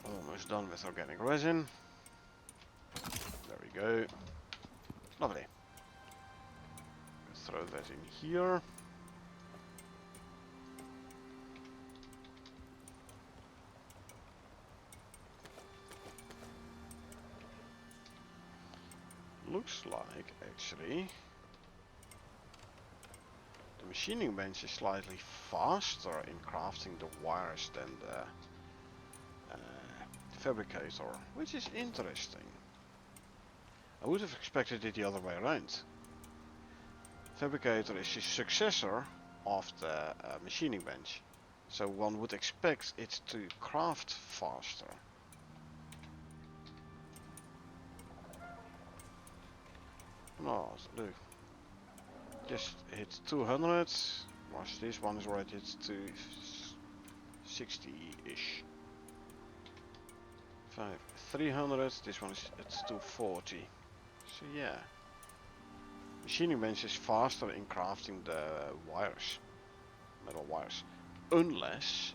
A: Almost done with organic resin. There we go. Lovely. Throw that in here. Looks like actually the machining bench is slightly faster in crafting the wires than the fabricator, which is interesting. I would have expected it the other way around. Fabricator is the successor of the machining bench, so one would expect it to craft faster. No, look, just hit 200, watch this one is already at 260-ish. 300, this one is at 240. So yeah, machining bench is faster in crafting the wires, metal wires, unless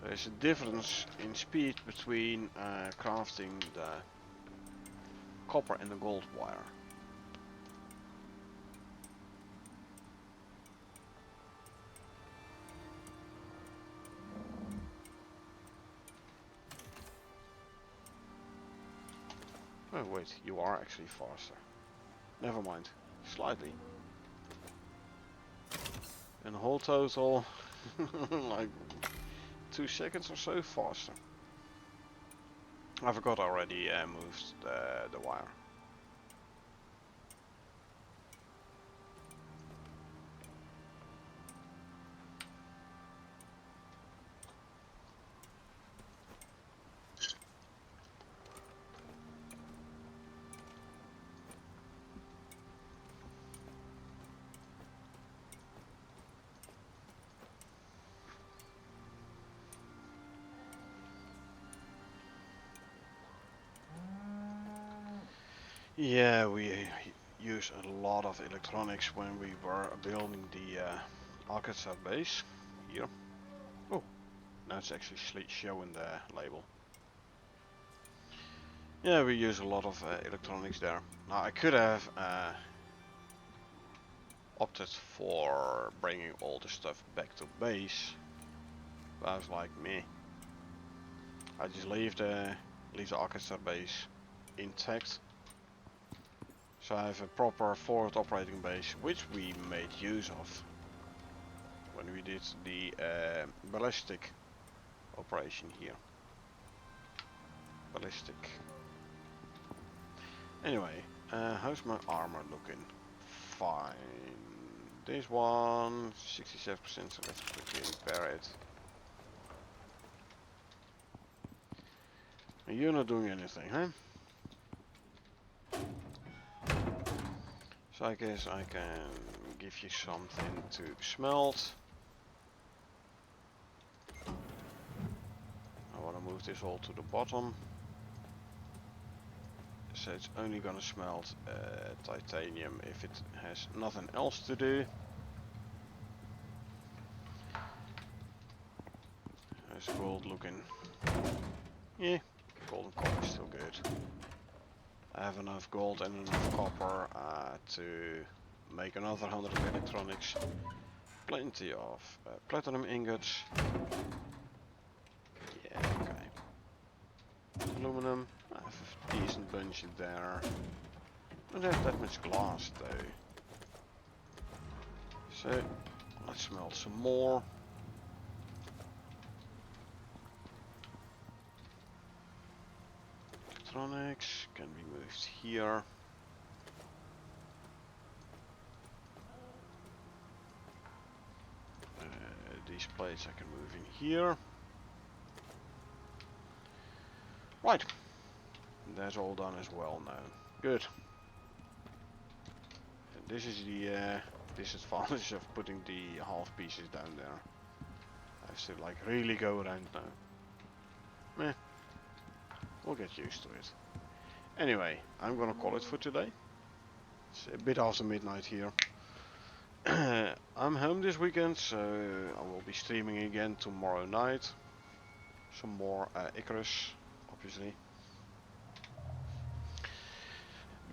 A: there is a difference in speed between crafting the copper and the gold wire. Oh wait, you are actually faster. Never mind, slightly. And the whole total, like 2 seconds or so faster. I forgot I already moved the wire. Yeah, we use a lot of electronics when we were building the Alcazar base here. Oh, now it's actually showing the label. Yeah, we use a lot of electronics there. Now I could have opted for bringing all the stuff back to base, but I was like, meh. I just leave the Alcazar base intact. So I have a proper forward operating base, which we made use of when we did the ballistic operation here. Ballistic. Anyway, how's my armor looking? Fine. This one, 67%, so let's quickly repair it. And you're not doing anything, huh? So I guess I can give you something to smelt. I want to move this all to the bottom. So it's only gonna smelt titanium if it has nothing else to do. There's gold looking. Yeah, gold and copper is still good. I have enough gold and enough copper to make another 100 of electronics. Plenty of platinum ingots. Yeah, okay. Aluminum. I have a decent bunch there. Don't have that much glass though. So let's smelt some more. Electronics can be moved here. These plates I can move in here. Right. That's all done as well now. Good. And this is the disadvantage of putting the half pieces down there. I have to like really go around now. Meh. We'll get used to it. Anyway, I'm gonna call it for today. It's a bit after midnight here. I'm home this weekend, so I will be streaming again tomorrow night. Some more Icarus, obviously.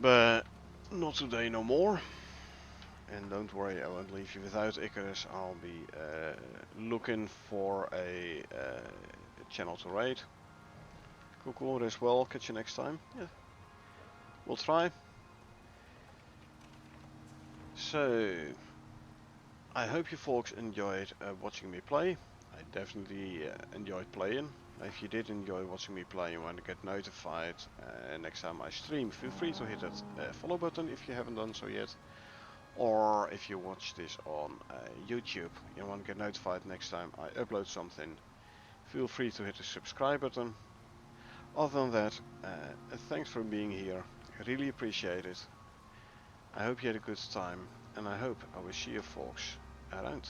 A: But not today no more. And don't worry, I won't leave you without Icarus. I'll be looking for a channel to raid. Cool, as well. Catch you next time. Yeah, we'll try. So, I hope you folks enjoyed watching me play. I definitely enjoyed playing. If you did enjoy watching me play and want to get notified next time I stream, feel free to hit that follow button if you haven't done so yet. Or if you watch this on YouTube and want to get notified next time I upload something, feel free to hit the subscribe button. Other than that, thanks for being here. I really appreciate it. I hope you had a good time, and I hope I will see you folks around.